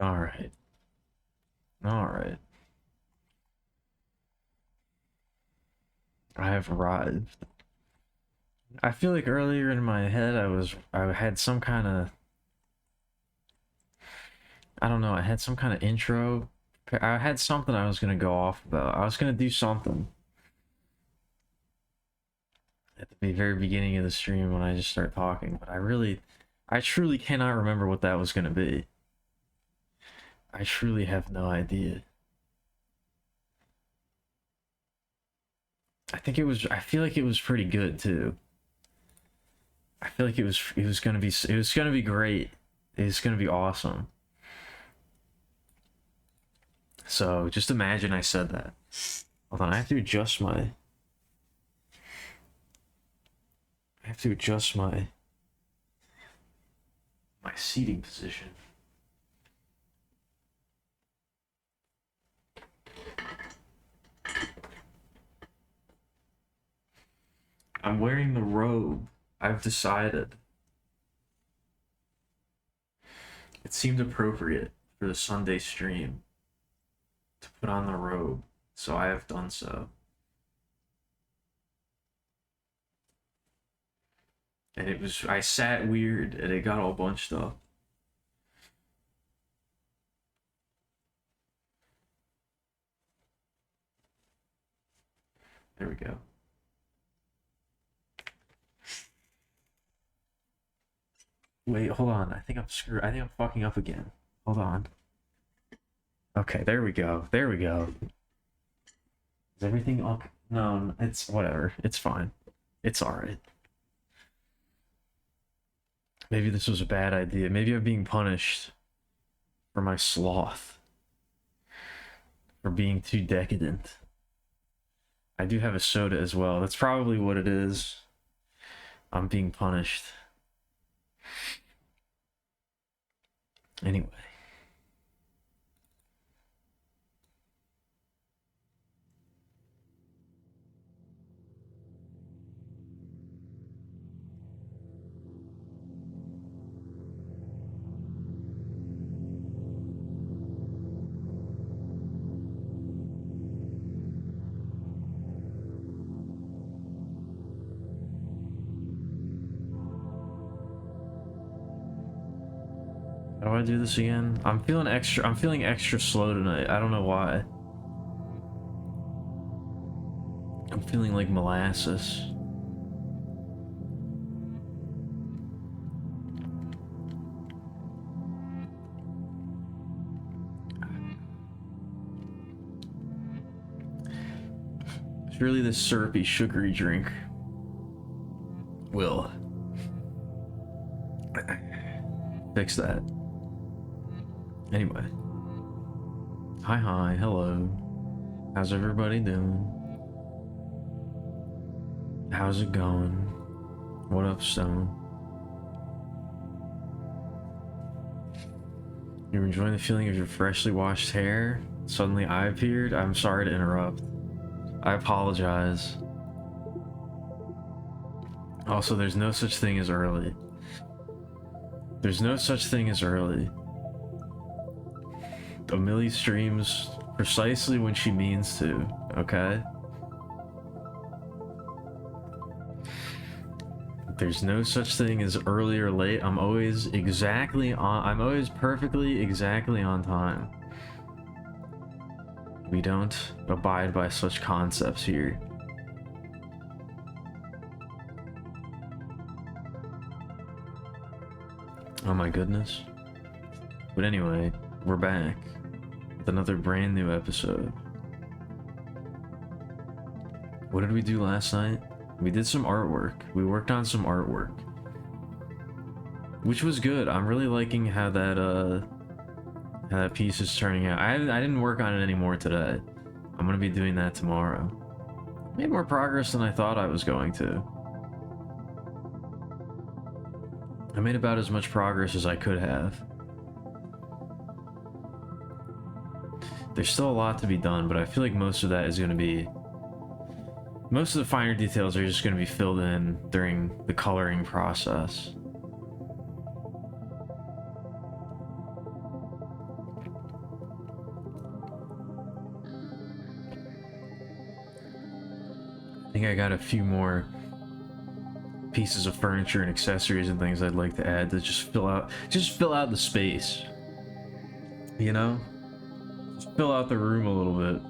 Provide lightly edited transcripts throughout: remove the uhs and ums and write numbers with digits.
All right. All right. I have arrived. I feel like earlier in my head I had some kind of I don't know, I had some kind of intro. I had something I was going to go off about. I was going to do something at the very beginning of the stream when I just start talking, but I truly cannot remember what that was going to be. I truly have no idea. I feel like it was pretty good too. I feel like it was going to be great. It was going to be awesome. So just imagine I said that. Hold on, I have to adjust my seating position. I'm wearing the robe. I've decided. It seemed appropriate for the Sunday stream to put on the robe, so I have done so. And I sat weird and it got all bunched up. There we go. Wait, hold on. I think I'm screwed. I think I'm fucking up again. Hold on. Okay, there we go. There we go. Is everything up? No, it's whatever. It's fine. It's alright. Maybe this was a bad idea. Maybe I'm being punished for my sloth. For being too decadent. I do have a soda as well. That's probably what it is. I'm being punished. Anyway. How do I do this again? I'm feeling extra slow tonight. I don't know why. I'm feeling like molasses. It's really this syrupy, sugary drink will fix that. Anyway. Hi, hello. How's everybody doing? How's it going? What up, Stone? You're enjoying the feeling of your freshly washed hair? Suddenly I appeared? I'm sorry to interrupt. I apologize. Also, there's no such thing as early. There's no such thing as early. Amelie streams precisely when she means to, okay? There's no such thing as early or late. I'm always perfectly exactly on time. We don't abide by such concepts here. Oh my goodness. But anyway, we're back with another brand new episode. What did we do last night? We did some artwork. We worked on some artwork, which was good. I'm really liking how that piece is turning out. I didn't work on it anymore today. I'm gonna be doing that tomorrow. Made more progress than I thought I was going to. I made about as much progress as I could have. There's still a lot to be done, but I feel like most of that is going to be... Most of the finer details are just going to be filled in during the coloring process. think I got a few more pieces of furniture and accessories and things I'd like to add to just fill out the space. You know? Just fill out the room a little bit.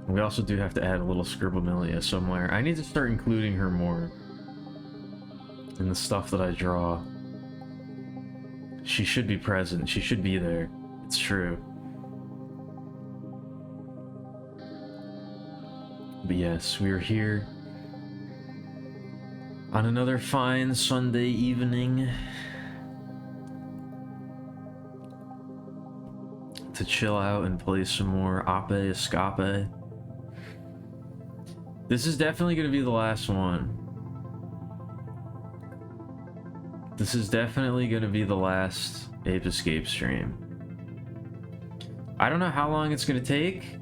We also do have to add a little Scribblemelia somewhere. I need to start including her more in the stuff that I draw. She should be present. She should be there. It's true. But yes, we are here on another fine Sunday evening to chill out and play some more Ape Escape. This is definitely going to be the last one. This is definitely going to be the last Ape Escape stream. I don't know how long it's going to take,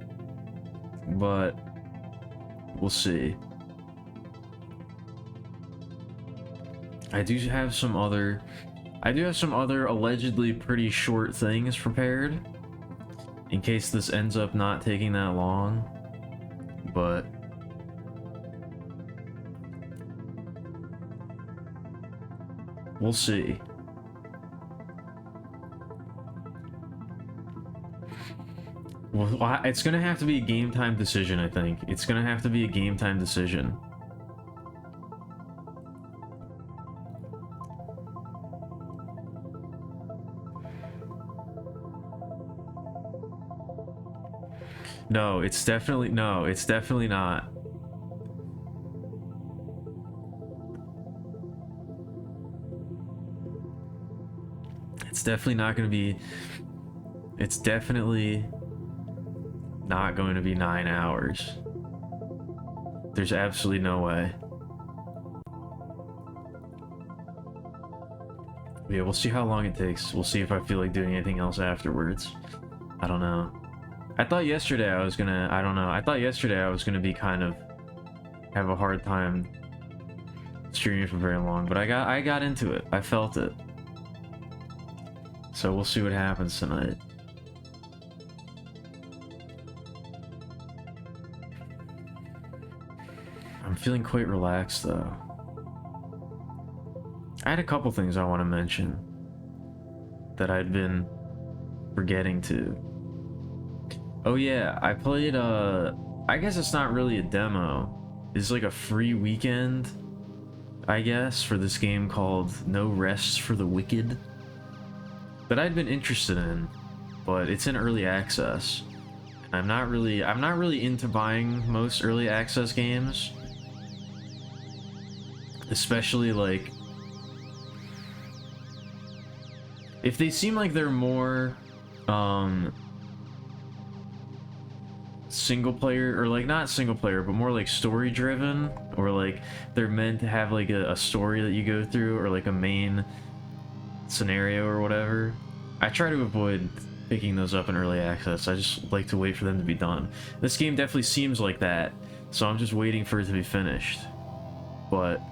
but we'll see. I do have some other allegedly pretty short things prepared in case this ends up not taking that long, but we'll see. Well, it's gonna have to be a game time decision, I think. It's gonna have to be a game time decision. No, it's definitely not. It's definitely not gonna be. It's definitely not going to be 9 hours. There's absolutely no way. Yeah, we'll see how long it takes. We'll see if I feel like doing anything else afterwards. I don't know. I thought yesterday I was gonna, I don't know. I thought yesterday I was gonna be kind of have a hard time streaming for very long, but I got into it. I felt it. So we'll see what happens tonight. I'm feeling quite relaxed though. I had a couple things I want to mention that I'd been forgetting to. Oh yeah, I played I guess it's not really a demo. It's like a free weekend, I guess, for this game called No Rest for the Wicked that I'd been interested in, but it's in early access. I'm not really into buying most early access games. Especially like if they seem like they're more single player, or like not single player but more like story driven, or like they're meant to have like a story that you go through, or like a main scenario or whatever, I try to avoid picking those up in early access. I just like to wait for them to be done. This game definitely seems like that, so I'm just waiting for it to be finished. But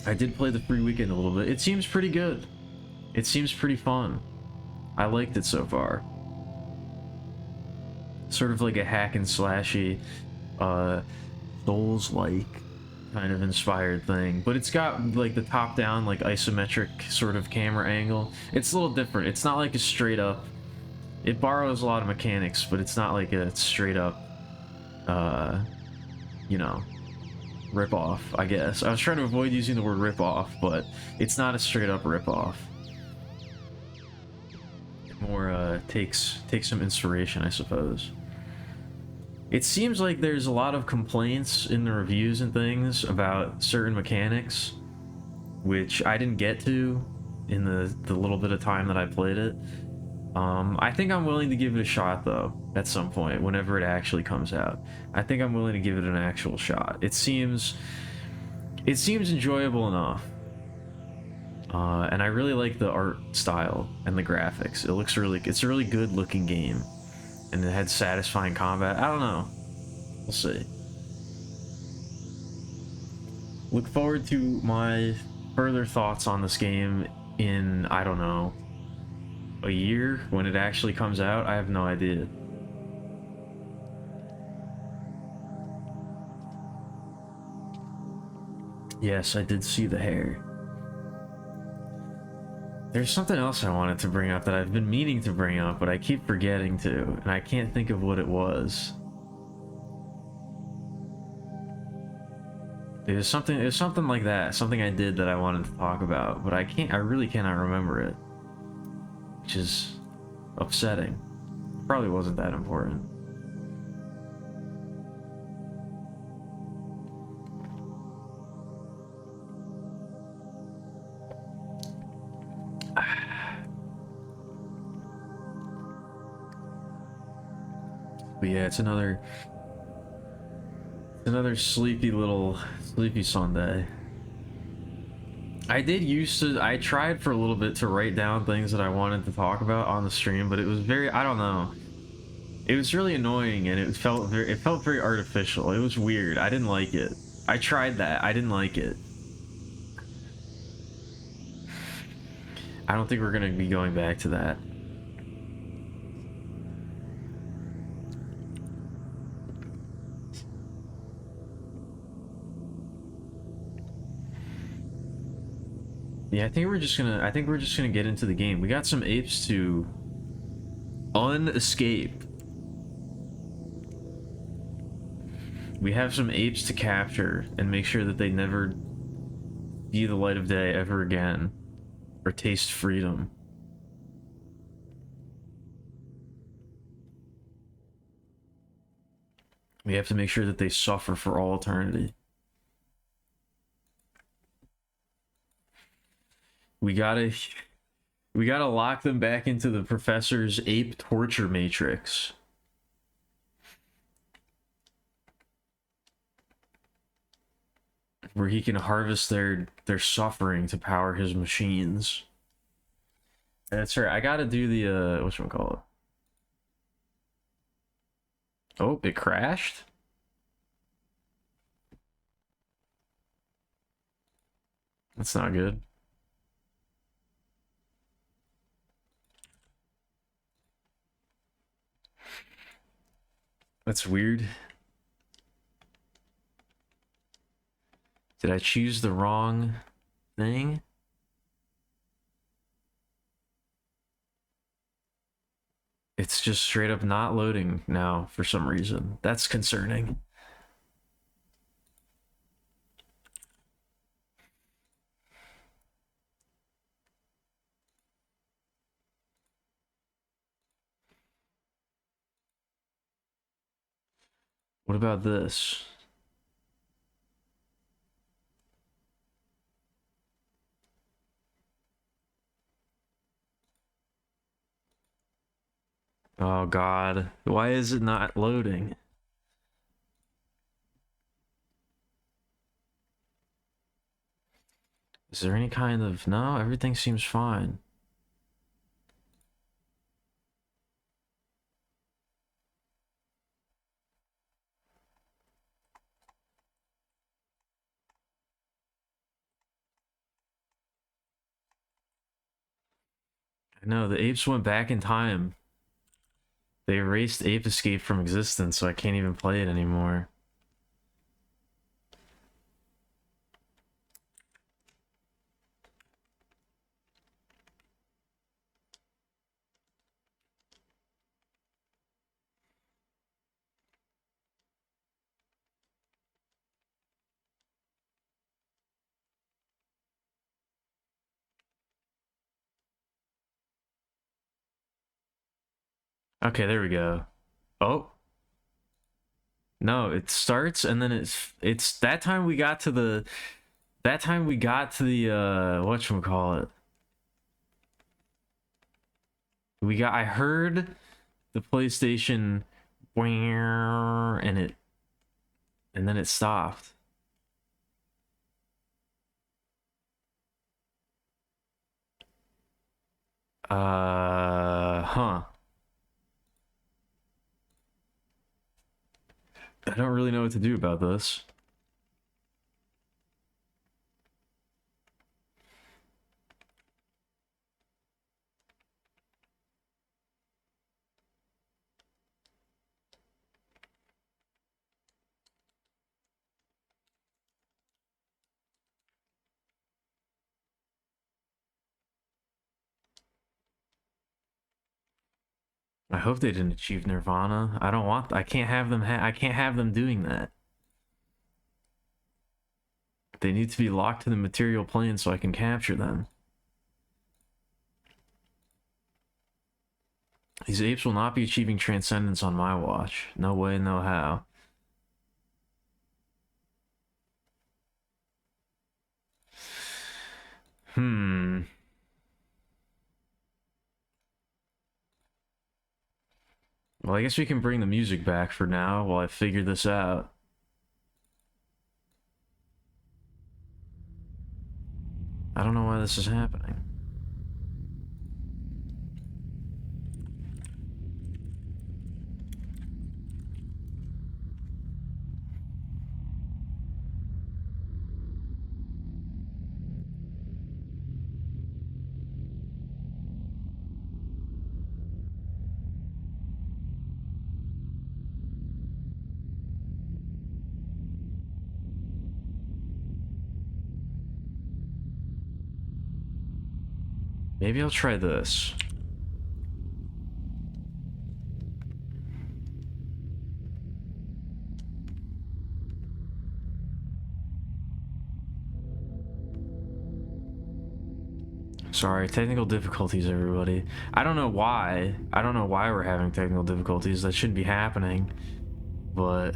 I did play the free weekend a little bit. It seems pretty good. It seems pretty fun. I liked it so far. Sort of like a hack and slashy, Souls-like kind of inspired thing, but it's got like the top-down, like isometric sort of camera angle. It's a little different. It's not like a straight up. It borrows a lot of mechanics, but it's not like a straight up, you know, rip-off, I guess. I was trying to avoid using the word rip-off, but it's not a straight-up rip-off. It more takes some inspiration, I suppose. It seems like there's a lot of complaints in the reviews and things about certain mechanics, which I didn't get to in the little bit of time that I played it. I think I'm willing to give it a shot though, at some point, whenever it actually comes out. I think I'm willing to give it an actual shot. It seems enjoyable enough. And I really like the art style and the graphics. It's a really good looking game. And it had satisfying combat. I don't know. We'll see. Look forward to my further thoughts on this game in, I don't know, a year when it actually comes out? I have no idea. Yes, I did see the hair. There's something else I wanted to bring up that I've been meaning to bring up, but I keep forgetting to, and I can't think of what it was. It was something like that, something I did that I wanted to talk about, but I really cannot remember it. Which is upsetting. Probably wasn't that important. But yeah, it's another sleepy Sunday. I tried for a little bit to write down things that I wanted to talk about on the stream, but it was I don't know. It was really annoying, and it felt very artificial. It was weird. I didn't like it. I tried that. I didn't like it. I don't think we're gonna be going back to that. Yeah, I think we're just gonna get into the game. We got some apes to unescape. We have some apes to capture and make sure that they never see the light of day ever again or taste freedom. We have to make sure that they suffer for all eternity. We gotta lock them back into the professor's ape torture matrix. Where he can harvest their suffering to power his machines. That's right. I gotta do the whatchamacallit. Oh, it crashed? That's not good. That's weird. Did I choose the wrong thing? It's just straight up not loading now for some reason. That's concerning. What about this? Oh god. Why is it not loading? Is there any kind of... No, everything seems fine. No, the apes went back in time. They erased Ape Escape from existence, so I can't even play it anymore. Okay, there we go. Oh. No, it starts and then it's that time we got to the whatchamacallit. I heard the PlayStation and then it stopped. Huh. I don't really know what to do about this. I hope they didn't achieve Nirvana. I don't want. I can't have them. I can't have them doing that. They need to be locked to the material plane so I can capture them. These apes will not be achieving transcendence on my watch. No way, no how. Well, I guess we can bring the music back for now while I figure this out. I don't know why this is happening. Maybe I'll try this. Sorry, technical difficulties, everybody. I don't know why. I don't know why we're having technical difficulties. That shouldn't be happening. But...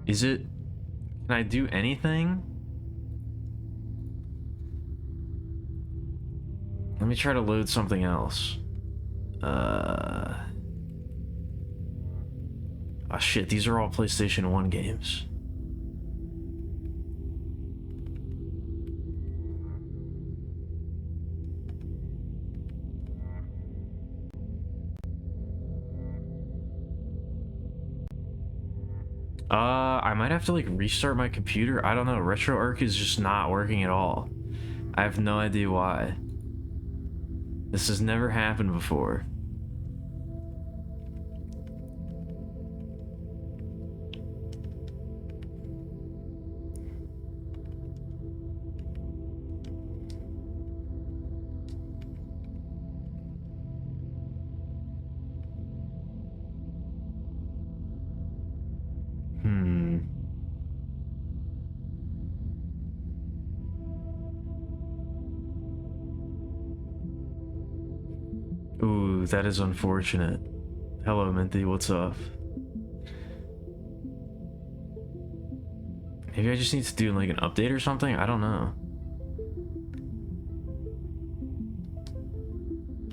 is it... Can I do anything? Let me try to load something else. Oh shit, these are all PlayStation 1 games. I might have to like restart my computer. I don't know. RetroArch is just not working at all. I have no idea why. This has never happened before. Ooh, that is unfortunate. Hello, Minty, what's up? Maybe I just need to do like an update or something? I don't know.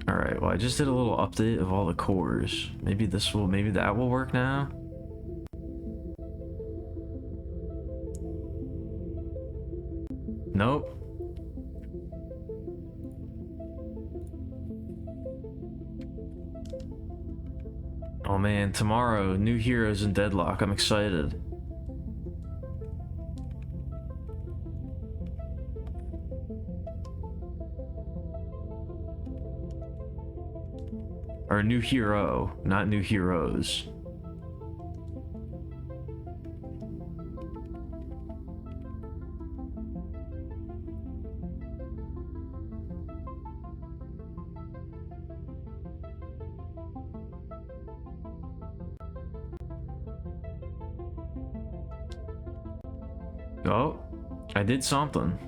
Alright, well I just did a little update of all the cores. Maybe that will work now? Nope. Oh man, tomorrow, new heroes in Deadlock. I'm excited. Or a new hero, not new heroes. Oh, I did something.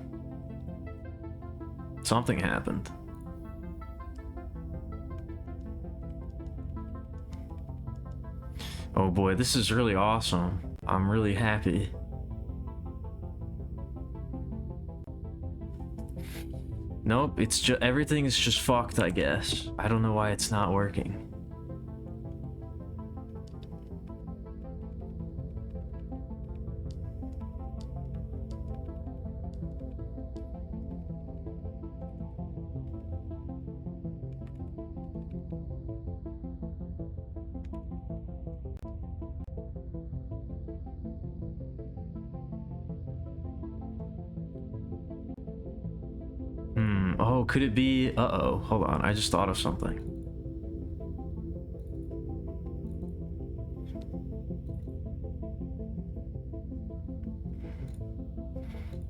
Something happened. Oh boy, this is really awesome. I'm really happy. Nope, it's just everything is just fucked, I guess. I don't know why it's not working. Oh, could it be? Uh-oh, hold on, I just thought of something.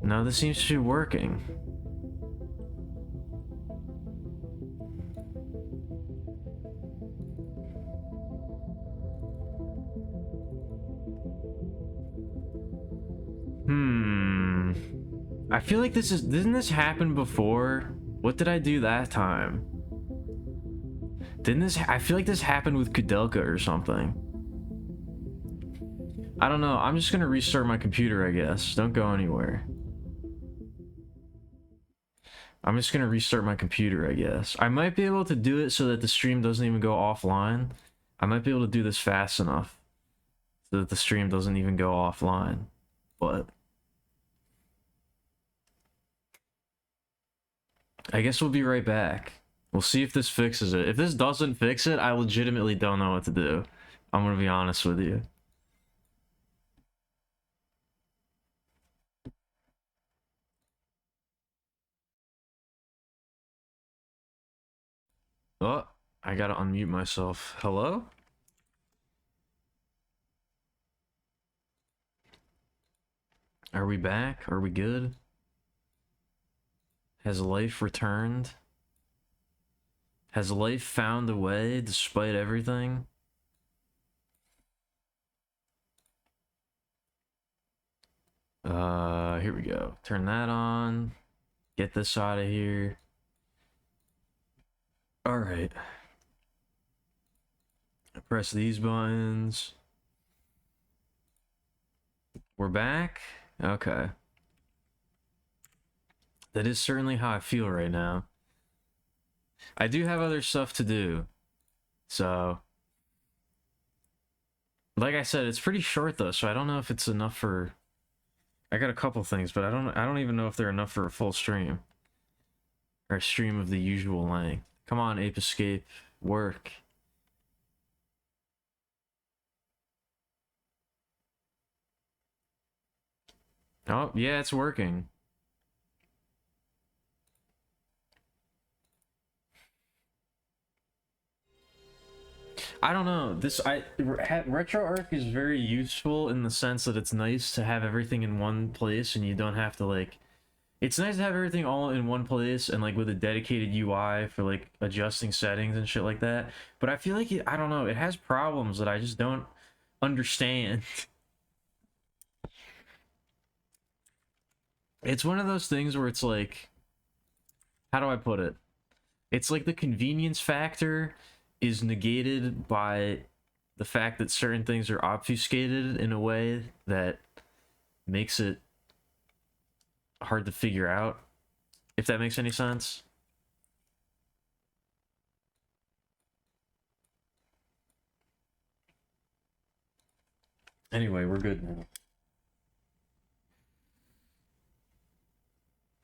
No, this seems to be working. I feel like didn't this happen before? What did I do that time? I feel like this happened with Kudelka or something. I don't know, I'm just gonna restart my computer, I guess. Don't go anywhere. I'm just gonna restart my computer, I guess. I might be able to do it so that the stream doesn't even go offline. I might be able to do this fast enough so that the stream doesn't even go offline. But I guess we'll be right back. We'll see if this fixes it. If this doesn't fix it, I legitimately don't know what to do. I'm gonna be honest with you. Oh, I gotta unmute myself. Hello? Are we back? Are we good? Has life returned? Has life found a way despite everything? Here we go. Turn that on. Get this out of here. Alright. Press these buttons. We're back? Okay. That is certainly how I feel right now. I do have other stuff to do. So, like I said, it's pretty short though, so I don't know if it's enough for... I got a couple things, but I don't even know if they're enough for a full stream. Or a stream of the usual length. Come on, Ape Escape. Work. Oh, yeah, it's working. I don't know. RetroArch is very useful in the sense that it's nice to have everything in one place and you don't have to like... It's nice to have everything all in one place and like with a dedicated UI for like adjusting settings and shit like that. But I feel like I don't know, it has problems that I just don't understand. It's one of those things where it's like, how do I put it? It's like the convenience factor is negated by the fact that certain things are obfuscated in a way that makes it hard to figure out, if that makes any sense. Anyway, we're good now.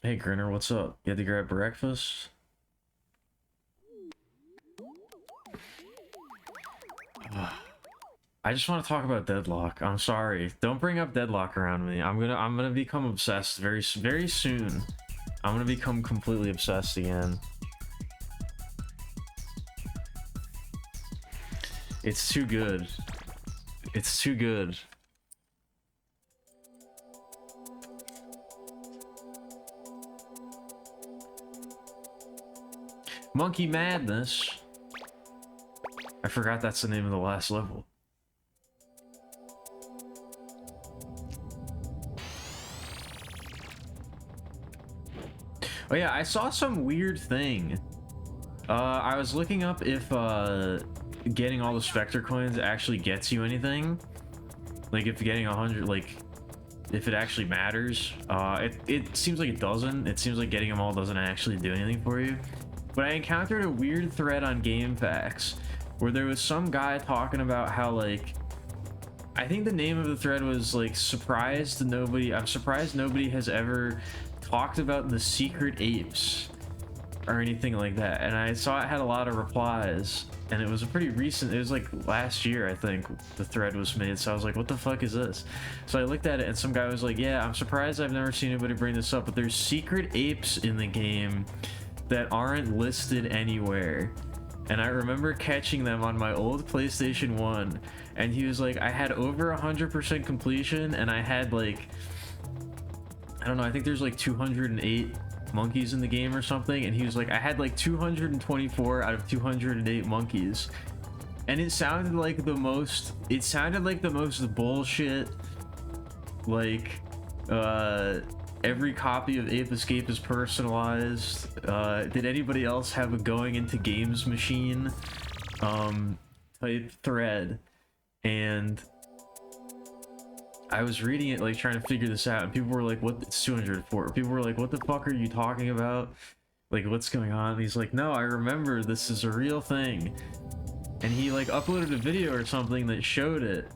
Hey Grinner, what's up? You had to grab breakfast? I just want to talk about Deadlock. I'm sorry. Don't bring up Deadlock around me. I'm gonna become obsessed very soon. I'm gonna become completely obsessed again. It's too good. It's too good. Monkey Madness. I forgot that's the name of the last level. Oh yeah, I saw some weird thing. I was looking up if getting all the Spectre coins actually gets you anything. Like if getting 100, like if it actually matters. It seems like it doesn't. It seems like getting them all doesn't actually do anything for you. But I encountered a weird thread on GameFAQs where there was some guy talking about how like, I think the name of the thread was like I'm surprised nobody has ever talked about the secret apes or anything like that. And I saw it had a lot of replies and it was a pretty recent, it was like last year I think the thread was made, so I was like, what the fuck is this? So I looked at it and some guy was like, yeah, I'm surprised I've never seen anybody bring this up, but there's secret apes in the game that aren't listed anywhere. And I remember catching them on my old PlayStation 1, and he was like, I had over 100% completion, and I had like, I don't know, I think there's like 208 monkeys in the game or something, and he was like, I had like 224 out of 208 monkeys. And it sounded like the most bullshit, like, every copy of Ape Escape is personalized. Did anybody else have a going into games machine type thread? And I was reading it, like trying to figure this out, and people were like, what? It's 204. People were like, what the fuck are you talking about? Like, what's going on? And he's like, no, I remember, this is a real thing. And he like uploaded a video or something that showed it,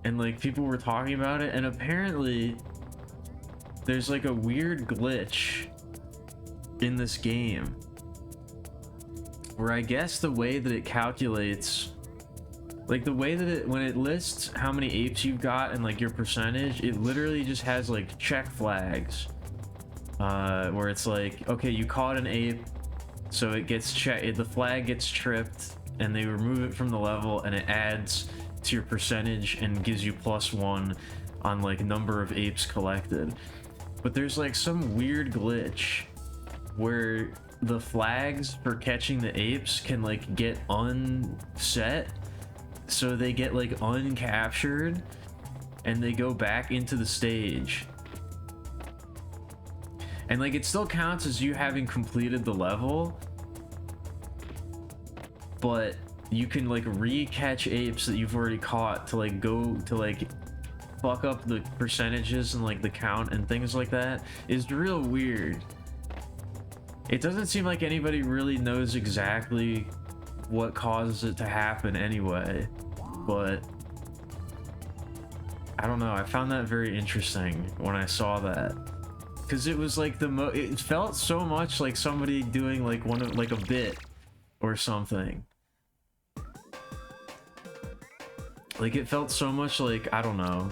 and like people were talking about it, and apparently there's like a weird glitch in this game where I guess the way that it calculates, like the way that it, when it lists how many apes you've got and like your percentage, it literally just has like check flags, where it's like, okay, you caught an ape, so it gets checked, the flag gets tripped, and they remove it from the level, and it adds to your percentage and gives you +1 on like number of apes collected. But there's like some weird glitch where the flags for catching the apes can like get unset, so they get like uncaptured and they go back into the stage, and like it still counts as you having completed the level, but you can like re-catch apes that you've already caught to like go to like fuck up the percentages and like the count and things like that. Is real weird. It doesn't seem like anybody really knows exactly what causes it to happen anyway, but I don't know, I found that very interesting when I saw that, because it was like it felt so much like somebody doing like one of like a bit or something. Like it felt so much like, I don't know,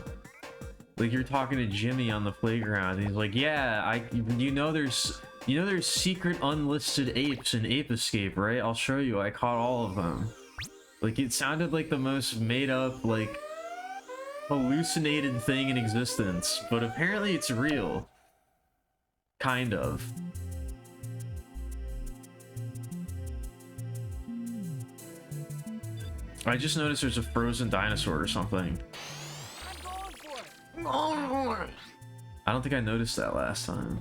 like you're talking to Jimmy on the playground, and he's like, yeah, you know there's secret unlisted apes in Ape Escape, right? I'll show you, I caught all of them. Like it sounded like the most made up, like hallucinated thing in existence, but apparently it's real. Kind of. I just noticed there's a frozen dinosaur or something. I don't think I noticed that last time.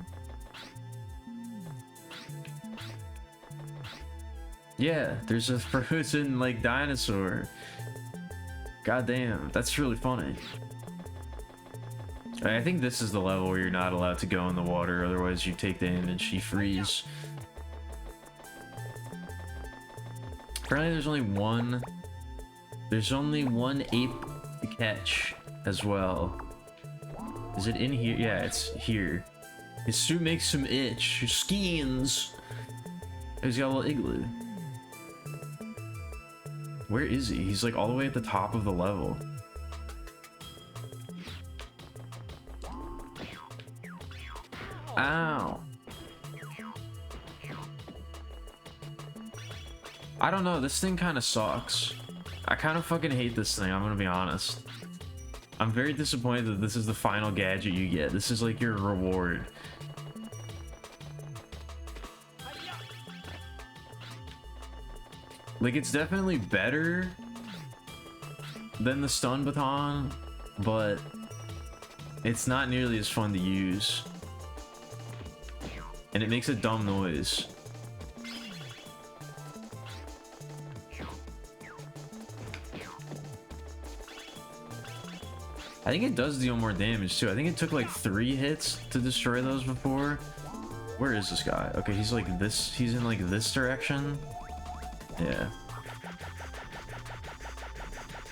Yeah, there's a frozen like dinosaur. God damn, that's really funny. I think this is the level where you're not allowed to go in the water, otherwise you take damage, you freeze. Apparently there's only one ape to catch as well. Is it in here? Yeah, it's here. His suit makes him itch. His skins. He's got a little igloo. Where is he? He's like all the way at the top of the level. Ow. I don't know, this thing kind of sucks. I kind of fucking hate this thing, I'm gonna be honest. I'm very disappointed that this is the final gadget you get. This is like your reward. Like, it's definitely better than the stun baton, but it's not nearly as fun to use. And it makes a dumb noise. I think it does deal more damage too. I think it took like 3 hits to destroy those before. Where is this guy? Okay, he's like this. He's in like this direction. Yeah.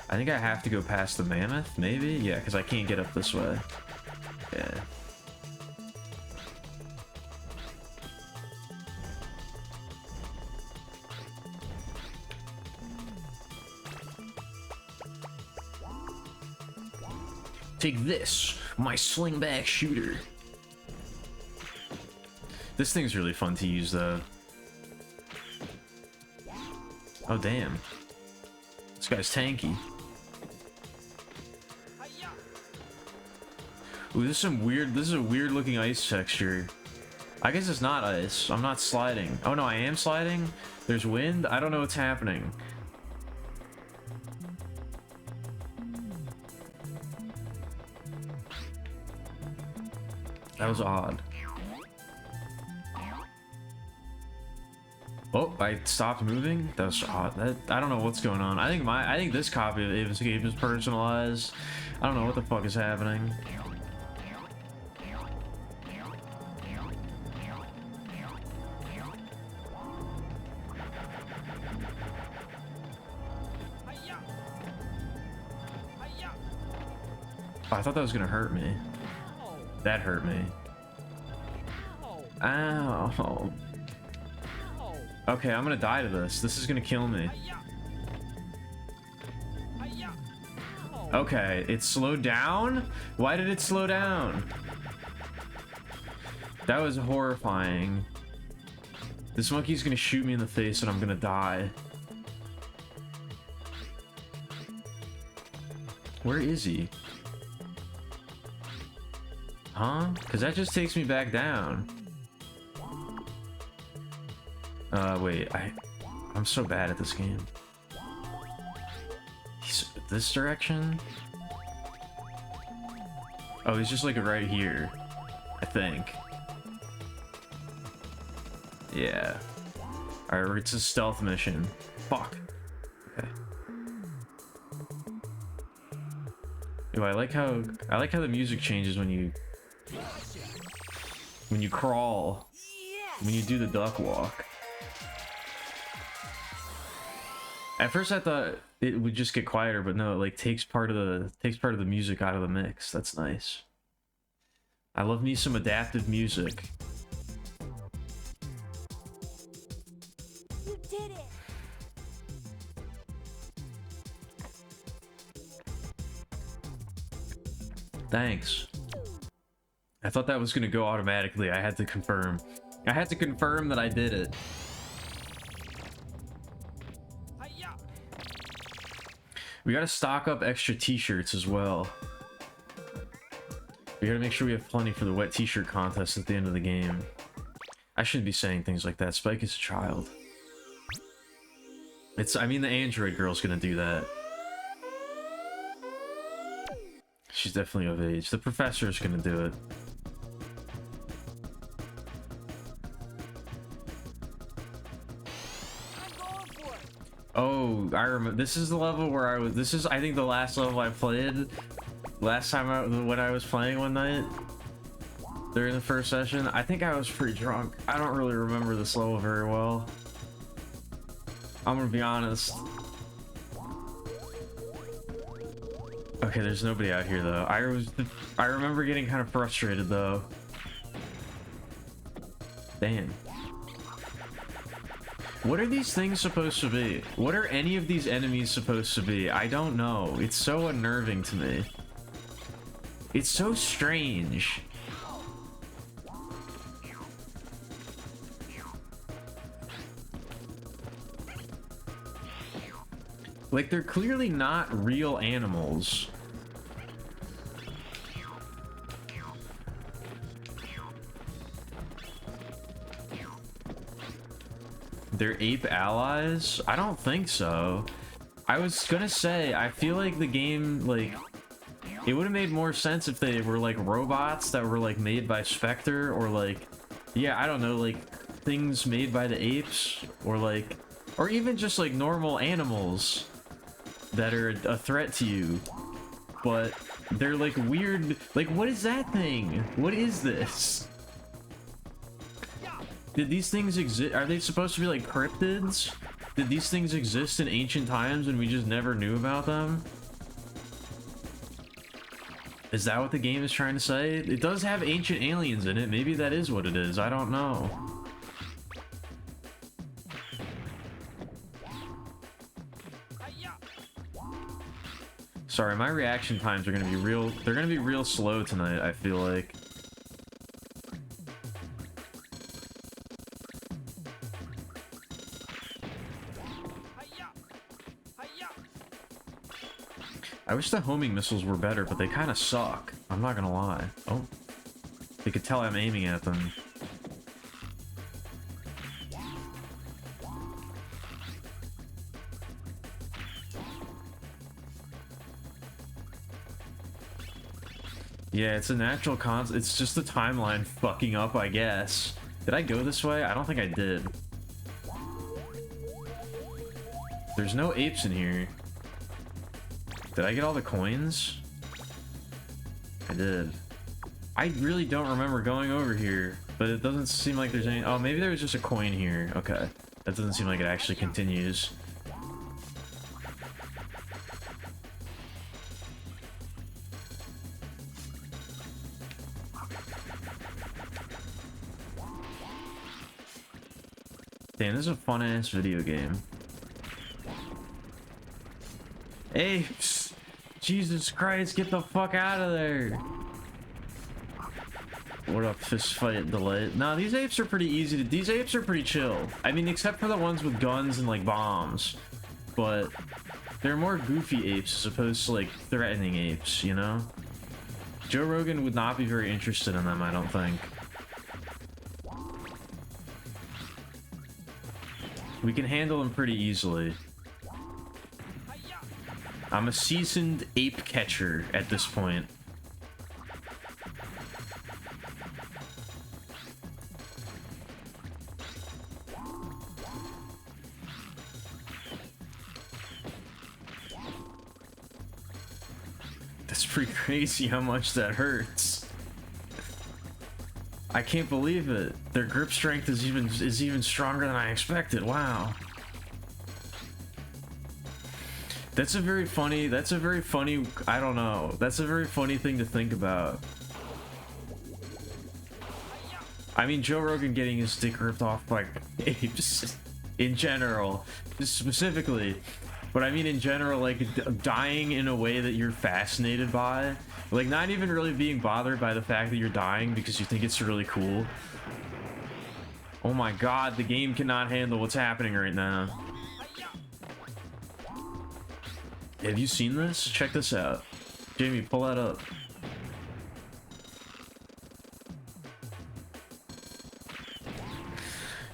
I think I have to go past the mammoth, maybe? Yeah, because I can't get up this way. Yeah. Take this, my slingback shooter. This thing's really fun to use though. Oh, damn. This guy's tanky. Ooh, this is a weird looking ice texture. I guess it's not ice. I'm not sliding. Oh no, I am sliding? There's wind? I don't know what's happening. That was odd. Oh, I stopped moving? That was odd. I don't know what's going on. I think this copy of Abe's Escape is personalized. I don't know what the fuck is happening. Oh, I thought that was gonna hurt me. That hurt me. Ow. Okay, I'm gonna die to this. This is gonna kill me. Okay, it slowed down? Why did it slow down? That was horrifying. This monkey's gonna shoot me in the face and I'm gonna die. Where is he? Huh? Because that just takes me back down. Wait, I'm so bad at this game. He's this direction? Oh, he's just like right here, I think. Yeah. Alright, it's a stealth mission. Fuck. Okay. Ooh, I like how the music changes when you crawl. When you do the duck walk. At first I thought it would just get quieter, but no, it like takes part of the music out of the mix. That's nice. I love me some adaptive music. You did it. Thanks. I thought that was gonna go automatically. I had to confirm. I had to confirm that I did it. We gotta stock up extra t-shirts as well. We gotta make sure we have plenty for the wet t-shirt contest at the end of the game. I shouldn't be saying things like that. Spike is a child. I mean, the android girl's gonna do that. She's definitely of age. The professor's gonna do it. Oh, I remember. This is the level where I was. This is, I think, the last level I played. Last time when I was playing one night during the first session. I think I was pretty drunk. I don't really remember this level very well. I'm gonna be honest. Okay, there's nobody out here though. I remember getting kind of frustrated though. Damn. What are these things supposed to be? What are any of these enemies supposed to be? I don't know. It's so unnerving to me. It's so strange. Like, they're clearly not real animals. They're ape allies? I don't think so. I was gonna say, I feel like the game, like, it would have made more sense if they were like robots that were like made by Spectre, or like, yeah, I don't know, like things made by the apes, or like, or even just like normal animals that are a threat to you. But they're like weird, like, what is that thing? What is this? Did these things exist? Are they supposed to be like cryptids? Did these things exist in ancient times and we just never knew about them? Is that what the game is trying to say? It does have ancient aliens in it. Maybe that is what it is. I don't know. Sorry, my reaction times are gonna be real. They're gonna be real slow tonight, I feel like. I wish the homing missiles were better, but they kind of suck. I'm not gonna lie. Oh, they could tell I'm aiming at them. Yeah, it's a natural it's just the timeline fucking up, I guess. Did I go this way? I don't think I did. There's no apes in here. Did I get all the coins? I did. I really don't remember going over here, but it doesn't seem like there's any... Oh, maybe there was just a coin here. Okay. That doesn't seem like it actually continues. Damn, this is a fun-ass video game. Apes! Jesus Christ, get the fuck out of there! What up, fist fight delay? Nah, these apes are pretty easy to... These apes are pretty chill. I mean, except for the ones with guns and, like, bombs. But they're more goofy apes as opposed to, like, threatening apes, you know? Joe Rogan would not be very interested in them, I don't think. We can handle them pretty easily. I'm a seasoned ape catcher at this point. That's pretty crazy how much that hurts. I can't believe it. Their grip strength is even stronger than I expected. Wow. That's a very funny, I don't know. That's a very funny thing to think about. I mean, Joe Rogan getting his dick ripped off by apes in general, just specifically. But I mean in general, like dying in a way that you're fascinated by. Like not even really being bothered by the fact that you're dying because you think it's really cool. Oh my god, the game cannot handle what's happening right now. Have you seen this? Check this out. Jamie, pull that up.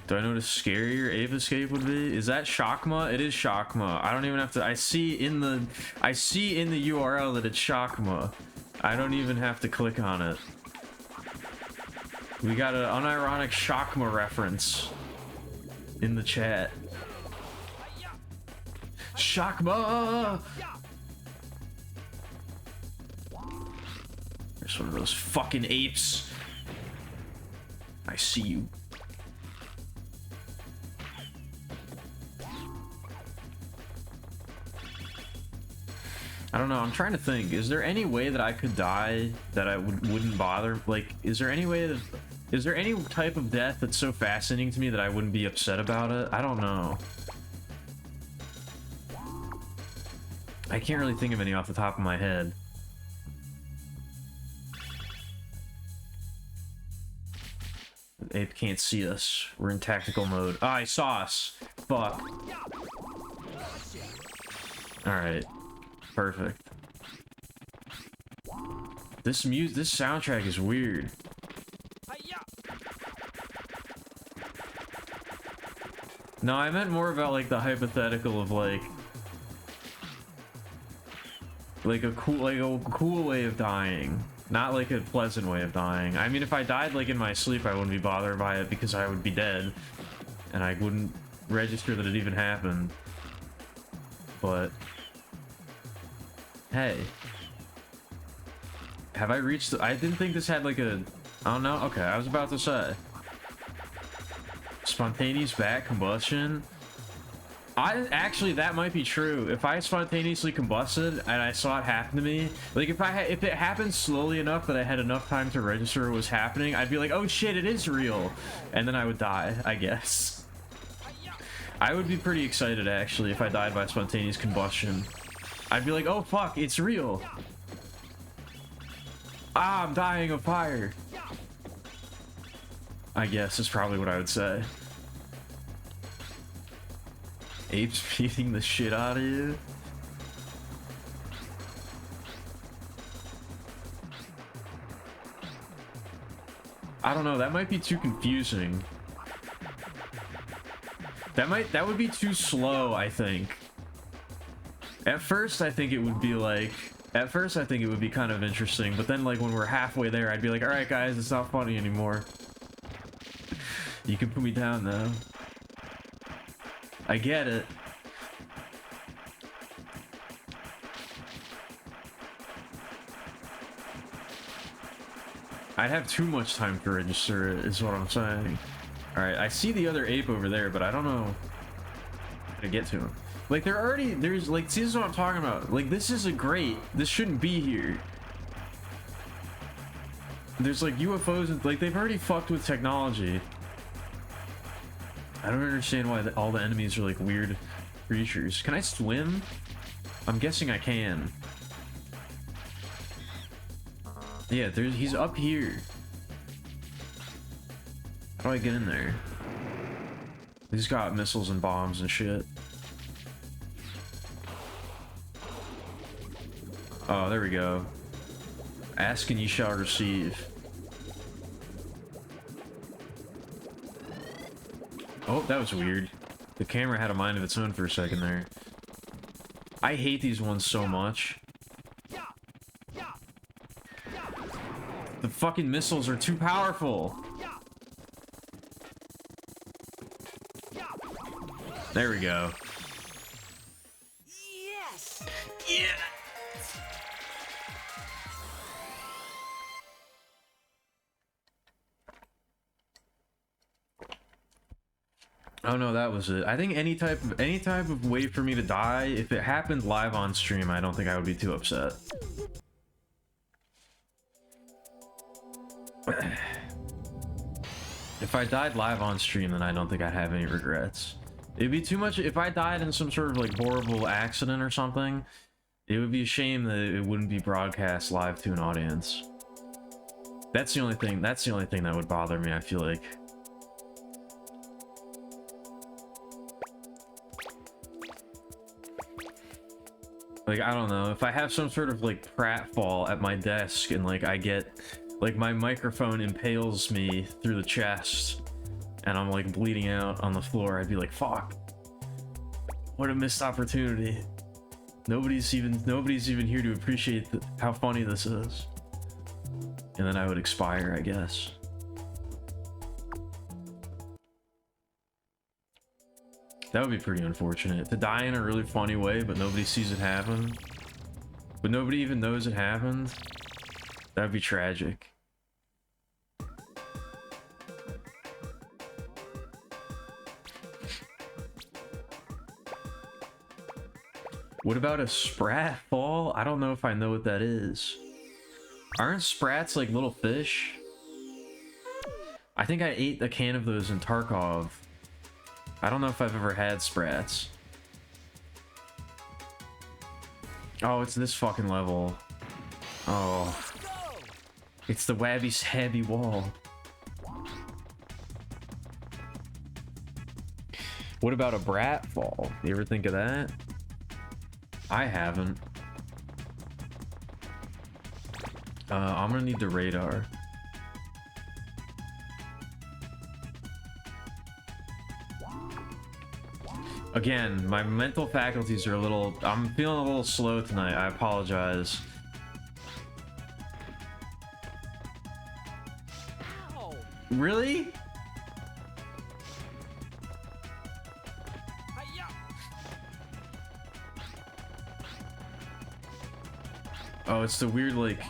Do I know what a scarier ape escape would be? Is that Shakma? It is Shakma. I don't even have to... I see in the URL that it's Shakma. I don't even have to click on it. We got an unironic Shakma reference in the chat. Shakma! There's one of those fucking apes. I see you. I don't know, I'm trying to think. Is there any way that I could die that I wouldn't bother? Like, is there any type of death that's so fascinating to me that I wouldn't be upset about it? I don't know. I can't really think of any off the top of my head. The ape can't see us. We're in tactical mode. Ah, he saw us. Fuck. Alright. Perfect. This soundtrack is weird. No, I meant more about like the hypothetical of like a cool way of dying, not like a pleasant way of dying. I mean, if I died like in my sleep, I wouldn't be bothered by it because I would be dead and I wouldn't register that it even happened. But hey, have I reached I didn't think this had like a... I don't know. Okay, I was about to say. Spontaneous back combustion. Actually, that might be true. If I spontaneously combusted and I saw it happen to me, like if it happened slowly enough that I had enough time to register what was happening, I'd be like, oh shit, it is real. And then I would die, I guess. I would be pretty excited actually if I died by spontaneous combustion. I'd be like, oh fuck, it's real. Ah, I'm dying of fire. I guess is probably what I would say. Apes beating the shit out of you. I don't know, that might be too confusing. That would be too slow, I think. At first, I think it would be like... At first, I think it would be kind of interesting, but then, like, when we're halfway there, I'd be like, alright, guys, it's not funny anymore. You can put me down, though. I get it. I'd have too much time to register it, is what I'm saying. Alright, I see the other ape over there, but I don't know how to get to him. Like, there's, like, see, this is what I'm talking about. Like, this isn't great. This shouldn't be here. There's, like, UFOs, and, like, they've already fucked with technology. I don't understand why all the enemies are, like, weird creatures. Can I swim? I'm guessing I can. Yeah, he's up here. How do I get in there? He's got missiles and bombs and shit. Oh, there we go. Ask and ye shall receive. Oh, that was weird. The camera had a mind of its own for a second there. I hate these ones so much. The fucking missiles are too powerful. There we go. Yes. Yeah. Oh no, that was it. I think any type of way for me to die, if it happened live on stream, I don't think I would be too upset. If I died live on stream, then I don't think I'd have any regrets. It'd be too much if I died in some sort of like horrible accident or something. It would be a shame that it wouldn't be broadcast live to an audience. That's the only thing that would bother me, I feel like. Like, I don't know, if I have some sort of like pratfall at my desk and like I get like my microphone impales me through the chest and I'm like bleeding out on the floor, I'd be like, fuck, what a missed opportunity. Nobody's even here to appreciate how funny this is. And then I would expire, I guess. That would be pretty unfortunate. To die in a really funny way, but nobody sees it happen. But nobody even knows it happened. That would be tragic. What about a sprat fall? I don't know if I know what that is. Aren't sprats like little fish? I think I ate a can of those in Tarkov. I don't know if I've ever had sprats. Oh, it's this fucking level. Oh. It's the Wabby Sabby wall. What about a brat fall? You ever think of that? I haven't. I'm gonna need the radar. Again, my mental faculties are a little... I'm feeling a little slow tonight. I apologize. Ow. Really? Hi-ya. Oh, it's the weird, like...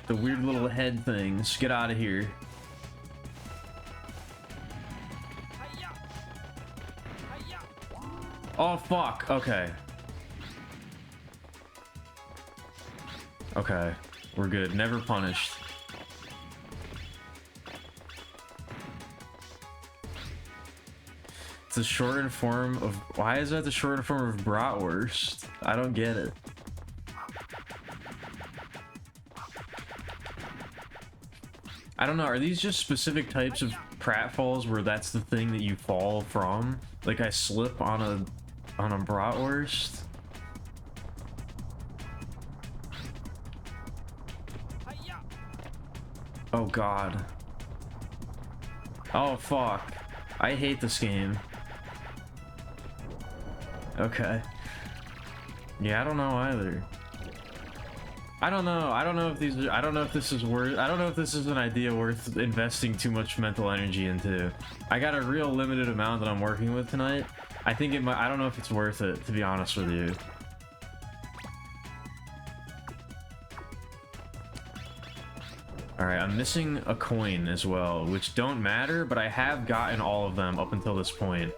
The weird little head things. Get out of here. Hi-ya. Hi-ya. Oh, fuck. Okay. Okay. We're good. Never punished. It's a shortened form of... Why is that the shortened form of bratwurst? I don't get it. I don't know, are these just specific types of pratfalls where that's the thing that you fall from? Like I slip on a bratwurst? Hi-ya. Oh god. Oh fuck. I hate this game. Okay. Yeah, I don't know either. I don't know. I don't know if these are, I don't know if this is worth, I don't know if this is an idea worth investing too much mental energy into. I got a real limited amount that I'm working with tonight. I think it might, I don't know if it's worth it, to be honest with you. Alright, I'm missing a coin as well, which don't matter, but I have gotten all of them up until this point.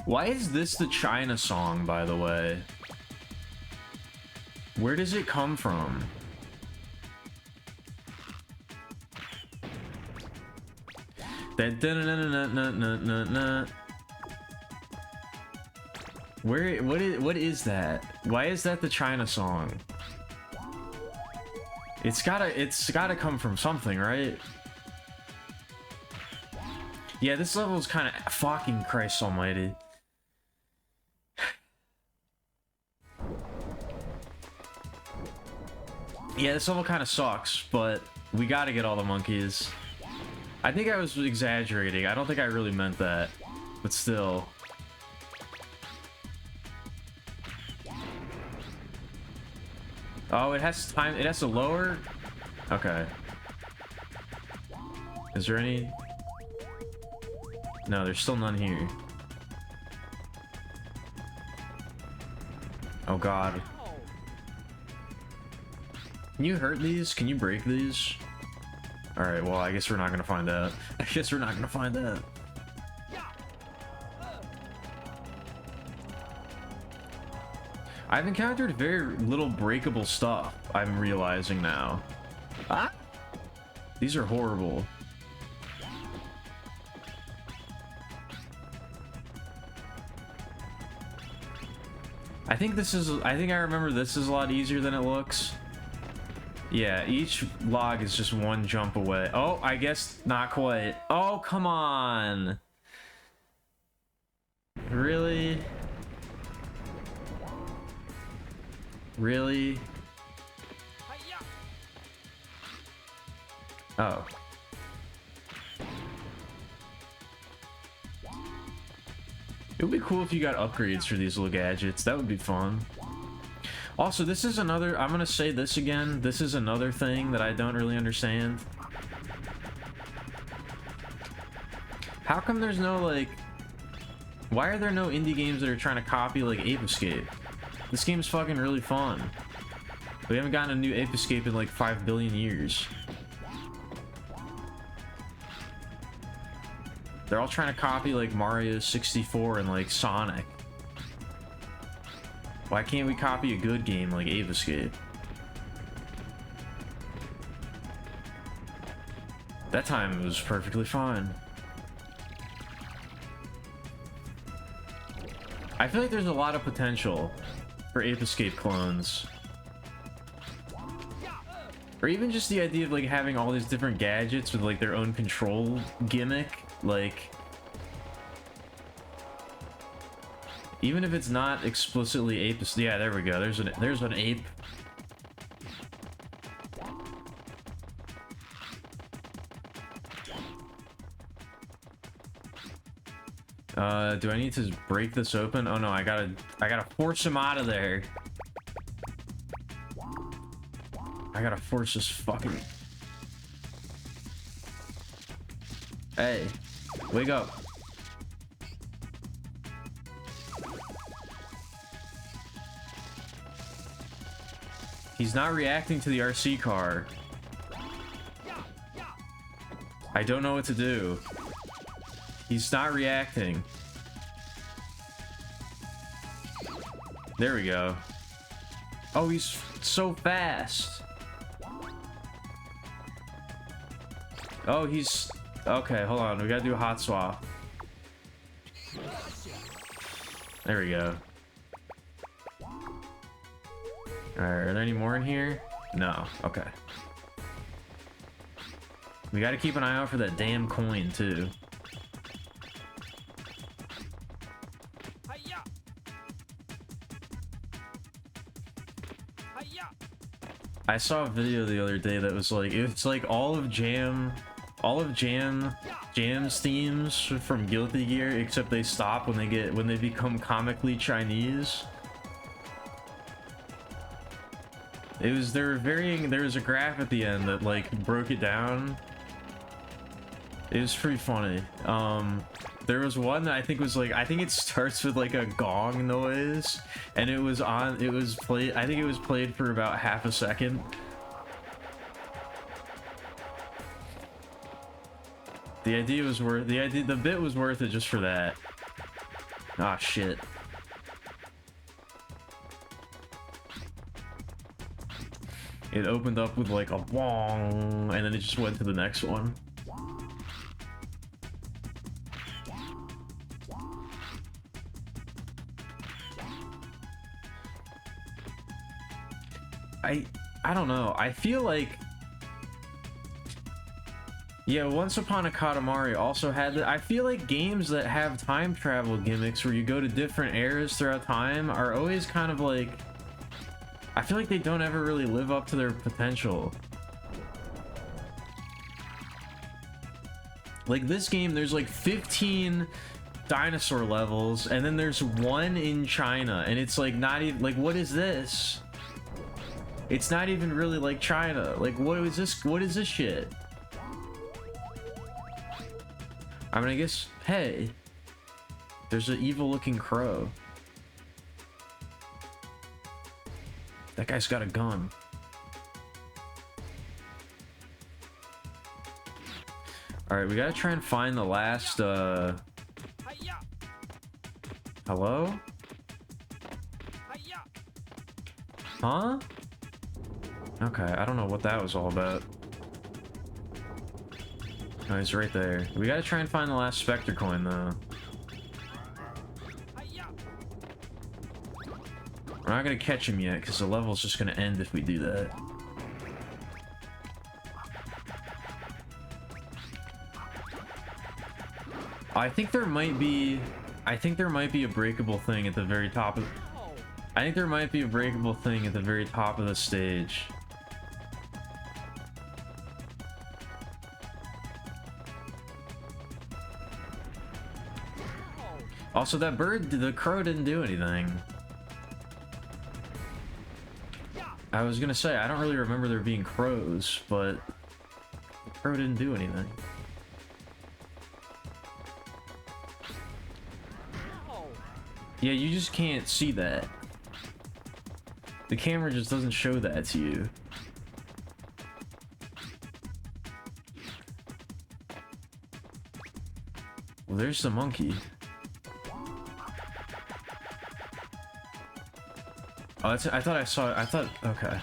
Why is this the China song, by the way? Where does it come from? What is that? Why is that the China song? It's gotta come from something, right? Yeah, this level is kind of fucking Christ almighty. Yeah, this level kind of sucks, but we gotta get all the monkeys. I think I was exaggerating. I don't think I really meant that, but still. Oh, it has time. It has to lower. Okay. Is there any? No, there's still none here. Oh god. Can you hurt these? Can you break these? Alright, well, I guess we're not gonna find out. I guess we're not gonna find out. I've encountered very little breakable stuff, I'm realizing now. Ah! These are horrible. I think I remember this is a lot easier than it looks. Yeah, each log is just one jump away. Oh, I guess not quite. Oh, come on. Really? Really? Oh. It would be cool if you got upgrades for these little gadgets. That would be fun. Also, this is another, I'm gonna say this again, this is another thing that I don't really understand. How come there's no, like, why are there no indie games that are trying to copy, like, Ape Escape? This game's fucking really fun. We haven't gotten a new Ape Escape in, like, 5 billion years. They're all trying to copy, like, Mario 64 and, like, Sonic. Why can't we copy a good game like Ape Escape? That time it was perfectly fine. I feel like there's a lot of potential for Ape Escape clones. Or even just the idea of like having all these different gadgets with like their own control gimmick. Like, even if it's not explicitly ape, yeah, there we go. There's an ape. Do I need to break this open? Oh no, I gotta force him out of there. I gotta force this fucking. Hey, wake up. He's not reacting to the RC car. I don't know what to do. He's not reacting. There we go. Oh, he's so fast. Oh, he's... Okay, hold on. We gotta do a hot swap. There we go. Alright, are there any more in here? No. Okay. We gotta keep an eye out for that damn coin, too. I saw a video the other day that was like, it's like all of Jam's themes from Guilty Gear, except they stop when they become comically Chinese. There was a graph at the end that like broke it down. It was pretty funny. There was one that I think was like, I think it starts with like a gong noise, and it was played, I think it was played for about half a second. The bit was worth it just for that. Ah, shit. It opened up with like a wong, and then it just went to the next one. I don't know. I feel like, yeah, Once Upon a Katamari also had that. I feel like games that have time travel gimmicks where you go to different eras throughout time are always kind of like, I feel like they don't ever really live up to their potential. Like this game, there's like 15 dinosaur levels, and then there's one in China, and it's like not even like, what is this? It's not even really like China. Like, what is this? What is this shit? I mean, I guess, hey, there's an evil looking crow. That guy's got a gun. All right, we gotta try and find the last, Hiya! hello? Hiya! Huh? Okay, I don't know what that was all about. Oh, he's right there. We gotta try and find the last Spectre coin, though. Hiya! We're not gonna catch him yet, because the level's just gonna end if we do that. I think there might be a breakable thing at the very top of... Ow! I think there might be a breakable thing at the very top of the stage. Ow! Also, that bird, the crow didn't do anything. Yeah! I was gonna say, I don't really remember there being crows, but the crow didn't do anything. Ow! Yeah, you just can't see that. The camera just doesn't show that to you. Well, there's the monkey. Oh, that's, I thought, okay.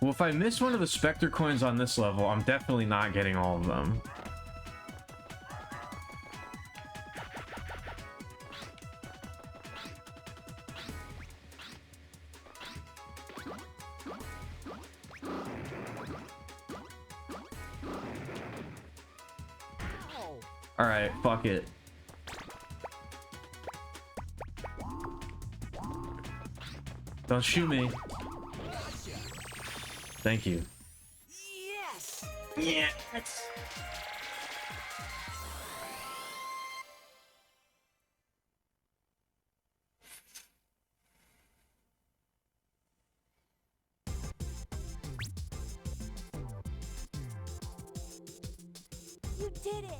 Well, if I miss one of the Spectre coins on this level, I'm definitely not getting all of them. Ow! Alright, fuck it. Don't shoot me. Gotcha! Thank you. Yes! Yes! You did it!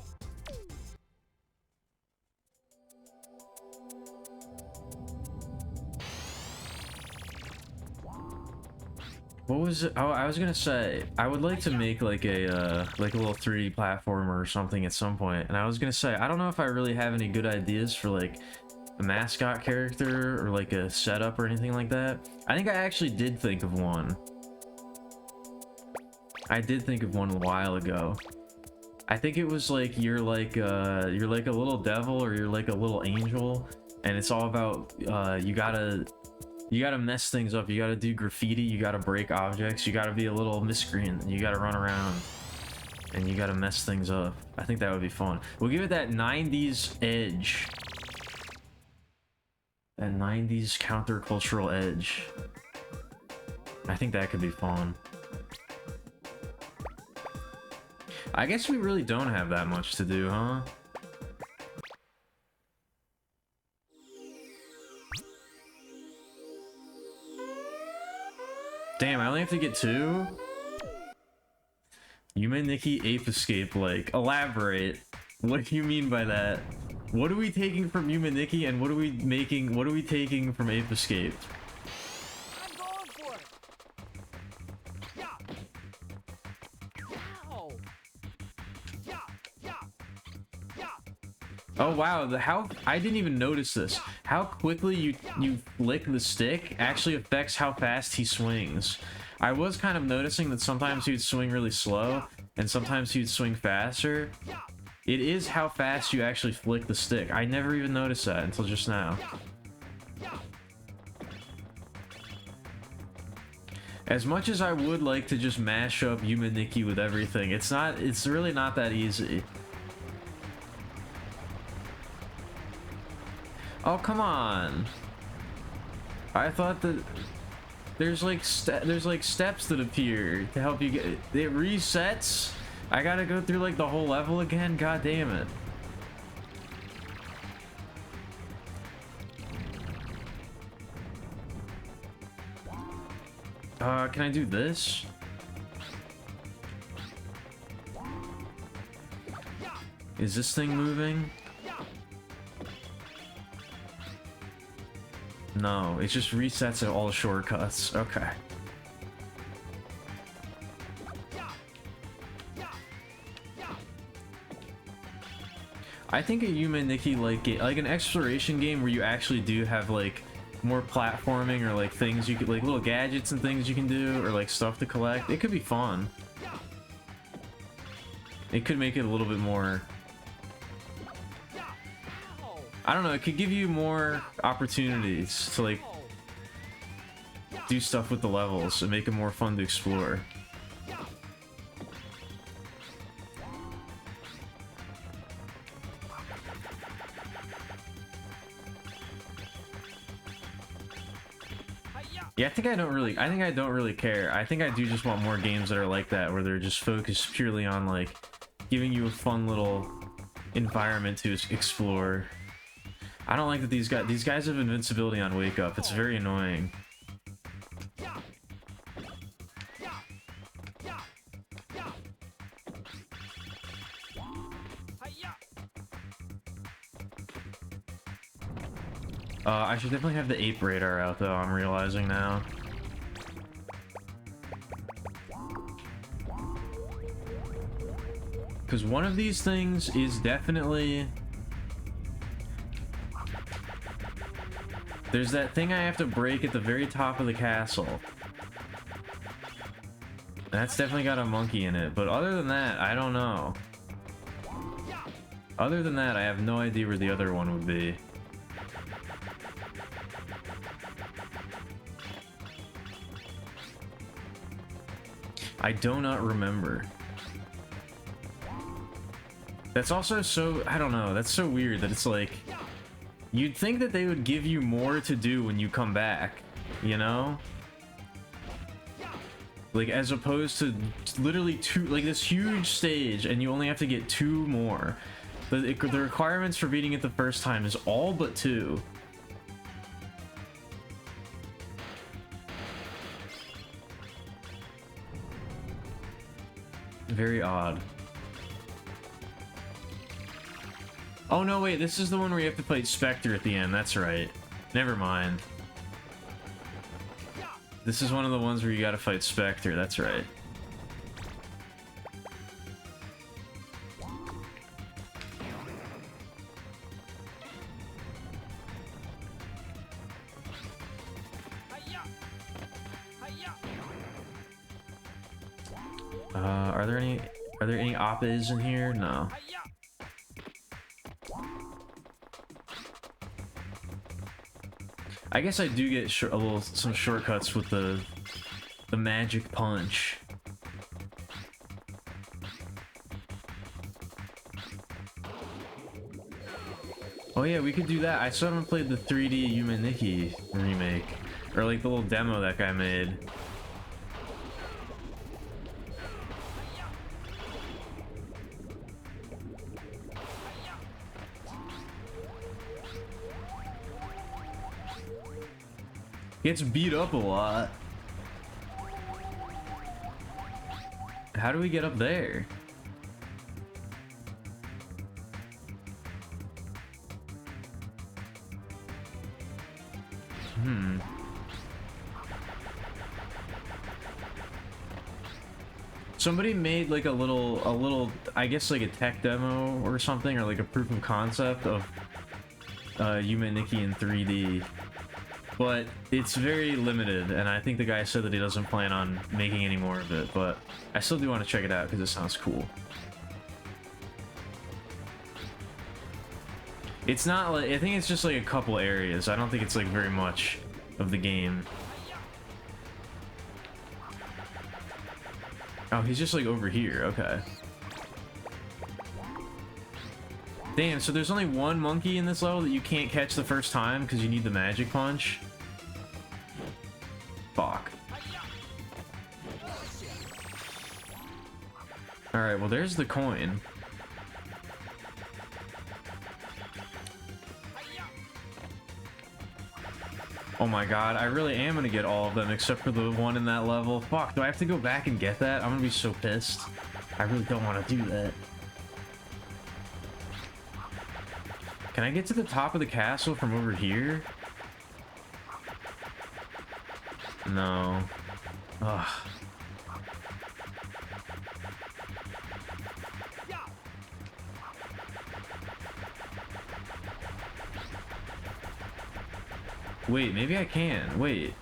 What was it? Oh, I was gonna say, I would like to make like a little 3D platformer or something at some point. And I was gonna say, I don't know if I really have any good ideas for like a mascot character or like a setup or anything like that. I think I actually did think of one. I did think of one a while ago. I think it was like you're like a little devil or you're like a little angel, and it's all about you gotta mess things up. You gotta do graffiti, you gotta break objects, you gotta be a little miscreant, you gotta run around. and you gotta mess things up. I think that would be fun. We'll give it that 90s edge. That 90s countercultural edge. I think that could be fun. I guess we really don't have that much to do, huh? Damn, I only have to get 2? Yume Nikki Ape Escape, like, elaborate. What do you mean by that? What are we taking from Yume Nikki and what are we taking from Ape Escape? I'm going for it. Yeah. Ow. Yeah. Yeah. Yeah. Oh wow, how I didn't even notice this. How quickly you flick the stick actually affects how fast he swings. I was kind of noticing that sometimes he'd swing really slow and sometimes he'd swing faster. It is how fast you actually flick the stick. I never even noticed that until just now. As much as I would like to just mash up Yume Nikki with everything, it's really not that easy. Oh, come on. I thought that there's like steps that appear to help you get it resets. I gotta go through like the whole level again. God damn it. Can I do this? Is this thing moving? No, it just resets at all the shortcuts. Okay. I think a Yume Nikki like an exploration game where you actually do have like more platforming or like things you could like little gadgets and things you can do or like stuff to collect. It could be fun. It could make it a little bit more, I don't know, it could give you more opportunities to like do stuff with the levels and make it more fun to explore. Yeah, I think I don't really care. I think I do just want more games that are like that, where they're just focused purely on like giving you a fun little environment to explore. I don't like that these guys have invincibility on Wake Up. It's very annoying. I should definitely have the ape radar out though, I'm realizing now. Because one of these things is definitely... There's that thing I have to break at the very top of the castle. That's definitely got a monkey in it, but other than that, I don't know. Other than that, I have no idea where the other one would be. I do not remember. That's also so, I don't know, that's so weird that it's like, you'd think that they would give you more to do when you come back, you know? Like, as opposed to literally this huge stage and you only have to get 2 more. The requirements for beating it the first time is all but 2. Very odd. Oh no, wait, this is the one where you have to fight Spectre at the end, that's right. Never mind. This is one of the ones where you gotta fight Spectre, that's right. Are there any Appas in here? No. I guess I do get some shortcuts with the magic punch. Oh yeah, we could do that. I still haven't played the 3D Yume Nikki remake. Or like the little demo that guy made. Gets beat up a lot. How do we get up there? Somebody made like a little, I guess like a tech demo or something, or like a proof of concept of Yume Nikki in 3D. But it's very limited, and I think the guy said that he doesn't plan on making any more of it, but I still do want to check it out because it sounds cool. It's not like, I think it's just like a couple areas. I don't think it's like very much of the game. Oh, he's just like over here, okay. Damn, so there's only one monkey in this level that you can't catch the first time because you need the magic punch? Fuck. Alright, well there's the coin. Oh my god, I really am gonna get all of them except for the one in that level. Fuck, do I have to go back and get that? I'm gonna be so pissed. I really don't want to do that. Can I get to the top of the castle from over here? No. Ugh. Wait, maybe I can. Wait.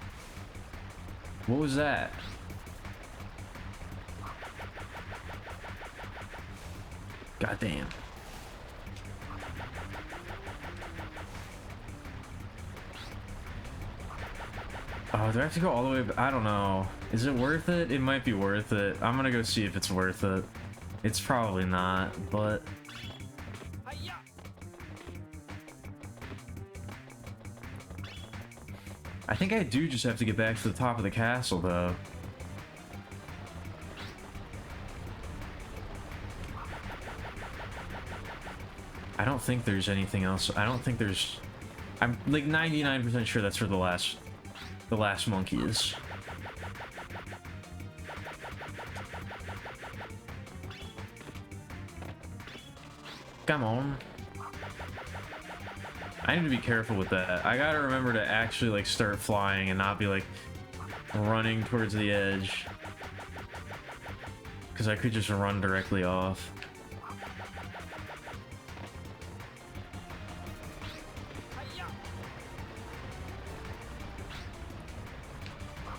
What was that? God damn. Oh, do I have to go all the way? I don't know. Is it worth it? It might be worth it. I'm gonna go see if it's worth it. It's probably not, but... I think I do just have to get back to the top of the castle, though. I don't think there's anything else. I don't think there's... I'm like 99% sure that's where the last monkey is. Come on. I need to be careful with that. I gotta remember to actually like start flying and not be like running towards the edge, because I could just run directly off.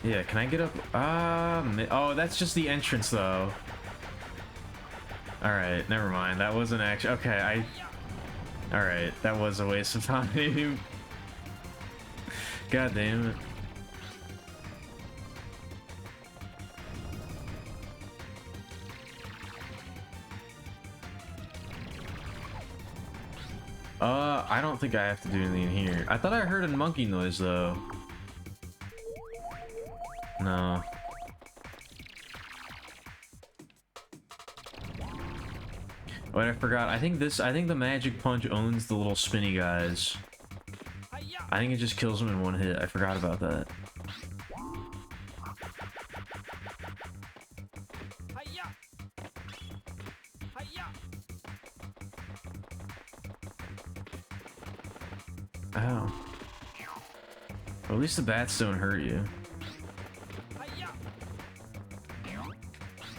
Yeah, can I get up? Oh, that's just the entrance though. Alright, never mind. That wasn't actually... Okay, Alright, that was a waste of time. God damn it. I don't think I have to do anything in here. I thought I heard a monkey noise though. No. Wait, I forgot. I think the magic punch owns the little spinny guys. I think it just kills them in one hit. I forgot about that. Ow. Well, at least the bats don't hurt you.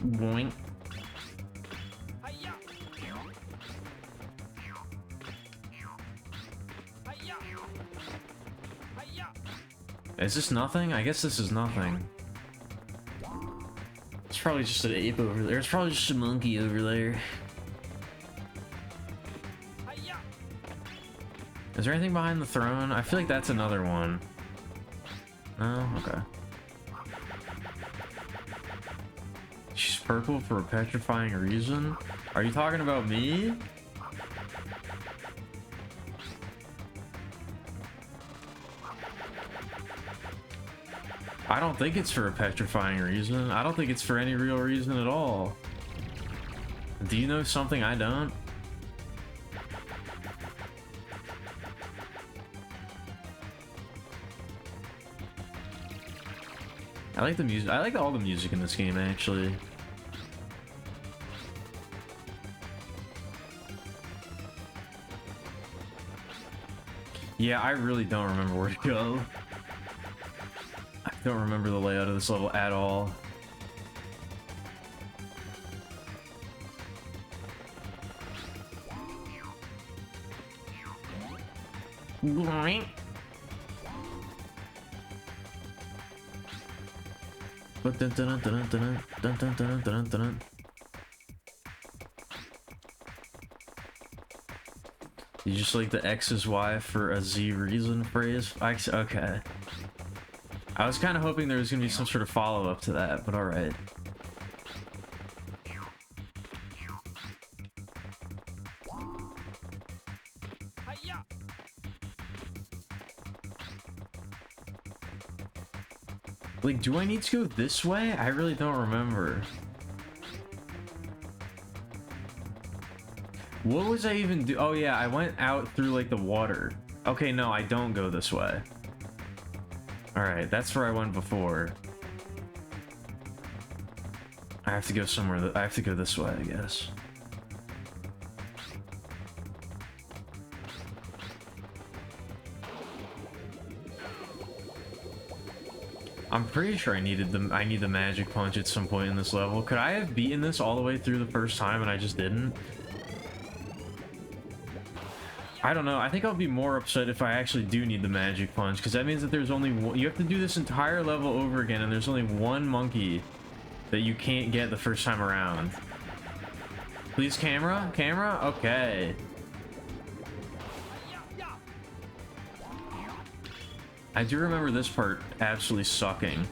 Boink. Is this nothing? I guess this is nothing. It's probably just an ape over there. It's probably just a monkey over there. Is there anything behind the throne? I feel like that's another one. No? Okay. She's purple for a petrifying reason? Are you talking about me? I don't think it's for a petrifying reason. I don't think it's for any real reason at all. Do you know something I don't? I like the music. I like all the music in this game, actually. Yeah, I really don't remember where to go. I don't remember the layout of this level at all. You just like the X is Y for a Z reason phrase? Okay. I was kind of hoping there was going to be some sort of follow-up to that, but alright. Hi-ya! Like, do I need to go this way? I really don't remember. What was I even do? Oh yeah, I went out through like the water. Okay, no, I don't go this way. Alright, that's where I went before. I have to go somewhere. I have to go this way, I guess. I'm pretty sure I need the magic punch at some point in this level. Could I have beaten this all the way through the first time and I just didn't? I don't know. I think I'll be more upset if I actually do need the magic punch, because that means that there's only one. You have to do this entire level over again, and there's only one monkey that you can't get the first time around. Please, camera? Camera? Okay. I do remember this part absolutely sucking.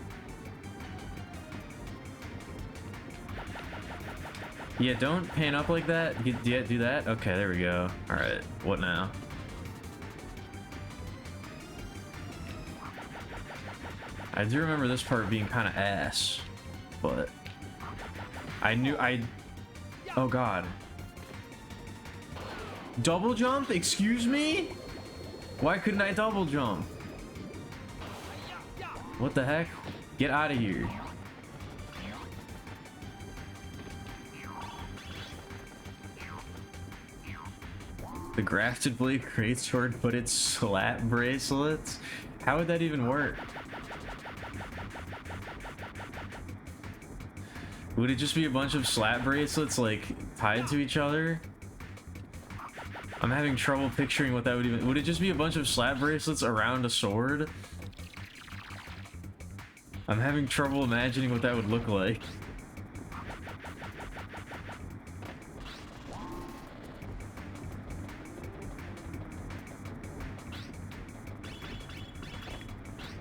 Yeah, don't pan up like that. Yeah, do that. Okay, there we go. All right, what now? I do remember this part being kind of ass, but oh god. Double jump? Excuse me? Why couldn't I double jump? What the heck? Get out of here. The grafted blade creates sword, but it's slap bracelets? How would that even work? Would it just be a bunch of slap bracelets like tied to each other? I'm having trouble picturing what that would even... Would it just be a bunch of slap bracelets around a sword? I'm having trouble imagining what that would look like.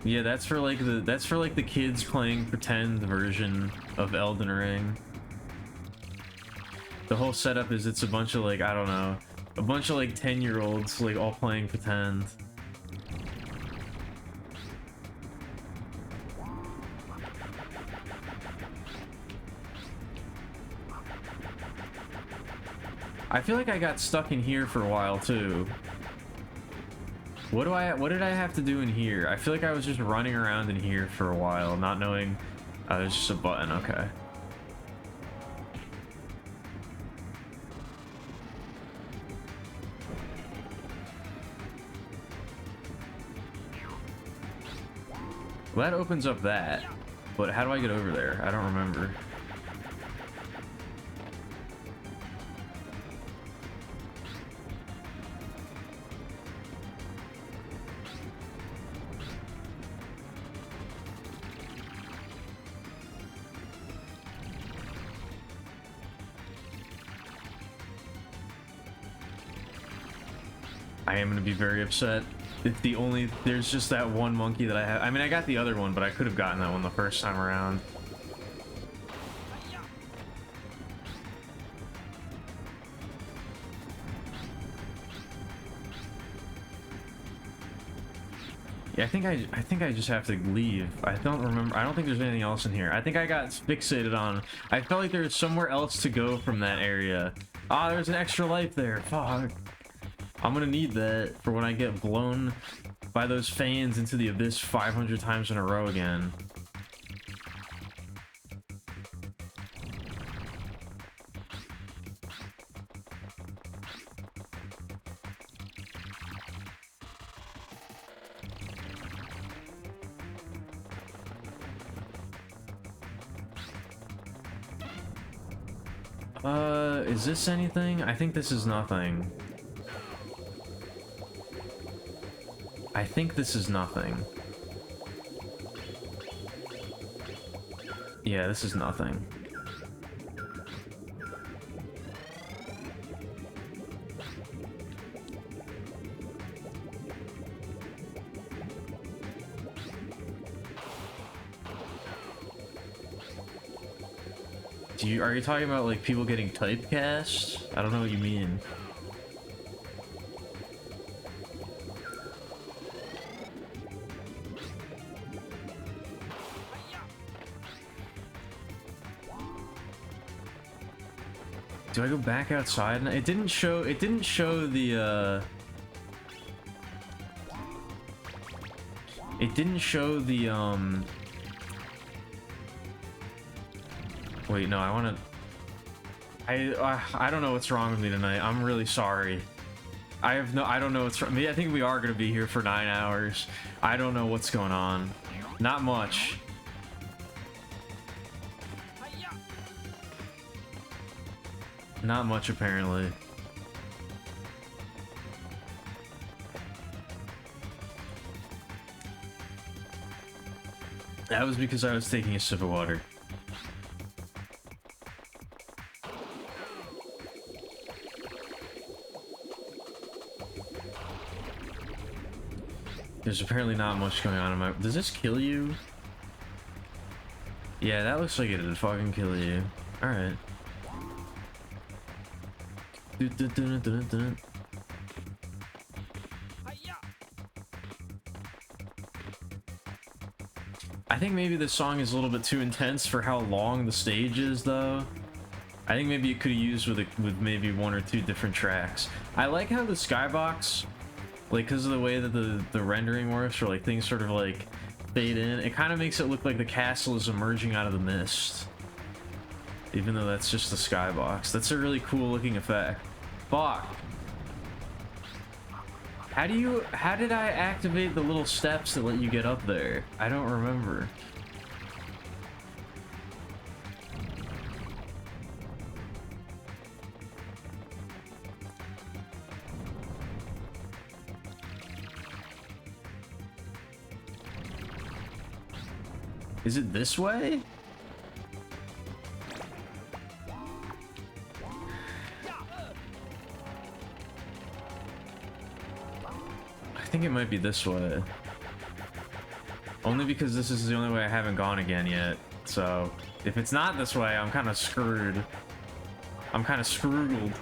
Yeah, that's for like the kids playing pretend version of Elden Ring. The whole setup is it's a bunch of like, I don't know, a bunch of like 10-year-olds like all playing pretend. I feel like I got stuck in here for a while too. What did I have to do in here? I feel like I was just running around in here for a while, not knowing there's just a button. Okay. Well, that opens up that, but how do I get over there? I don't remember. I am gonna be very upset if there's just that one monkey that I have. I mean, I got the other one, but I could have gotten that one the first time around. Yeah, I think I just have to leave. I don't remember. I don't think there's anything else in here. I think I got fixated on. I felt like there's somewhere else to go from that area. Ah, there's an extra life there. Fuck. I'm gonna need that for when I get blown by those fans into the abyss 500 times in a row again. Is this anything? I think this is nothing. I think this is nothing. Yeah, this is nothing. Are you talking about like people getting typecast? I don't know what you mean. Do I go back outside? It didn't show the it didn't show the wait, no, I don't know what's wrong with me tonight. I'm really sorry. I don't know what's wrong. I think we are going to be here for 9 hours. I don't know what's going on. Not much. Not much, apparently. That was because I was taking a sip of water. There's apparently not much going on in my... Does this kill you? Yeah, that looks like it'd fucking kill you. Alright. I think maybe this song is a little bit too intense for how long the stage is, though. I think maybe it could have used with maybe 1 or 2 different tracks. I like how the skybox, like, because of the way that the rendering works, or like things sort of like fade in, it kind of makes it look like the castle is emerging out of the mist, even though that's just the skybox. That's a really cool looking effect. Fuck. How did I activate the little steps that let you get up there? I don't remember. Is it this way? I think it might be this way. Only because this is the only way I haven't gone again yet. So, if it's not this way, I'm kind of screwed. I'm kind of screwed.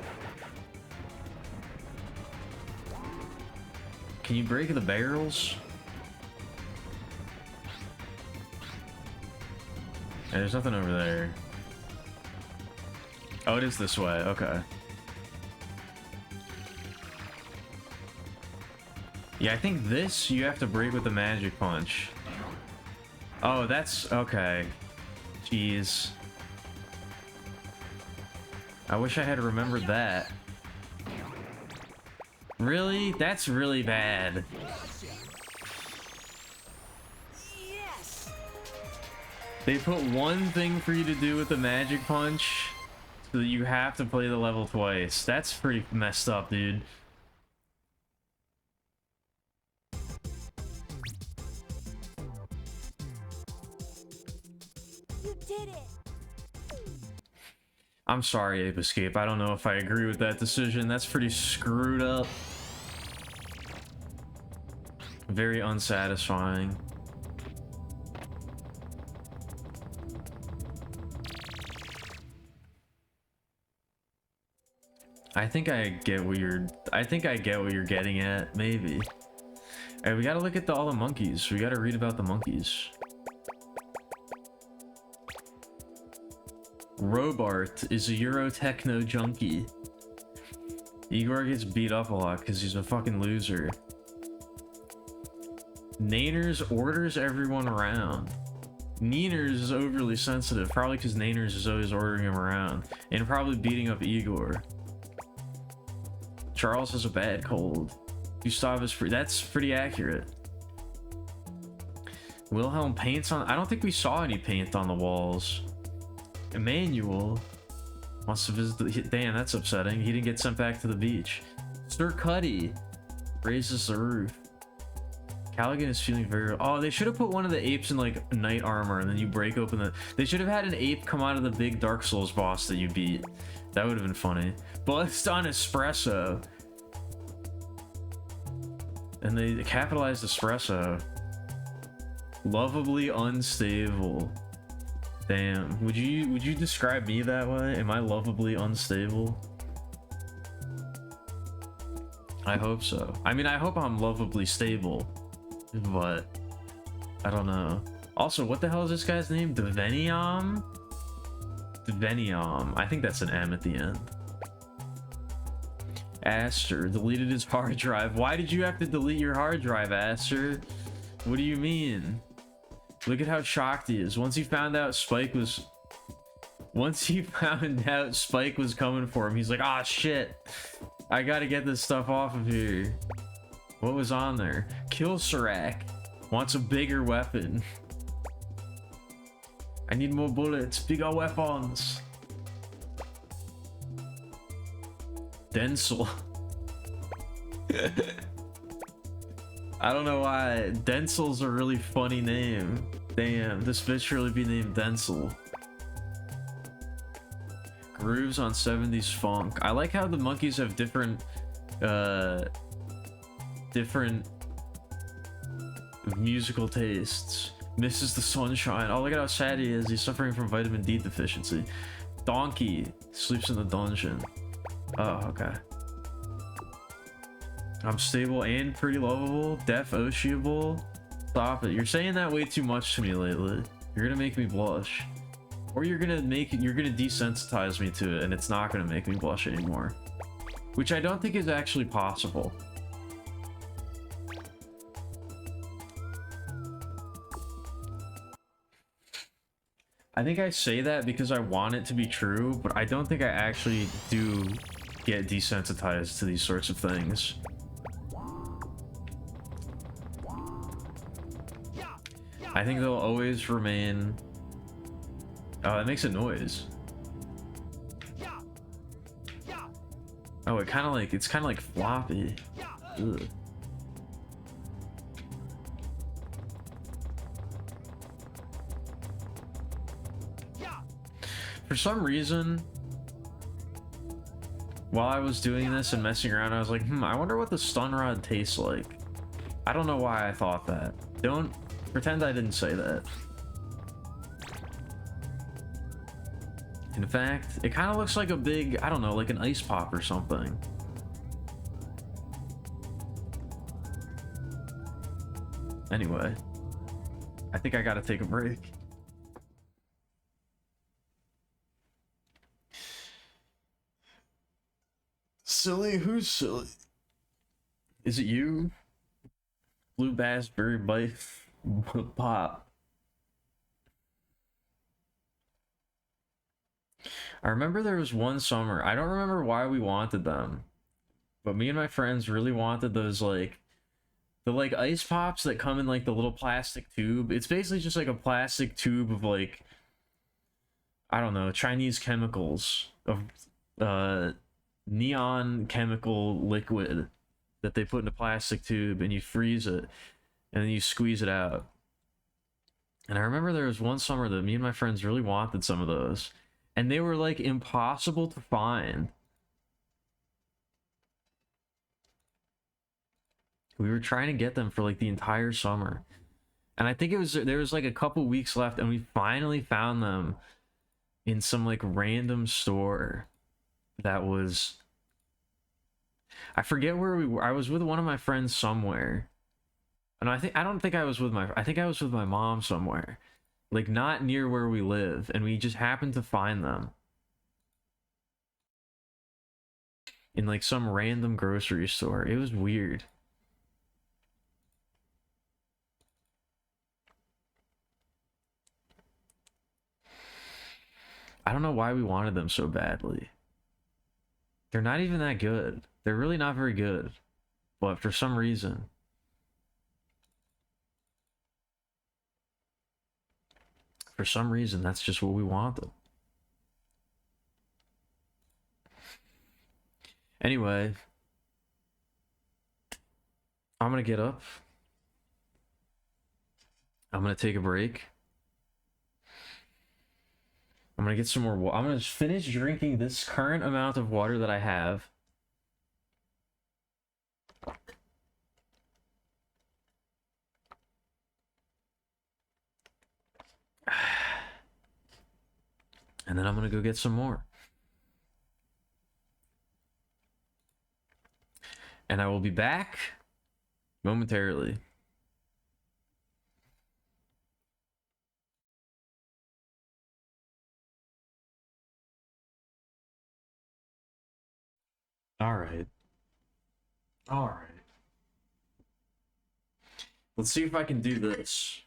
Can you break the barrels? Yeah, there's nothing over there. Oh, it is this way. Okay. Yeah, I think this you have to break with the magic punch. Oh, that's okay. Jeez. I wish I had remembered that. Really? That's really bad. Yes. They put one thing for you to do with the magic punch, so that you have to play the level twice. That's pretty messed up, dude. You did it. I'm sorry, Ape Escape. I don't know if I agree with that decision. That's pretty screwed up. Very unsatisfying. I think I get what you're getting at, maybe. Hey, we gotta look at all the monkeys. We gotta read about the monkeys. Robart is a Euro techno junkie. Igor gets beat up a lot because he's a fucking loser. Naners orders everyone around. Naners is overly sensitive, probably because Naners is always ordering him around. And probably beating up Igor. Charles has a bad cold. Gustav is free. That's pretty accurate. Wilhelm paints on... I don't think we saw any paint on the walls. Emmanuel wants to visit the... Damn, that's upsetting. He didn't get sent back to the beach. Sir Cuddy raises the roof. Callaghan is feeling very... Oh, they should have put one of the apes in like knight armor and then you break open the... They should have had an ape come out of the big Dark Souls boss that you beat. That would have been funny. Buzzed on espresso. And they capitalized espresso. Lovably unstable. Damn. Would you describe me that way? Am I lovably unstable? I hope so. I mean, I hope I'm lovably stable, but I don't know. Also, what the hell is this guy's name? Deveniam? Deveniam. I think that's an M at the end. Aster deleted his hard drive. Why did you have to delete your hard drive, Aster? What do you mean? Look at how shocked he is. Once he found out Spike was coming for him, he's like, ah, shit. I gotta get this stuff off of here. What was on there? Kill Serac wants a bigger weapon. I need more bullets, bigger weapons. Denzel. I don't know why. Denzel's a really funny name. Damn, this bitch should really be named Denzel. Grooves on 70s funk. I like how the monkeys have different musical tastes. Misses the sunshine. Oh, look at how sad he is. He's suffering from vitamin D deficiency. Donkey sleeps in the dungeon. Oh, okay. I'm stable and pretty lovable. Deaf Oceable. Stop it. You're saying that way too much to me lately. You're gonna make me blush. Or you're gonna desensitize me to it and it's not gonna make me blush anymore. Which I don't think is actually possible. I think I say that because I want it to be true, but I don't think I actually do get desensitized to these sorts of things. I think they'll always remain... Oh, that makes a noise. Oh, it's kind of like floppy. Ugh. For some reason, while I was doing this and messing around, I was like, I wonder what the stun rod tastes like. I don't know why I thought that. Don't pretend I didn't say that. In fact, it kind of looks like a big, I don't know, like an ice pop or something. Anyway, I think I gotta take a break. Silly? Who's silly? Is it you? Blue Bassberry Bite Pop. I remember there was one summer, I don't remember why we wanted them, but me and my friends really wanted those, like, the like ice pops that come in like the little plastic tube. It's basically just like a plastic tube of like, I don't know, Chinese chemicals of neon chemical liquid that they put in a plastic tube and you freeze it and then you squeeze it out. And I remember there was one summer that me and my friends really wanted some of those, and they were like impossible to find. We were trying to get them for like the entire summer, and I think there was like a couple weeks left, and we finally found them in some like random store that was, I forget where we were. I was with one of my friends somewhere, And I don't think I was with my, I think I was with my mom somewhere. Like, not near where we live, and we just happened to find them. In, like, some random grocery store. It was weird. I don't know why we wanted them so badly. They're not even that good. They're really not very good. But for some reason... For some reason, that's just what we want them. Anyway, I'm gonna get up. I'm gonna take a break. I'm gonna get some more water. I'm gonna finish drinking this current amount of water that I have. And then I'm gonna go get some more. And I will be back momentarily. All right. All right. Let's see if I can do this.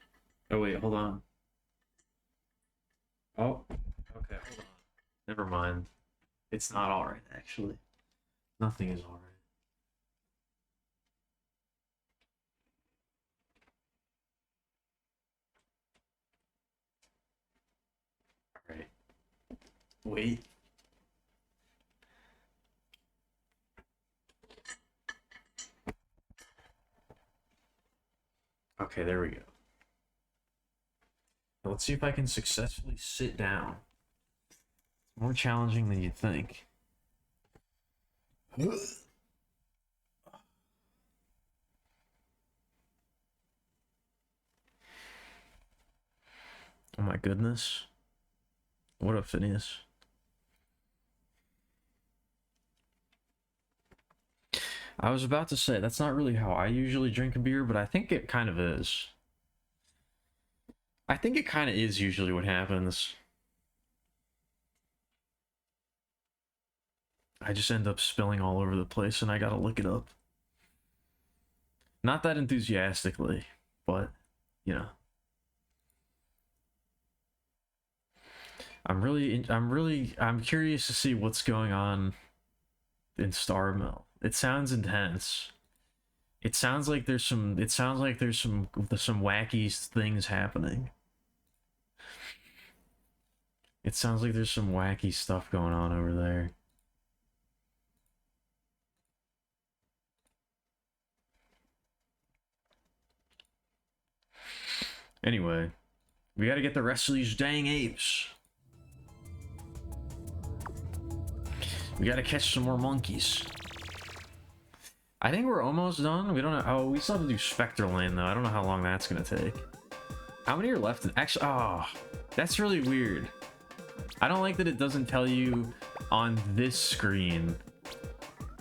Oh, wait, hold on. Oh, okay, hold on. Never mind. It's not all right, actually. Nothing is all right. All right. Wait. Okay, there we go. Now let's see if I can successfully sit down. It's more challenging than you'd think. Oh my goodness. What up, Phineas? I was about to say, that's not really how I usually drink a beer, but I think it kind of is. I think it kind of is usually what happens. I just end up spilling all over the place and I gotta look it up. Not that enthusiastically, but, you know. I'm curious to see what's going on in Star Mill. It sounds intense. It sounds like there's some wacky things happening. It sounds like there's some wacky stuff going on over there. Anyway, we gotta get the rest of these dang apes. We gotta catch some more monkeys. I think we're almost done. We don't know. Oh, we still have to do Spectre Lane, though. I don't know how long that's gonna take. How many are left? Actually, oh, that's really weird. I don't like that it doesn't tell you on this screen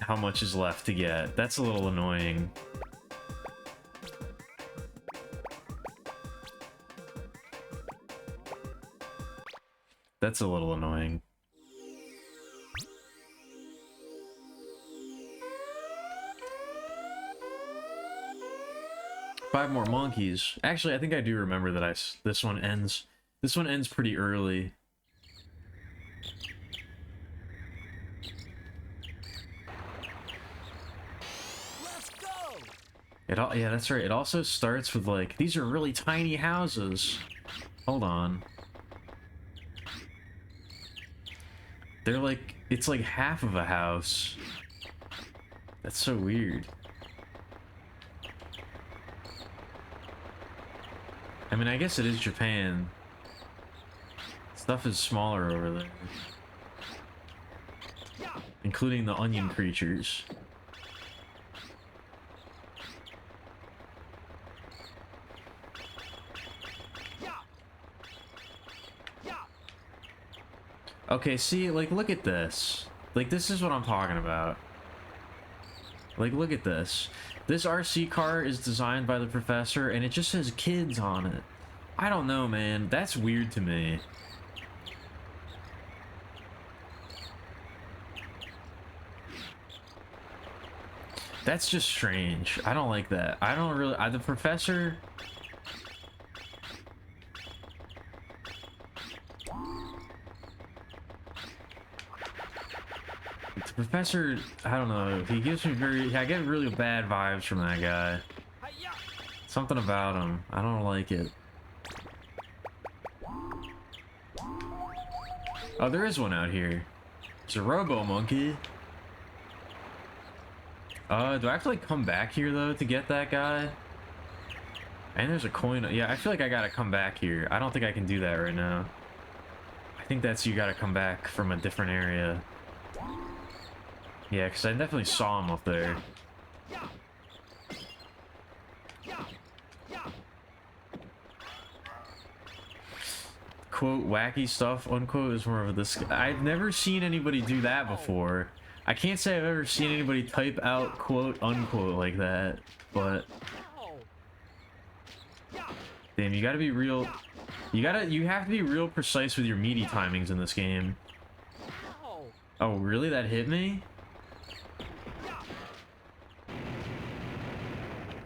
how much is left to get. That's a little annoying. That's a little annoying. Five more monkeys. Actually, I think I do remember that this one ends pretty early. Let's go. Yeah, that's right. It also starts with like, these are really tiny houses. Hold on. They're like, it's like half of a house. That's so weird. I mean, I guess it is Japan. Stuff is smaller over there. Including the onion creatures. Okay, see, like, look at this. Like, this is what I'm talking about. Like, look at this. This RC car is designed by the professor, and it just says kids on it. I don't know, man. That's weird to me. That's just strange. I don't like that. I don't really... the professor... The professor, I don't know. He gives me I get really bad vibes from that guy. Something about him. I don't like it. Oh, there is one out here. It's a Robo Monkey. Do I have to like come back here though to get that guy? And there's a coin. Yeah, I feel like I gotta come back here. I don't think I can do that right now. I think that's you gotta come back from a different area. Yeah, because I definitely saw him up there. Quote, wacky stuff, unquote, is more of this. I've never seen anybody do that before. I can't say I've ever seen anybody type out quote, unquote like that, but... Damn, you gotta be real... You have to be real precise with your meaty timings in this game. Oh, really? That hit me?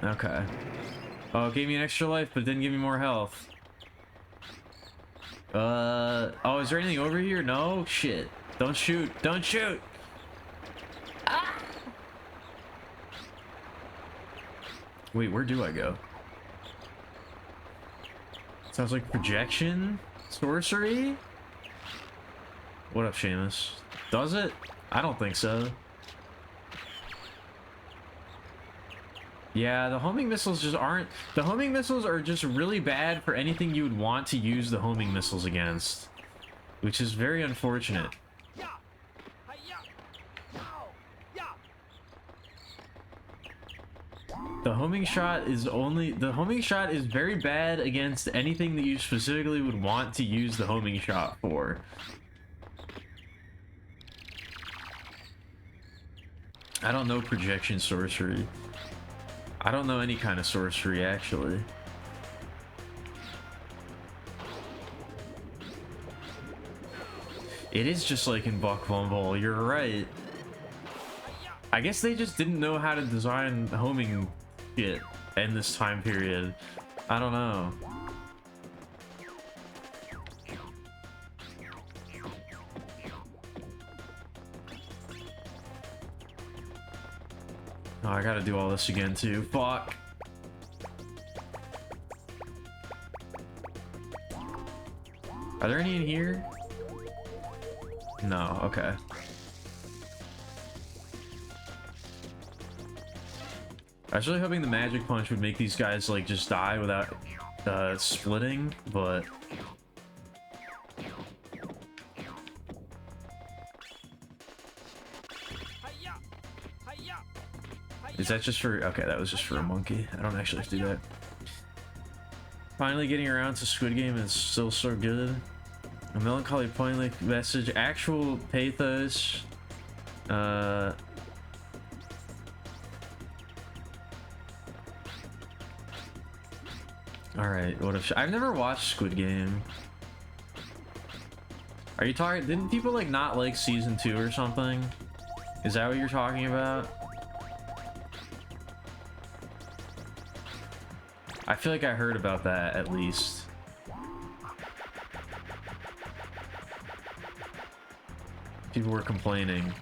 Okay. Oh, it gave me an extra life, but it didn't give me more health. Oh, is there anything over here? No? Shit. Don't shoot. Don't shoot! Ah! Wait, where do I go? Sounds like projection? Sorcery? What up, Seamus? Does it? I don't think so. Yeah, the homing missiles just aren't... The homing missiles are just really bad for anything you would want to use the homing missiles against. Which is very unfortunate. The homing shot is only... The homing shot is very bad against anything that you specifically would want to use the homing shot for. I don't know projection sorcery. I don't know any kind of sorcery, actually. It is just like in Buck Bumble, you're right. I guess they just didn't know how to design homing shit in this time period. I don't know. Oh, I gotta do all this again too. Fuck. Are there any in here? No, okay. I was really hoping the magic punch would make these guys like just die without splitting, but is that just for... Okay, that was just for a monkey. I don't actually have to do that. Finally getting around to Squid Game is still so good. A melancholy poignant message, actual pathos. Alright, what if... I've never watched Squid Game. Are you talking... Didn't people like not like season 2 or something? Is that what you're talking about? I feel like I heard about that, at least. People were complaining.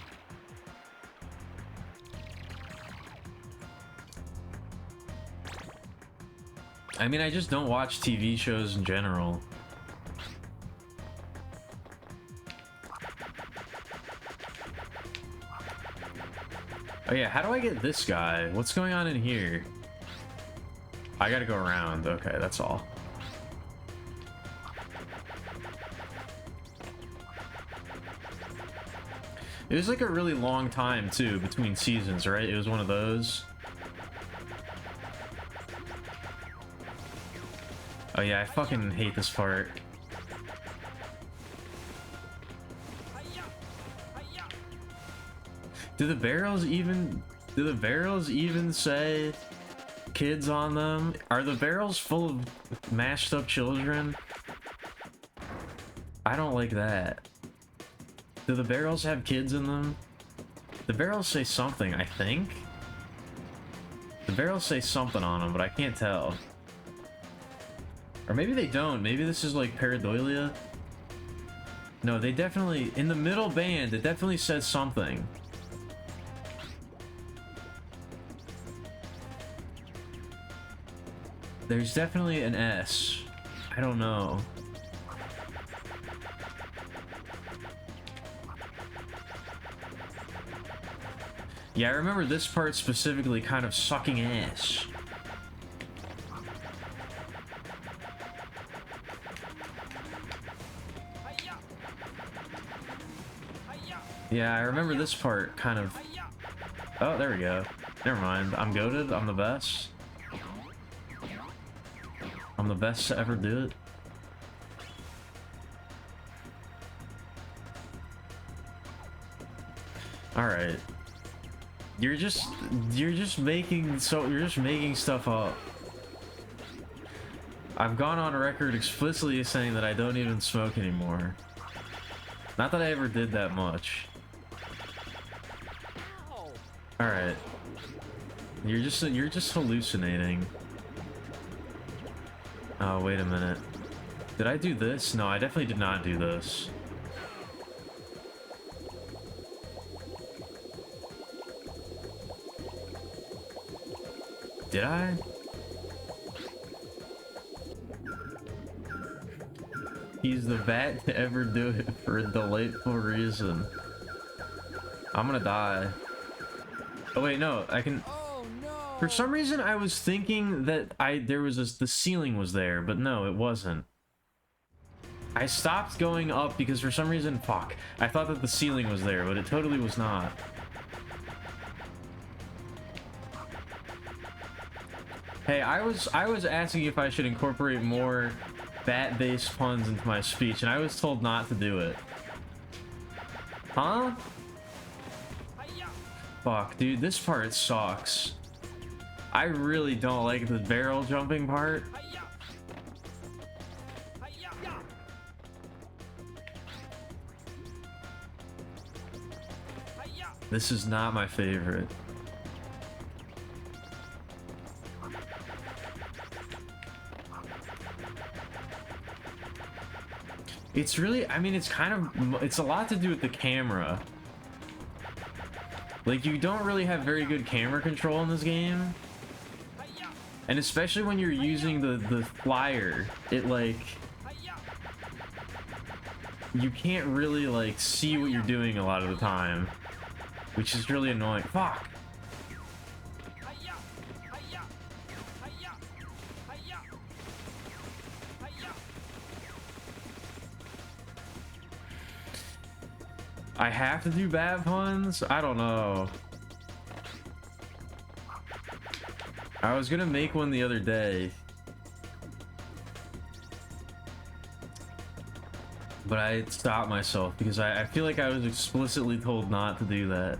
I mean, I just don't watch TV shows in general. Oh yeah, how do I get this guy? What's going on in here? I gotta go around. Okay, that's all. It was like a really long time too between seasons, right? It was one of those. Oh yeah, I fucking hate this part. Do the barrels even... Do the barrels even say kids on them? Are the barrels full of mashed up children? I don't like that. Do the barrels have kids in them? The barrels say something, I think. The barrels say something on them, but I can't tell. Or maybe they don't. Maybe this is like pareidolia. No, they definitely, in the middle band, it definitely says something. There's definitely an S. I don't know. Yeah, I remember this part specifically kind of sucking ass. Yeah, I remember this part kind of... Oh, there we go. Never mind. I'm goated. I'm the best. I'm the best to ever do it. Alright. You're just making stuff up. I've gone on record explicitly saying that I don't even smoke anymore. Not that I ever did that much. Alright. You're just hallucinating. Oh, wait a minute. Did I do this? No, I definitely did not do this. Did I? He's the bat to ever do it for a delightful reason. I'm gonna die. Oh wait, no, I can... Oh no! For some reason, I was thinking that the ceiling was there, but no, it wasn't. I stopped going up because for some reason, fuck, I thought that the ceiling was there, but it totally was not. Hey, I was asking if I should incorporate more bat-based puns into my speech, and I was told not to do it. Huh? Fuck, dude, this part sucks. I really don't like the barrel jumping part. This is not my favorite. It's really, I mean, it's a lot to do with the camera. Like, you don't really have very good camera control in this game. And especially when you're using the flyer, it, like... You can't really, like, see what you're doing a lot of the time. Which is really annoying. Fuck! I have to do bad puns? I don't know. I was gonna make one the other day. But I stopped myself because I feel like I was explicitly told not to do that.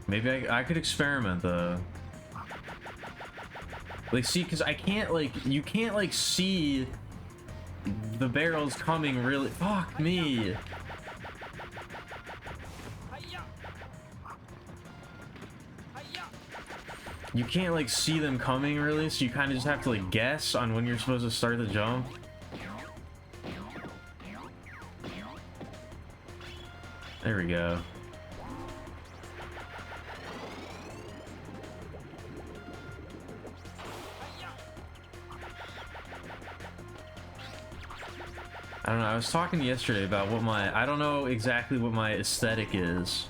Maybe I could experiment though. Like, see, because I can't, like, you can't, like, see the barrels coming really. Fuck me. You can't, like, see them coming really, so you kind of just have to, like, guess on when you're supposed to start the jump. There we go. I don't know, I was talking yesterday about what I don't know exactly what my aesthetic is.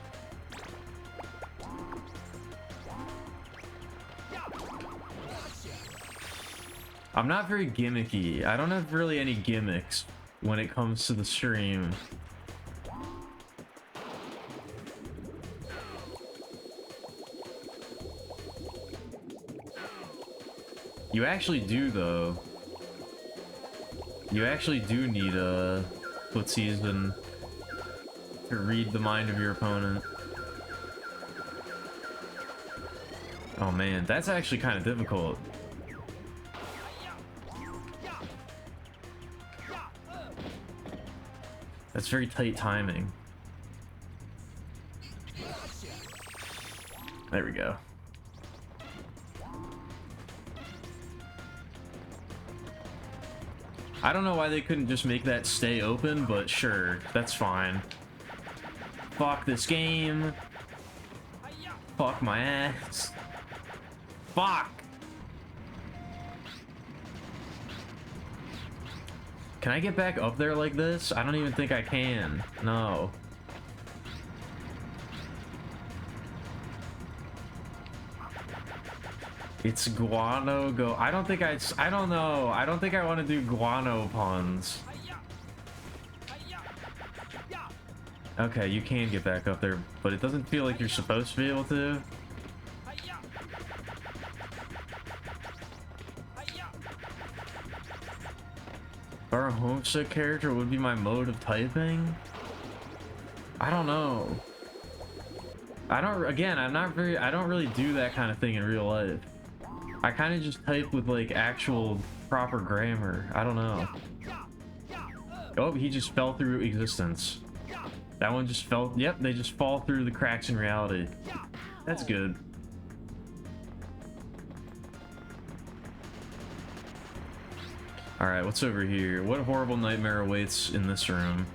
I'm not very gimmicky. I don't have really any gimmicks when it comes to the stream. You actually do, though. You actually do need footsies and to read the mind of your opponent. Oh man, that's actually kind of difficult. That's very tight timing. There we go. I don't know why they couldn't just make that stay open, but sure, that's fine. Fuck this game. Fuck my ass. Fuck! Can I get back up there like this? I don't even think I can. No. It's guano go. I don't know. I don't think I want to do guano puns. Okay, you can get back up there, but it doesn't feel like you're supposed to be able to. Our homesick character would be my mode of typing? I don't know. I don't really do that kind of thing in real life. I kind of just type with like actual proper grammar. I don't know. Oh, he just fell through existence. That one just fell. Yep, they just fall through the cracks in reality. That's good. Alright, what's over here? What horrible nightmare awaits in this room?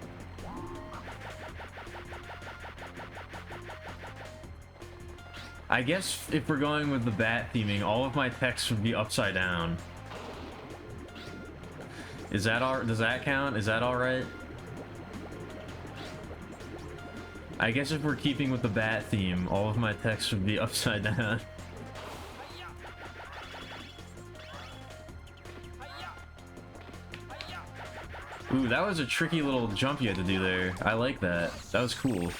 I guess if we're going with the bat theming, all of my text would be upside down. Is that all? Does that count? Is that alright? I guess if we're keeping with the bat theme, all of my text would be upside down. Ooh, that was a tricky little jump you had to do there. I like that. That was cool.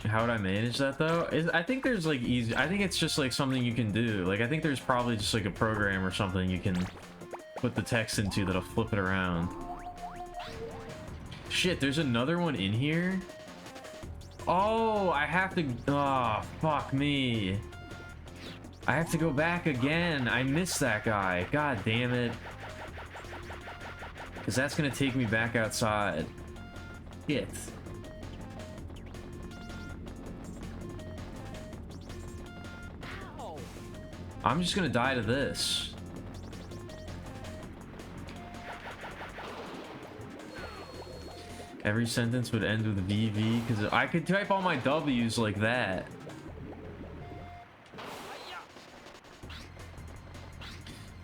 How would I manage that though? I think there's like easy. I think it's just like something you can do. Like I think there's probably just like a program or something you can put the text into that'll flip it around. Shit, there's another one in here? Oh, I have to. Oh, fuck me. I have to go back again. I missed that guy. God damn it. Because that's going to take me back outside. Shit. I'm just going to die to this. Every sentence would end with VV because I could type all my W's like that.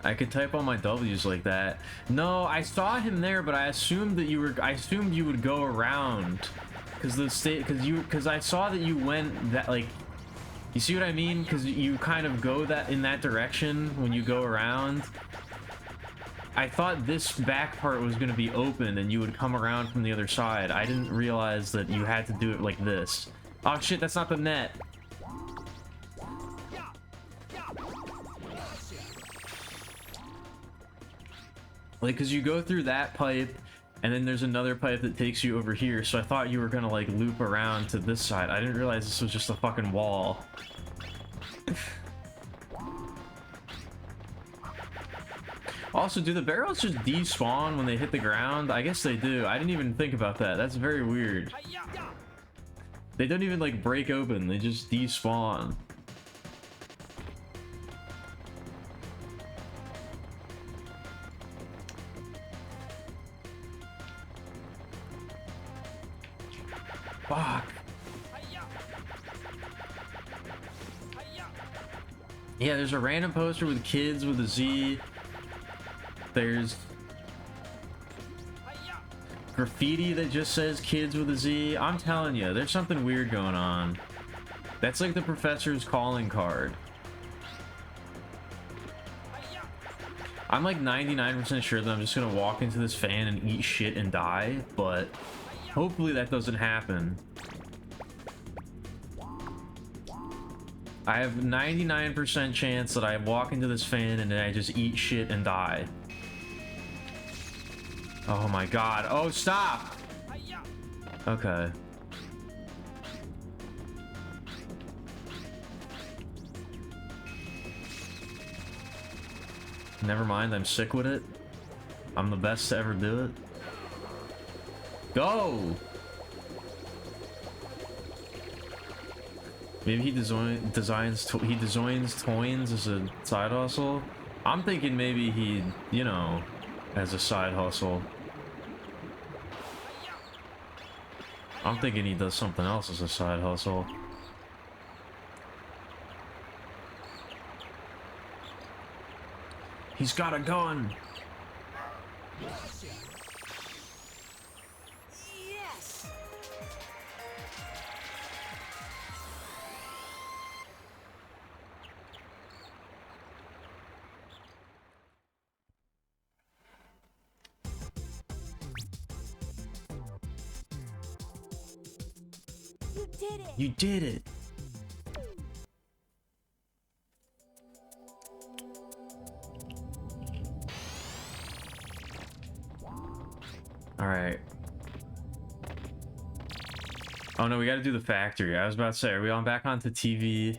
I could type all my W's like that. No, I saw him there, but I assumed that you were. I assumed you would go around, because I saw that you went that like. You see what I mean? Because you kind of go that in that direction when you go around. I thought this back part was going to be open and you would come around from the other side. I didn't realize that you had to do it like this. Oh shit, that's not the net. Like, because you go through that pipe, and then there's another pipe that takes you over here, so I thought you were gonna, like, loop around to this side. I didn't realize this was just a fucking wall. Also, do the barrels just despawn when they hit the ground? I guess they do. I didn't even think about that. That's very weird. They don't even, like, break open. They just despawn. Fuck. Yeah, there's a random poster with kids with a Z. There's graffiti that just says kids with a Z. I'm telling you, there's something weird going on. That's like the professor's calling card. I'm like 99% sure that I'm just gonna walk into this fan and eat shit and die, but hopefully that doesn't happen. I have 99% chance that I walk into this fan and then I just eat shit and die. Oh my god. Oh, stop! Okay. Never mind, I'm sick with it. I'm the best to ever do it. Go! Maybe he designs toins as a side hustle. I'm thinking maybe he, you know, as a side hustle. I'm thinking he does something else as a side hustle. He's got a gun. Yes. You did it. You did it. All right. Oh no, we got to do the factory. I was about to say, are we on back onto TV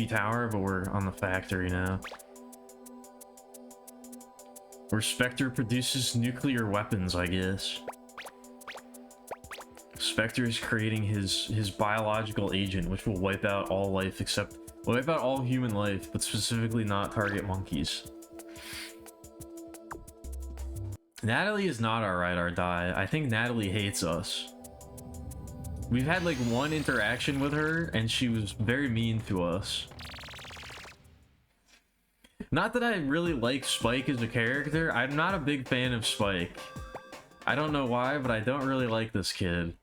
tower, but we're on the factory now. Where Spectre produces nuclear weapons, I guess. Spectre is creating his biological agent, which will wipe out all life wipe out all human life, but specifically not target monkeys. Natalie is not our ride or die. I think Natalie hates us. We've had like one interaction with her and she was very mean to us. Not that I really like Spike as a character. I'm not a big fan of Spike. I don't know why, but I don't really like this kid.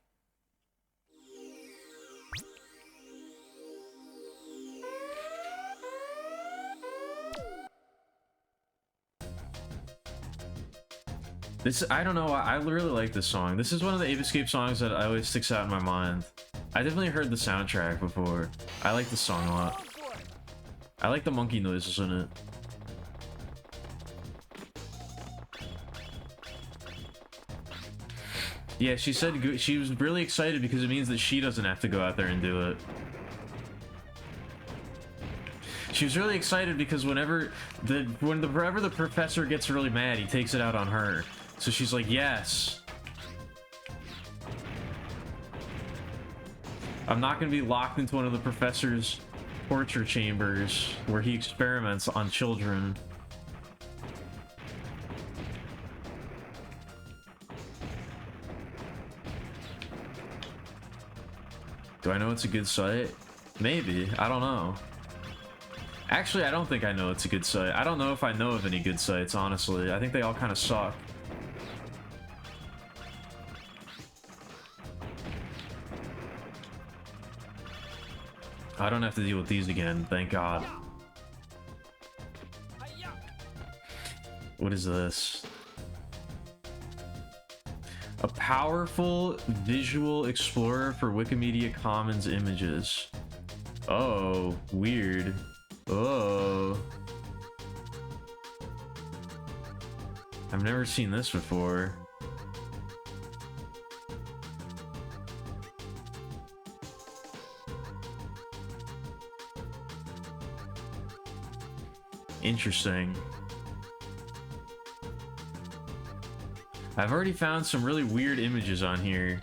I don't know, I really like this song. This is one of the Ape Escape songs that always sticks out in my mind. I definitely heard the soundtrack before. I like this song a lot. I like the monkey noises in it. Yeah, she said she was really excited because it means that she doesn't have to go out there and do it. She was really excited because whenever the professor gets really mad, he takes it out on her. So she's like, yes. I'm not going to be locked into one of the professor's torture chambers where he experiments on children. Do I know it's a good site? Maybe. I don't know. Actually, I don't think I know it's a good site. I don't know if I know of any good sites, honestly. I think they all kind of suck. I don't have to deal with these again, thank God. What is this? A powerful visual explorer for Wikimedia Commons images. Oh, weird. Oh. I've never seen this before. Interesting. I've already found some really weird images on here.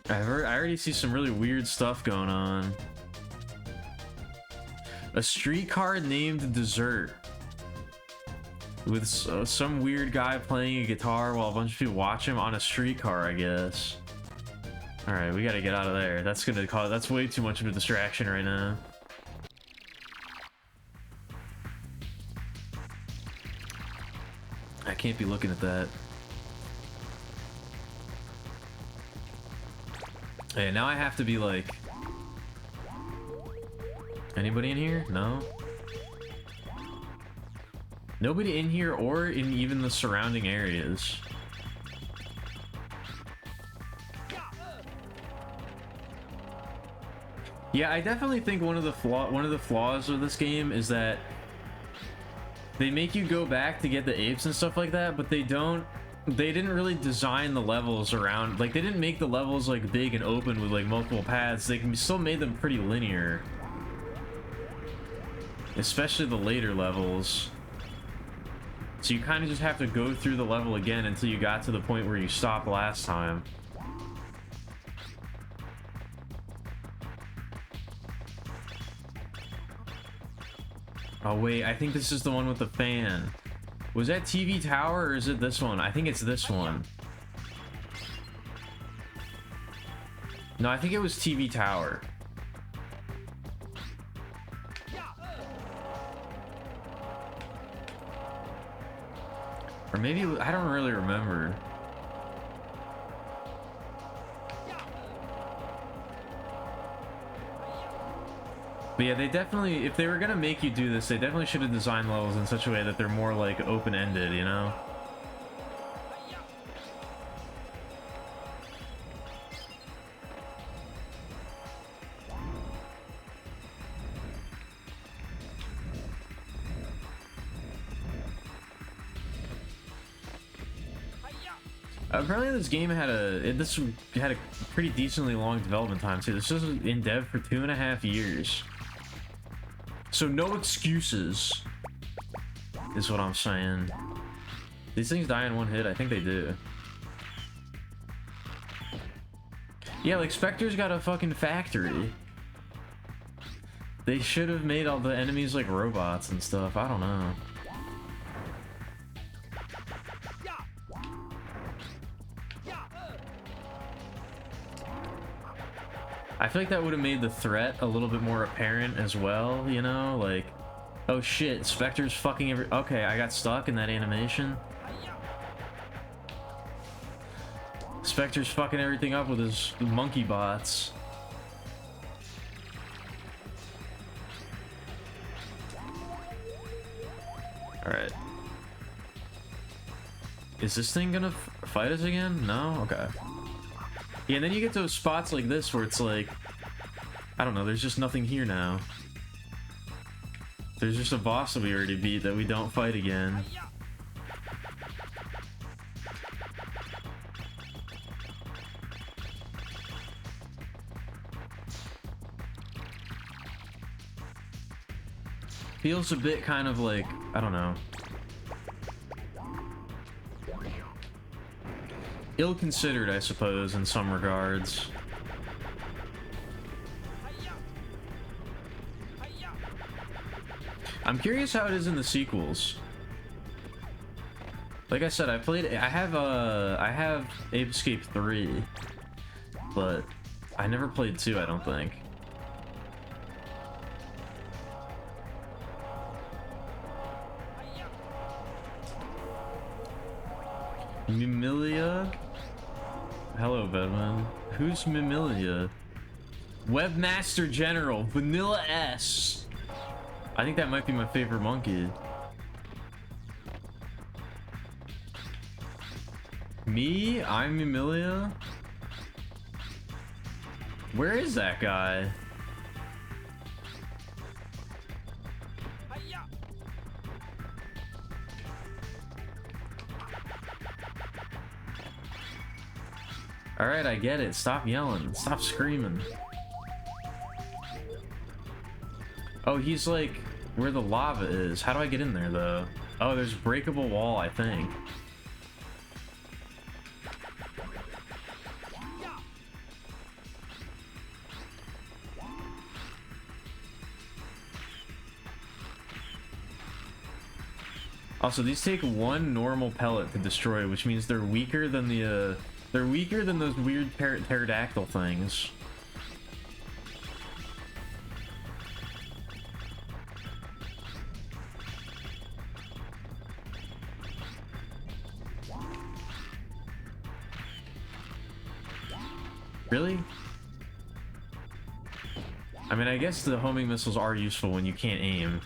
I already see some really weird stuff going on. A streetcar named Dessert. With some weird guy playing a guitar while a bunch of people watch him on a streetcar, I guess. Alright, we gotta get out of there. That's way too much of a distraction right now. I can't be looking at that. Hey, now I have to be like... Anybody in here? No? Nobody in here or in even the surrounding areas. Yeah, I definitely think one of the flaws of this game is that they make you go back to get the apes and stuff like that, but they didn't really design the levels around, like they didn't make the levels like big and open with like multiple paths. They still made them pretty linear, especially the later levels. So you kind of just have to go through the level again until you got to the point where you stopped last time. Oh wait, I think this is the one with the fan. Was that TV Tower or is it this one? I think it's this one. No, I think it was TV Tower. Or maybe, I don't really remember. But yeah, they definitely, if they were gonna make you do this, they definitely should have designed levels in such a way that they're more like open-ended, you know? Apparently this game had a pretty decently long development time too. This was in dev for 2.5 years. So no excuses, is what I'm saying. These things die in one hit? I think they do. Yeah, like Spectre's got a fucking factory. They should have made all the enemies like robots and stuff. I don't know. I feel like that would have made the threat a little bit more apparent as well, you know? Like, oh shit, Spectre's fucking every... Okay, I got stuck in that animation. Spectre's fucking everything up with his monkey bots. Alright. Is this thing gonna fight us again? No? Okay. Yeah, and then you get those spots like this where it's like, I don't know, there's just nothing here now. There's just a boss that we already beat that we don't fight again. Feels a bit kind of like, I don't know. Ill-considered, I suppose, in some regards. I'm curious how it is in the sequels. Like I said, I have Ape Escape 3, but I never played 2, I don't think. Mimilia? Hello, Bedman. Who's Mimilia? Webmaster General, Vanilla S. I think that might be my favorite monkey. Me? I'm Mimilia? Where is that guy? Alright, I get it. Stop yelling. Stop screaming. Oh, he's like where the lava is. How do I get in there, though? Oh, there's a breakable wall, I think. Also, these take one normal pellet to destroy, which means they're weaker than the, they're weaker than those weird pterodactyl things. Really? I mean, I guess the homing missiles are useful when you can't aim.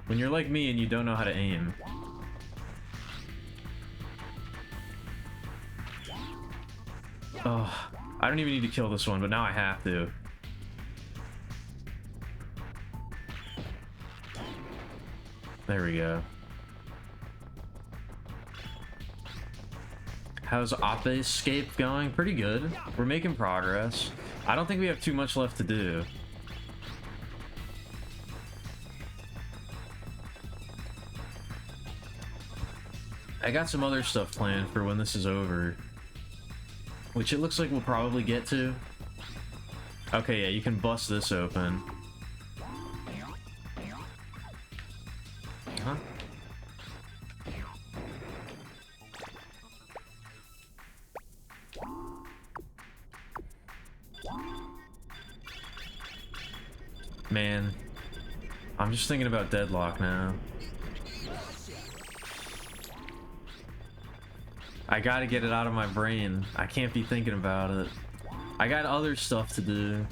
When you're like me and you don't know how to aim. Oh, I don't even need to kill this one, but now I have to. There we go. How's Opescape going? Pretty good. We're making progress. I don't think we have too much left to do. I got some other stuff planned for when this is over, which it looks like we'll probably get to. Okay, yeah, you can bust this open. Huh? Man, I'm just thinking about Deadlock now. I gotta get it out of my brain. I can't be thinking about it. I got other stuff to do.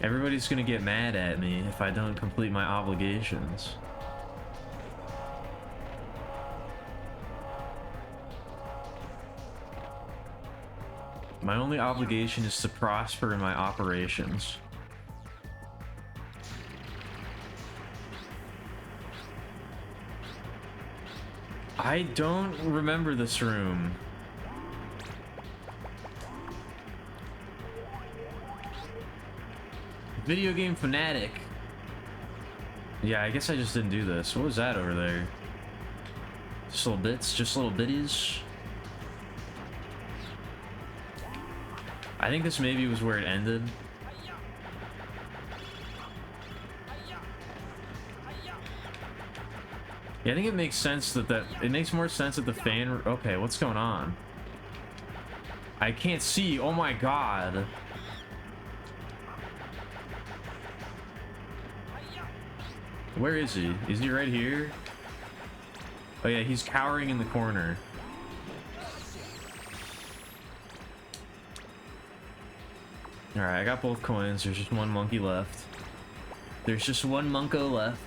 Everybody's gonna get mad at me if I don't complete my obligations. My only obligation is to prosper in my operations. I don't remember this room. Video game fanatic. Yeah, I guess I just didn't do this. What was that over there? Just little bits, just little bitties. I think this maybe was where it ended. Yeah, I think it makes sense that it makes more sense that the fan. Okay, what's going on? I can't see. Oh my god. Where is he? Is he right here? Oh yeah, he's cowering in the corner. Alright, I got both coins. There's just one monkey left. There's just one Monko left.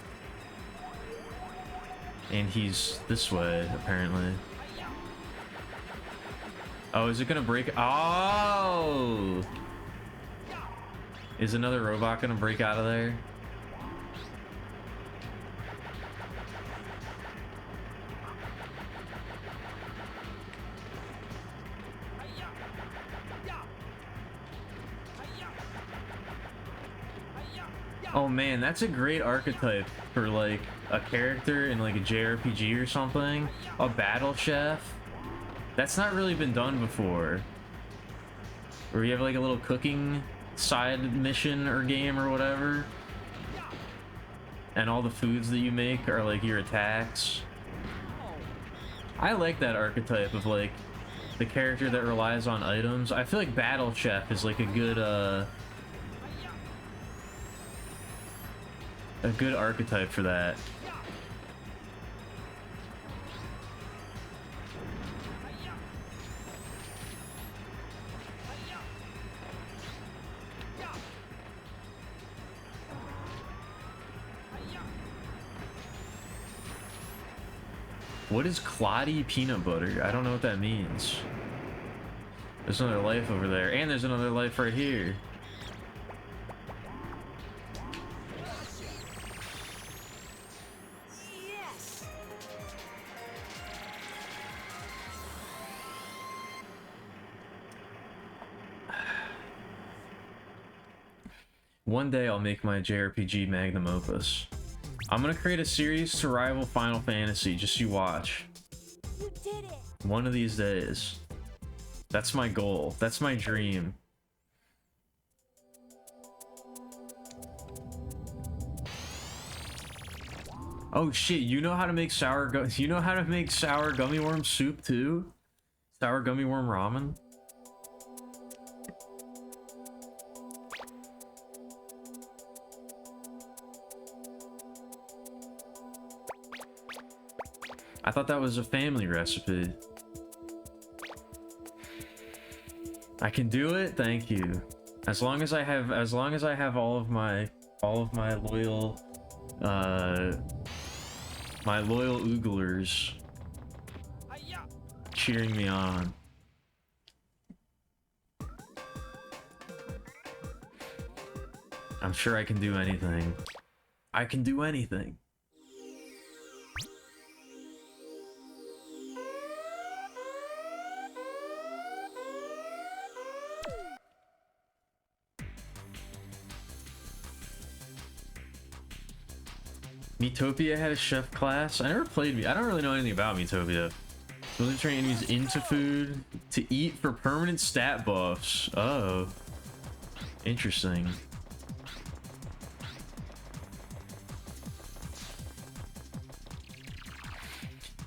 And he's this way, apparently. Oh, is it gonna break? Oh! Is another robot gonna break out of there? Oh man, that's a great archetype for like a character in like a JRPG or something. A battle chef. That's not really been done before. Where you have like a little cooking side mission or game or whatever. And all the foods that you make are like your attacks. I like that archetype of like the character that relies on items. I feel like Battle Chef is like a good archetype for that. What is cloddy peanut butter? I don't know what that means. There's another life over there, and there's another life right here. Yes. One day I'll make my JRPG magnum opus. I'm gonna create a series to rival Final Fantasy, just you watch. You did it. One of these days. That's my goal. That's my dream. Oh shit, you know how to make you know how to make sour gummy worm soup too? Sour gummy worm ramen? I thought that was a family recipe. I can do it? Thank you. As long as I have all of my loyal ooglers cheering me on. I'm sure I can do anything. I can do anything. Metopia had a chef class. I never played. I don't really know anything about Metopia. Really turning enemies into food to eat for permanent stat buffs. Oh, interesting.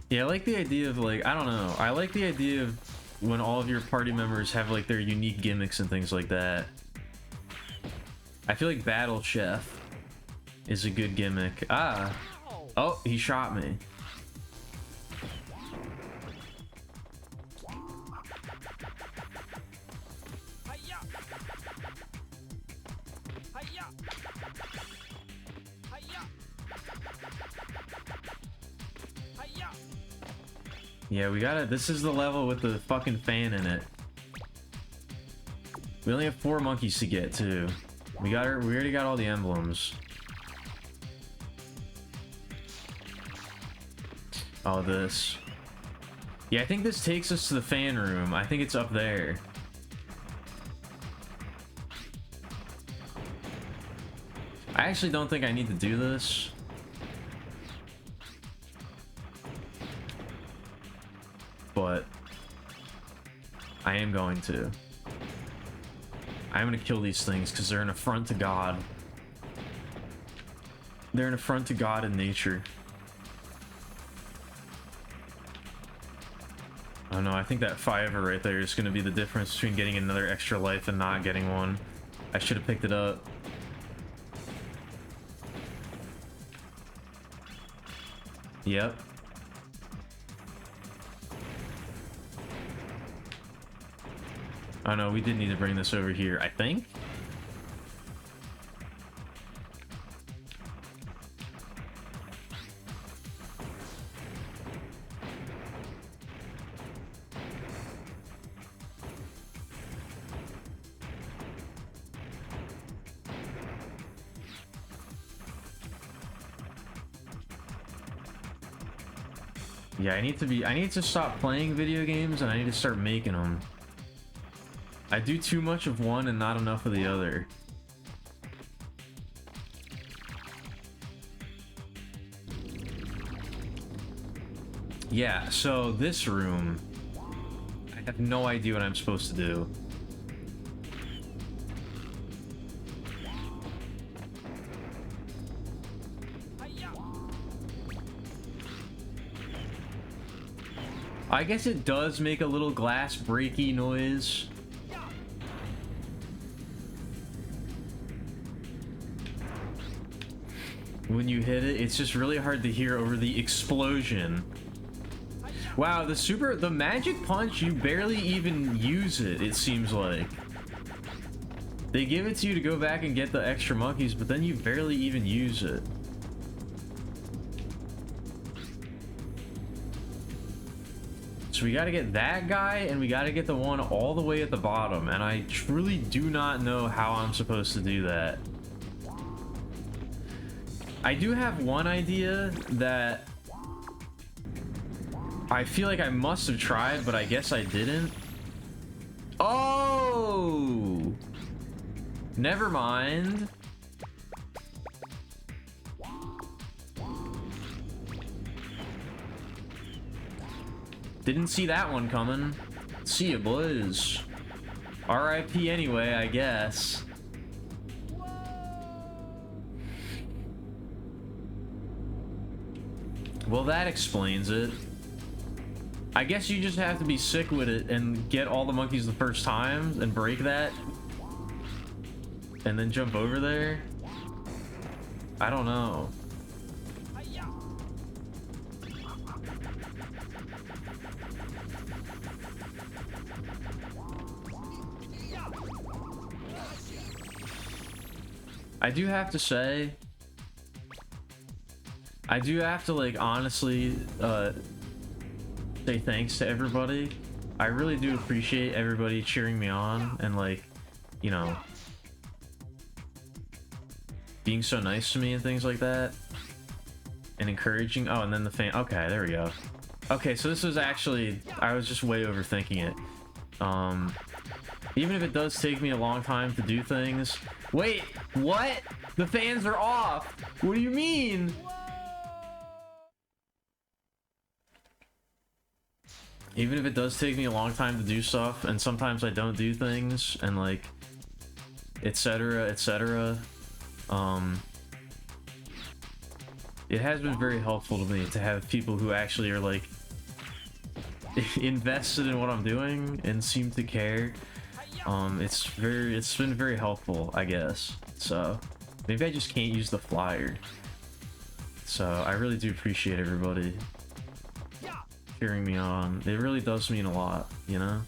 Yeah, I like the idea of like, I don't know. I like the idea of when all of your party members have like their unique gimmicks and things like that. I feel like Battle Chef is a good gimmick. Ah. Oh, he shot me. Yeah, we gotta. This is the level with the fucking fan in it. We only have 4 monkeys to get to. We already got all the emblems. Oh, this. Yeah, I think this takes us to the fan room. I think it's up there. I actually don't think I need to do this. But I am going to. I'm going to kill these things because they're an affront to God. They're an affront to God and nature. Oh no, I think that 5 right there is going to be the difference between getting another extra life and not getting one. I should have picked it up. Yep. Oh no, we did need to bring this over here, I think. Yeah, I need to stop playing video games and I need to start making them. I do too much of one and not enough of the other. Yeah, so this room, I have no idea what I'm supposed to do. I guess it does make a little glass breaky noise. When you hit it, it's just really hard to hear over the explosion. Wow, the magic punch, you barely even use it, it seems like. They give it to you to go back and get the extra monkeys, but then you barely even use it. So we gotta get that guy, and we gotta get the one all the way at the bottom, and I truly do not know how I'm supposed to do that. I do have one idea that I feel like I must have tried, but I guess I didn't. Oh! Never mind. Didn't see that one coming. See ya, boys. RIP anyway, I guess. Well, that explains it. I guess you just have to be sick with it and get all the monkeys the first time and break that. And then jump over there. I don't know. I do have to say, I do have to like honestly say thanks to everybody. I really do appreciate everybody cheering me on and like, you know, being so nice to me and things like that, and encouraging. Oh, and then the fan. Okay, there we go. Okay, so this was actually, I was just way overthinking it. Even if it does take me a long time to do things. Wait, what? The fans are off. What do you mean? Even if it does take me a long time to do stuff, and sometimes I don't do things, and like, etc., etc. It has been very helpful to me to have people who actually are like invested in what I'm doing and seem to care. It's been very helpful, I guess. So maybe I just can't use the flyer. So I really do appreciate everybody cheering me on. It really does mean a lot, you know?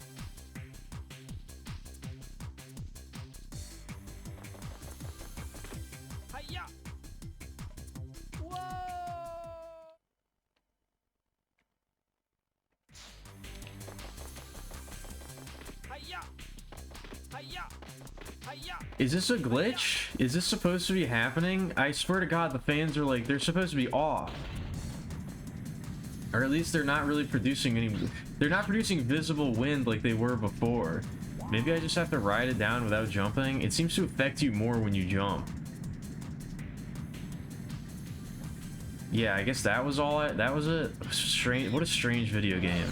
Is this a glitch? Is this supposed to be happening? I swear to God, the fans are like, they're supposed to be off. Or at least they're not really producing any... They're not producing visible wind like they were before. Maybe I just have to ride it down without jumping. It seems to affect you more when you jump. Yeah, I guess that was all. That was it. Strange. What a strange video game.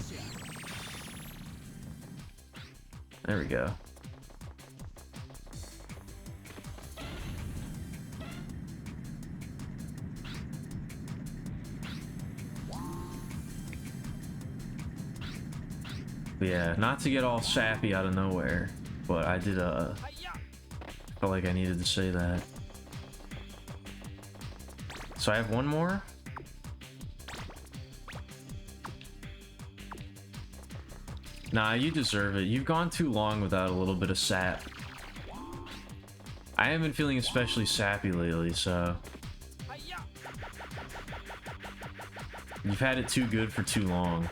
There we go. But yeah, not to get all sappy out of nowhere, but I did felt like I needed to say that. So I have one more. Nah, you deserve it. You've gone too long without a little bit of sap. I haven't been feeling especially sappy lately, so... You've had it too good for too long.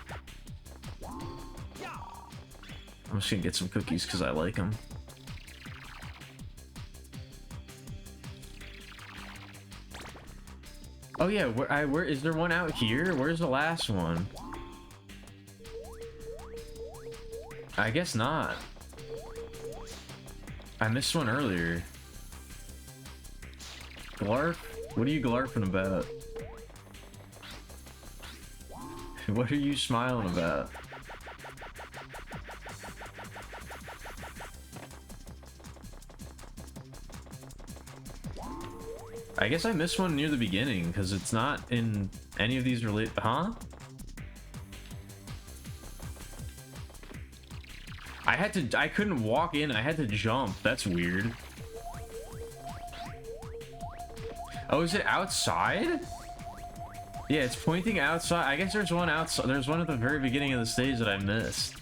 I'm just gonna get some cookies because I like them. Oh yeah, where is there one out here? Where's the last one? I guess not. I missed one earlier. Glarf? What are you glarfing about? What are you smiling about? I guess I missed one near the beginning because it's not in any of these related. Huh? I couldn't walk in. I had to jump. That's weird. Oh, is it outside? Yeah, it's pointing outside. I guess there's one outside. There's one at the very beginning of the stage that I missed.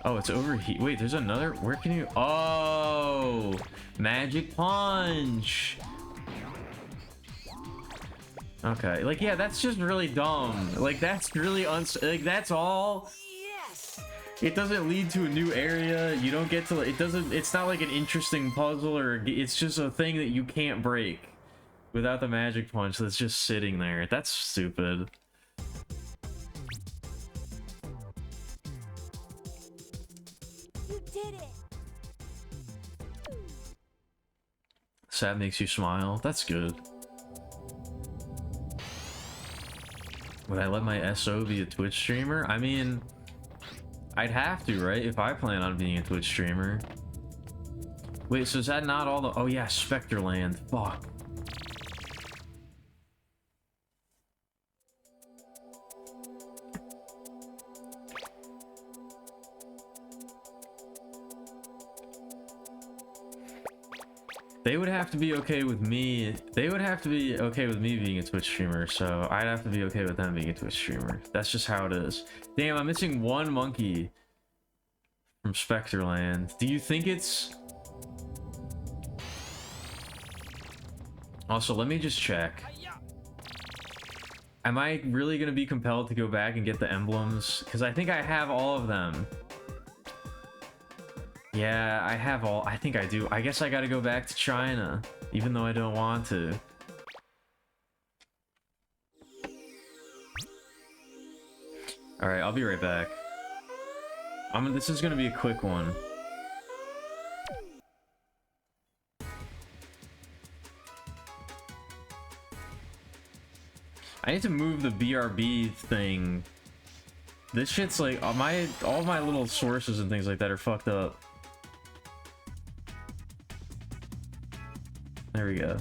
Oh, it's over here. Wait, there's another. Where can you? Oh, magic punch. Okay, like, yeah, that's just really dumb. Like, that's really like, that's all. Yes. It doesn't lead to a new area. You don't get to. It doesn't. It's not like an interesting puzzle, or it's just a thing that you can't break without the magic punch that's just sitting there. That's stupid. You did it. Sap makes you smile. That's good. Would I let my SO be a Twitch streamer? I mean, I'd have to, right? If I plan on being a Twitch streamer. Wait, so is that not all the... Oh yeah, Spectreland. Fuck. They would have to be okay with me. They would have to be okay with me being a Twitch streamer, so I'd have to be okay with them being a Twitch streamer. That's just how it is. Damn, I'm missing one monkey from Spectreland. Do you think it's... Also, let me just check. Am I really gonna be compelled to go back and get the emblems? Because I think I have all of them. Yeah, I have all. I think I do. I guess I gotta go back to China, even though I don't want to. Alright, I'll be right back. This is gonna be a quick one. I need to move the BRB thing. This shit's like all my little sources and things like that are fucked up. There we go.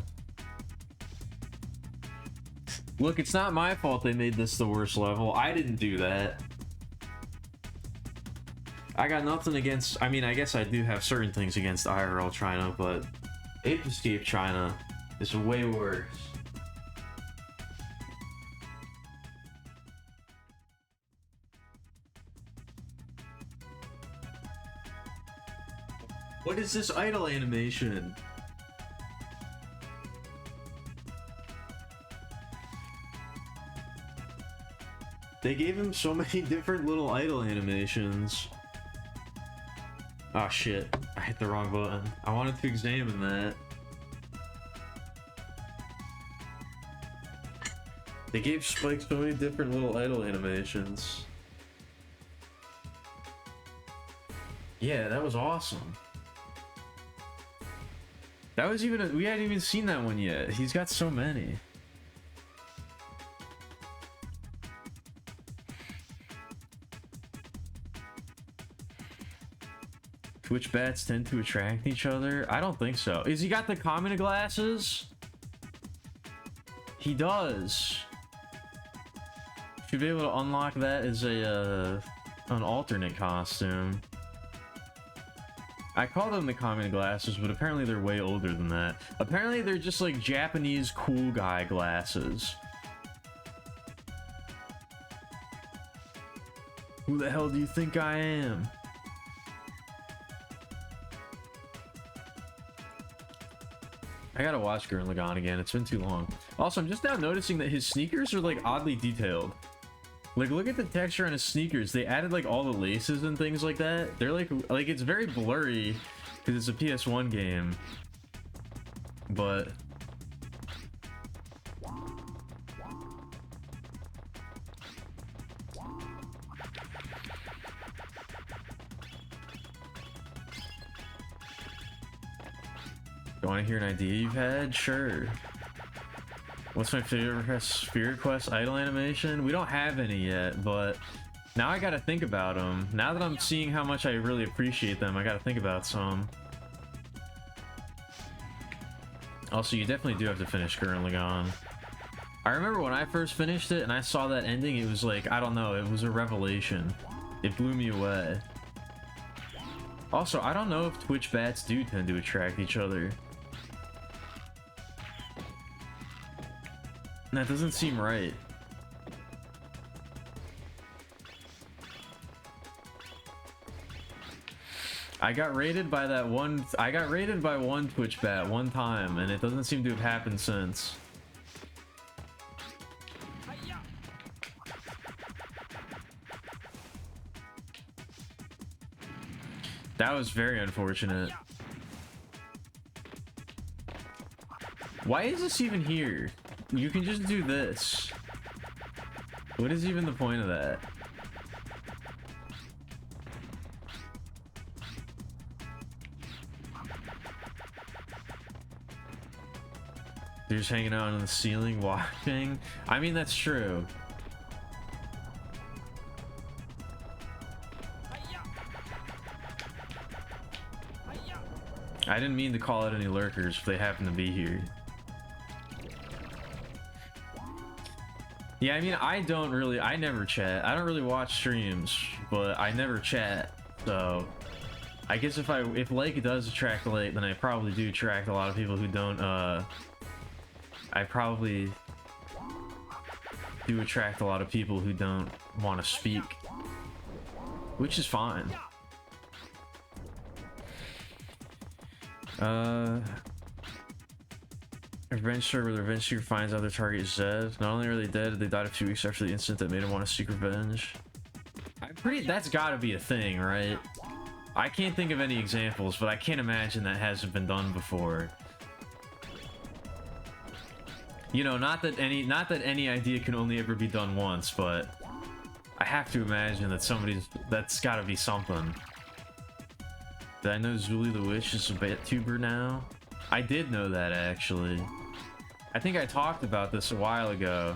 Look, it's not my fault they made this the worst level. I didn't do that. I got nothing against... I mean, I guess I do have certain things against IRL China, but Ape Escape China is way worse. What is this idle animation? They gave him so many different little idle animations. Oh shit, I hit the wrong button. I wanted to examine that. They gave Spike so many different little idle animations. Yeah, that was awesome. That was even we hadn't even seen that one yet. He's got so many. Twitch bats tend to attract each other? I don't think so. Is he got the common glasses? He does. Should be able to unlock that as a an alternate costume. I call them the common glasses, but apparently they're way older than that. Apparently they're just like Japanese cool guy glasses. Who the hell do you think I am? I gotta watch Gurren Lagann again. It's been too long. Also, I'm just now noticing that his sneakers are like oddly detailed. Like, look at the texture on his sneakers. They added like all the laces and things like that. They're like it's very blurry because it's a PS1 game. But you want to hear an idea you've had? Sure. What's my favorite Spirit Quest idle animation? We don't have any yet, but now I gotta think about them. Now that I'm seeing how much I really appreciate them, I gotta think about some. Also, you definitely do have to finish Gurren Lagann. I remember when I first finished it and I saw that ending, it was like, I don't know, it was a revelation. It blew me away. Also, I don't know if Twitch bats do tend to attract each other. That doesn't seem right. I got raided by one Twitch bat one time, and it doesn't seem to have happened since. That was very unfortunate. Why is this even here? You can just do this. What is even the point of that? They're just hanging out on the ceiling watching. I mean, that's true. I didn't mean to call out any lurkers if they happen to be here. Yeah, I mean, I never chat. I don't really watch streams, but I never chat. So I guess if Lake does attract Lake, then I probably do attract a lot of people who don't, I probably do attract a lot of people who don't want to speak, which is fine. Revenge story where the revenge seeker finds out their target is dead. Not only are they dead, they died a few weeks after the incident that made him want to seek revenge. That's gotta be a thing, right? I can't think of any examples, but I can't imagine that hasn't been done before. You know, not that any idea can only ever be done once, but I have to imagine that that's gotta be something. Did I know Zuli the Witch is a BitTuber now? I did know that, actually. I think I talked about this a while ago.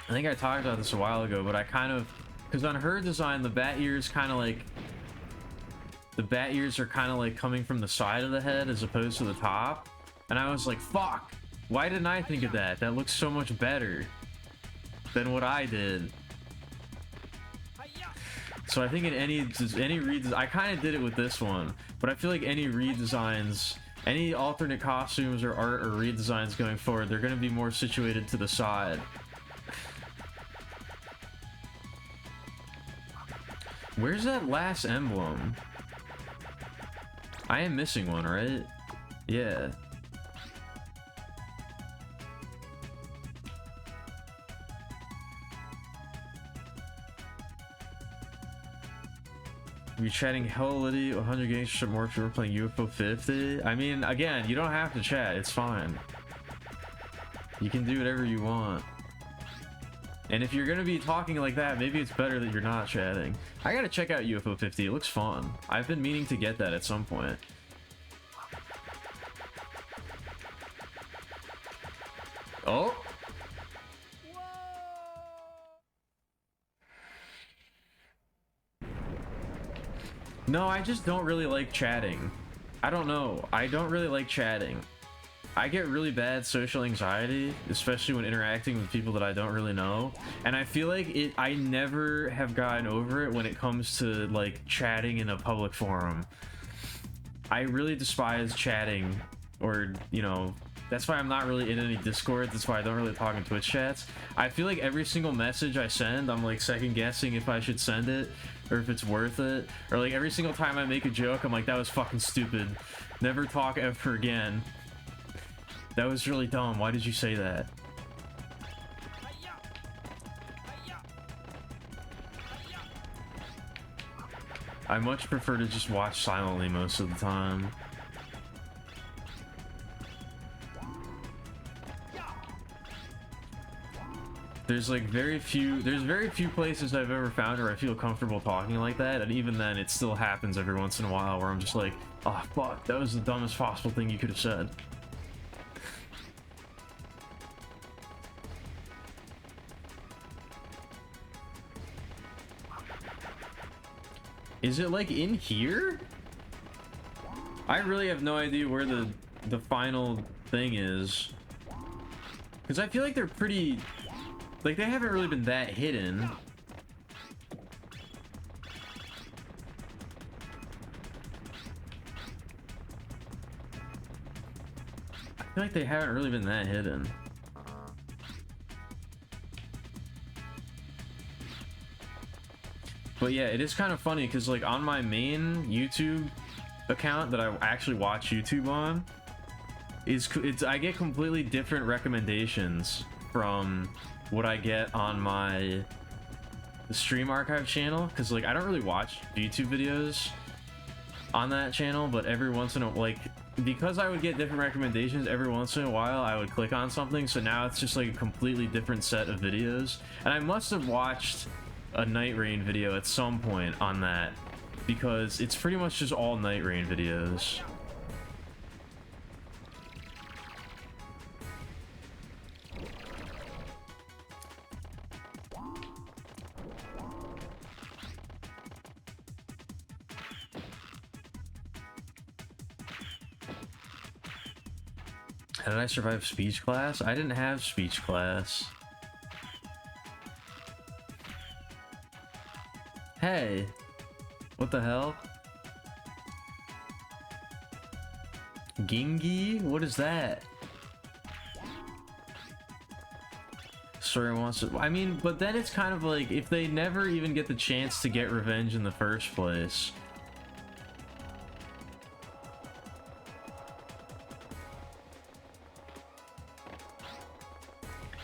But I kind of... Because on her design, the bat ears kind of like... The bat ears are kind of like coming from the side of the head as opposed to the top. And I was like, fuck! Why didn't I think of that? That looks so much better than what I did. So I think in any redesign, I kind of did it with this one, but I feel like any redesigns, any alternate costumes or art or redesigns going forward, they're going to be more situated to the side. Where's that last emblem? I am missing one, right? Yeah. You're chatting Hello 100 games more if you're playing UFO 50. I mean, again, you don't have to chat. It's fine. You can do whatever you want. And if you're gonna be talking like that, maybe it's better that you're not chatting. I gotta check out UFO 50. It looks fun. I've been meaning to get that at some point. Oh! No, I just don't really like chatting. I don't know. I don't really like chatting. I get really bad social anxiety, especially when interacting with people that I don't really know. And I feel like I never have gotten over it when it comes to like chatting in a public forum. I really despise chatting, or, you know, that's why I'm not really in any Discord. That's why I don't really talk in Twitch chats. I feel like every single message I send, I'm like second guessing if I should send it or if it's worth it. Or like every single time I make a joke, I'm like, that was fucking stupid. Never talk ever again. That was really dumb. Why did you say that? I much prefer to just watch silently most of the time. There's very few places I've ever found where I feel comfortable talking like that, and even then it still happens every once in a while where I'm just like, oh fuck, that was the dumbest possible thing you could have said. Is it like in here? I really have no idea where the final thing is, because I feel like they're pretty, like, they haven't really been that hidden. I feel like they haven't really been that hidden. But yeah, it is kind of funny because like on my main YouTube account that I actually watch YouTube on, I get completely different recommendations from what I get on the Stream Archive channel, because like I don't really watch YouTube videos on that channel, but every once in a, like, because I would get different recommendations every once in a while, I would click on something, so now it's just like a completely different set of videos. And I must have watched a Night Rain video at some point on that, because it's pretty much just all Night Rain videos. How did I survive speech class? I didn't have speech class. Hey, what the hell? Gingy? What is that? Story wants to, I mean, but then it's kind of like, if they never even get the chance to get revenge in the first place,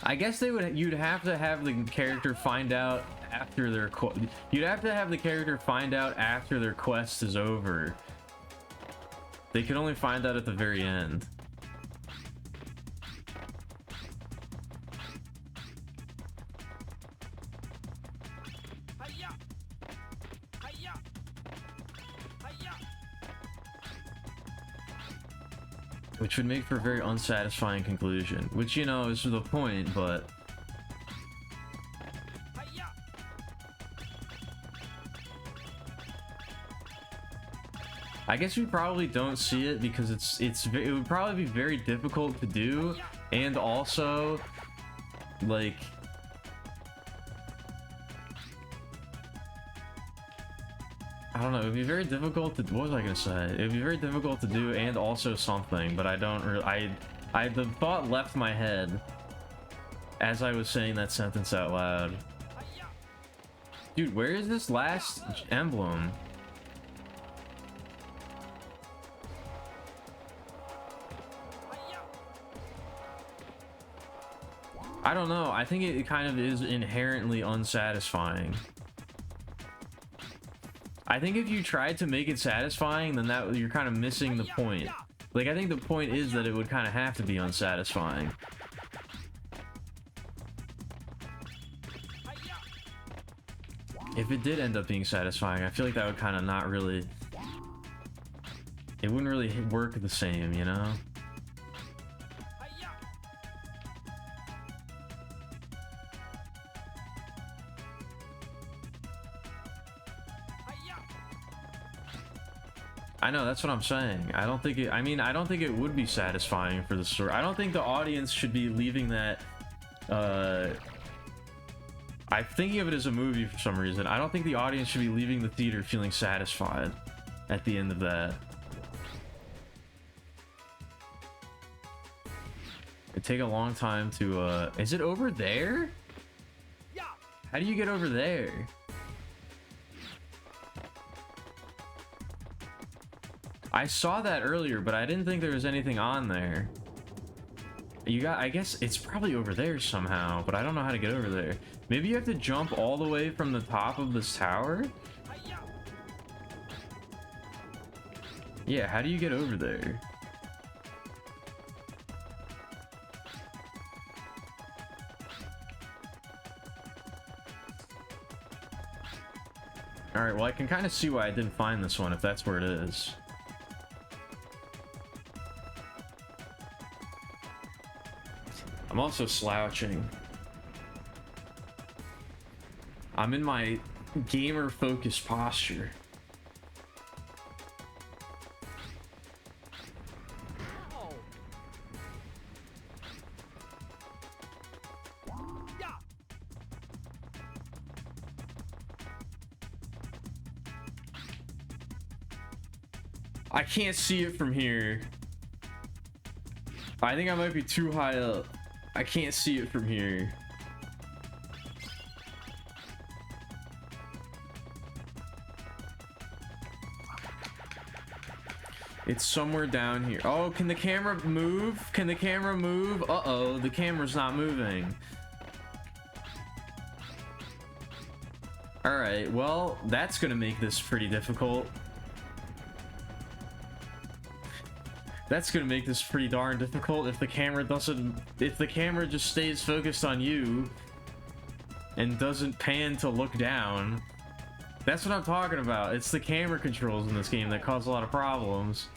I guess you'd have to have the character find out after their you'd have to have the character find out after their quest is over. They can only find out at the very end. Which would make for a very unsatisfying conclusion. Which, you know, is the point, but... I guess we probably don't see it because it would probably be very difficult to do, and also, like... I don't know, it would be very difficult to, what was I gonna say? It would be very difficult to do and also something, but I don't really, the thought left my head as I was saying that sentence out loud. Dude, where is this last emblem? I don't know, I think it kind of is inherently unsatisfying. I think if you tried to make it satisfying, then you're kind of missing the point. Like, I think the point is that it would kind of have to be unsatisfying. If it did end up being satisfying, I feel like that would kind of not really... It wouldn't really work the same, you know? I know, that's what I'm saying. I don't think I don't think it would be satisfying for the story. I don't think the audience should be leaving that, I'm thinking of it as a movie for some reason. I don't think the audience should be leaving the theater feeling satisfied at the end of that. It'd take a long time to, is it over there? How do you get over there? I saw that earlier, but I didn't think there was anything on there. I guess it's probably over there somehow, but I don't know how to get over there. Maybe you have to jump all the way from the top of this tower? Yeah, how do you get over there? Alright, well I can kind of see why I didn't find this one if that's where it is. I'm also slouching. I'm in my gamer-focused posture. I can't see it from here. I think I might be too high up. I can't see it from here. It's somewhere down here. Oh, can the camera move? Can the camera move? Uh-oh, the camera's not moving. Alright, well, that's gonna make this pretty difficult. That's gonna make this pretty darn difficult if the camera just stays focused on you and doesn't pan to look down. That's what I'm talking about. It's the camera controls in this game that cause a lot of problems.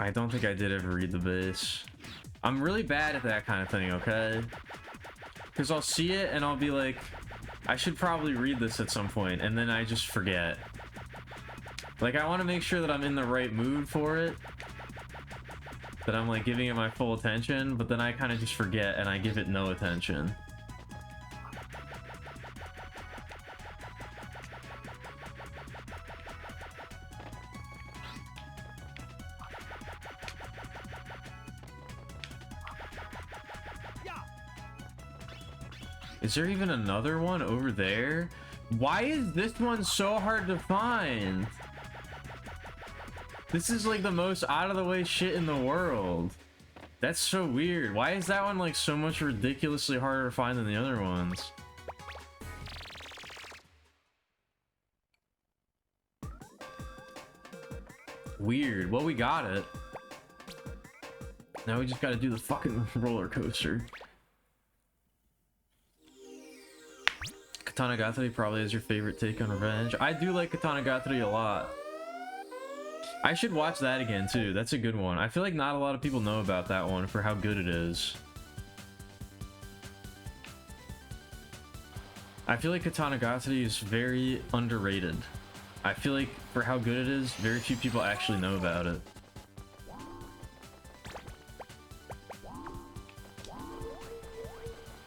I don't think I did ever read the base. I'm really bad at that kind of thing, okay? Because I'll see it and I'll be like, I should probably read this at some point, and then I just forget. Like, I want to make sure that I'm in the right mood for it, that I'm like giving it my full attention, but then I kind of just forget and I give it no attention. Is there even another one over there? Why is this one so hard to find? This is like the most out of the way shit in the world. That's so weird. Why is that one like so much ridiculously harder to find than the other ones? Weird. Well, we got it. Now we just gotta do the fucking roller coaster. Katanagatari probably is your favorite take on Revenge. I do like Katanagatari a lot. I should watch that again too. That's a good one. I feel like not a lot of people know about that one for how good it is. I feel like Katanagatari is very underrated. I feel like for how good it is, very few people actually know about it.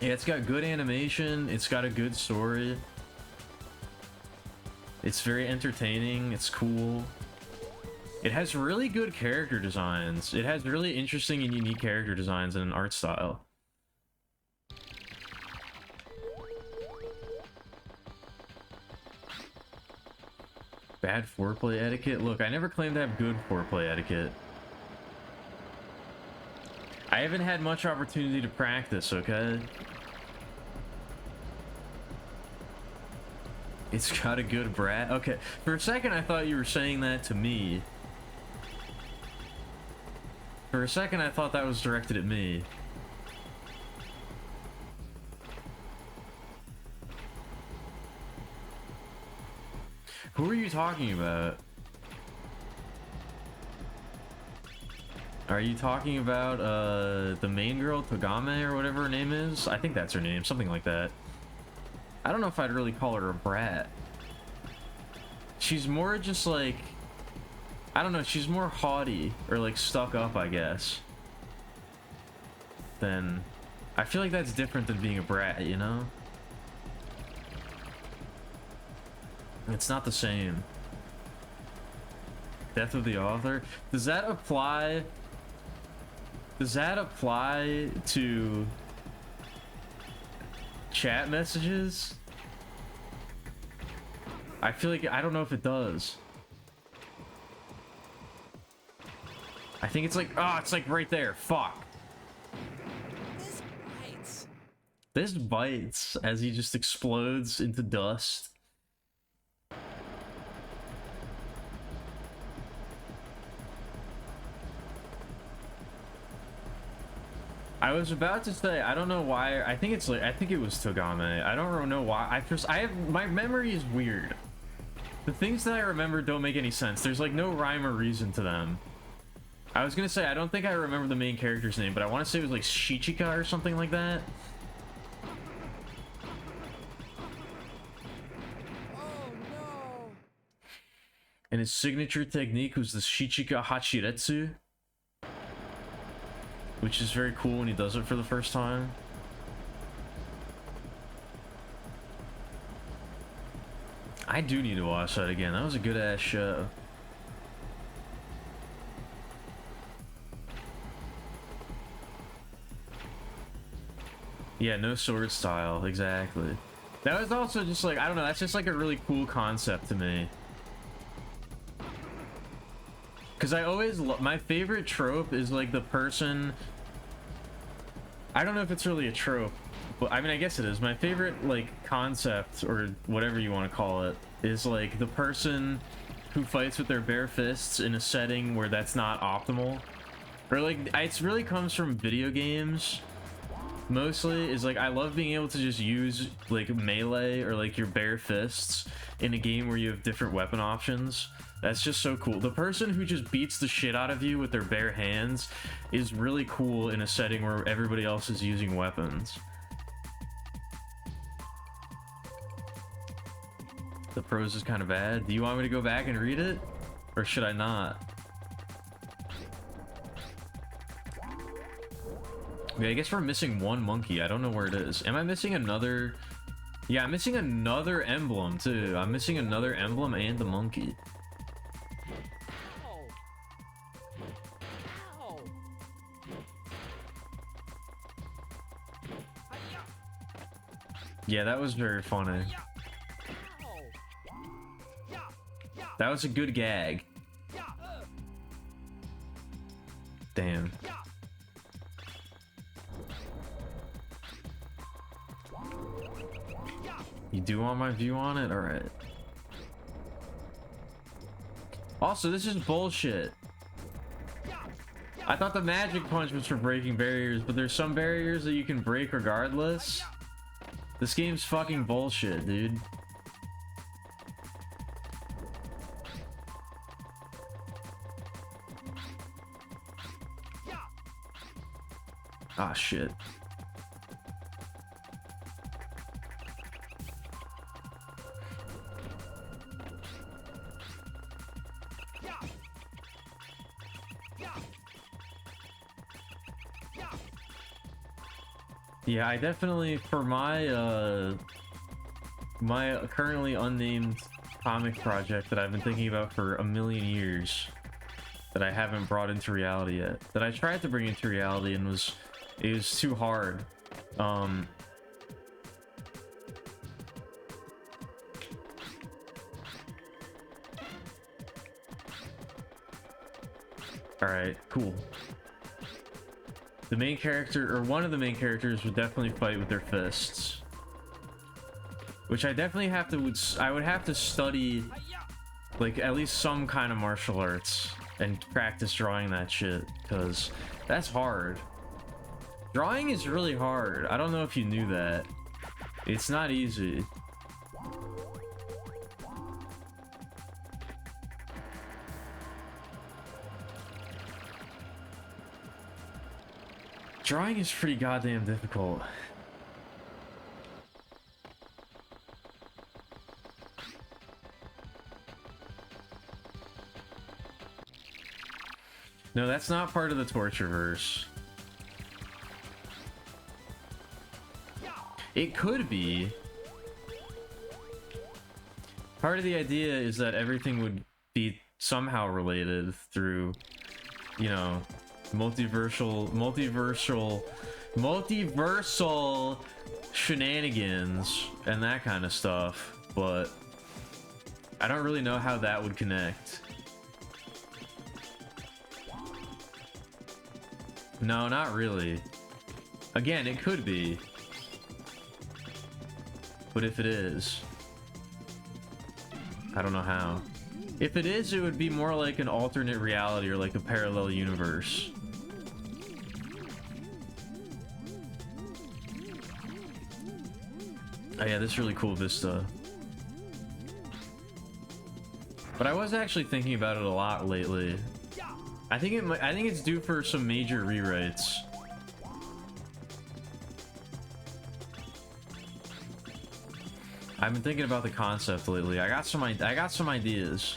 Yeah, it's got good animation, it's got a good story. It's very entertaining, it's cool. It has really good character designs. It has really interesting and unique character designs and an art style. Bad foreplay etiquette? Look, I never claimed to have good foreplay etiquette. I haven't had much opportunity to practice, okay? It's got a good brat. Okay, for a second I thought you were saying that to me. For a second I thought that was directed at me. Who are you talking about? Are you talking about the main girl, Togame, or whatever her name is? I think that's her name, something like that. I don't know if I'd really call her a brat. She's more just like, I don't know, she's more haughty or like stuck up, I guess. Then I feel like that's different than being a brat, you know? It's not the same. Death of the author? Does that apply? Does that apply to chat messages? I feel like, I don't know if it does. I think it's like, oh, it's like right there. Fuck. This bites. This bites as he just explodes into dust. I was about to say, I don't know why. I think it's like, I think it was Togame. I don't know why. My memory is weird. The things that I remember don't make any sense. There's like no rhyme or reason to them. I was gonna say, I don't think I remember the main character's name, but I want to say it was like Shichika or something like that. Oh no. And his signature technique was the Shichika Hachiretsu, which is very cool when he does it for the first time. I do need to watch that again. That was a good ass show. Yeah, no sword style, exactly. That was also just like, I don't know, that's just like a really cool concept to me. Because I always my favorite trope is like the person, I don't know if it's really a trope, but I mean, I guess it is. My favorite like concept, or whatever you want to call it, is like the person who fights with their bare fists in a setting where that's not optimal. Or like, it really comes from video games. Mostly is like, I love being able to just use like melee or like your bare fists in a game where you have different weapon options. That's just so cool. The person who just beats the shit out of you with their bare hands is really cool in a setting where everybody else is using weapons. The prose is kind of bad. Do you want me to go back and read it? Or should I not? Okay, I guess we're missing one monkey. I don't know where it is. Am I missing another? Yeah, I'm missing another emblem too. I'm missing another emblem and the monkey. Ow. Ow. Hi-ya. Yeah, that was very funny. That was a good gag. Damn. You do want my view on it? Alright. Also, this is bullshit. I thought the magic punch was for breaking barriers, but there's some barriers that you can break regardless. This game's fucking bullshit, dude. Ah, shit. Yeah, I definitely, for my my currently unnamed comic project that I've been thinking about for a million years, that I haven't brought into reality yet, that I tried to bring into reality and it was too hard. Alright, cool. The main character, or one of the main characters, would definitely fight with their fists. Which I definitely have to, I would have to study, like, at least some kind of martial arts and practice drawing that shit, because that's hard. Drawing is really hard. I don't know if you knew that. It's not easy. Drawing is pretty goddamn difficult. No, that's not part of the Tortureverse. It could be. Part of the idea is that everything would be somehow related through, you know, multiversal shenanigans and that kind of stuff, but I don't really know how that would connect. No, not really. Again, it could be. But if it is, I don't know how. If it is, it would be more like an alternate reality or like a parallel universe. Oh yeah, this is really cool vista. But I was actually thinking about it a lot lately. I think it's due for some major rewrites. I've been thinking about the concept lately. I got some ideas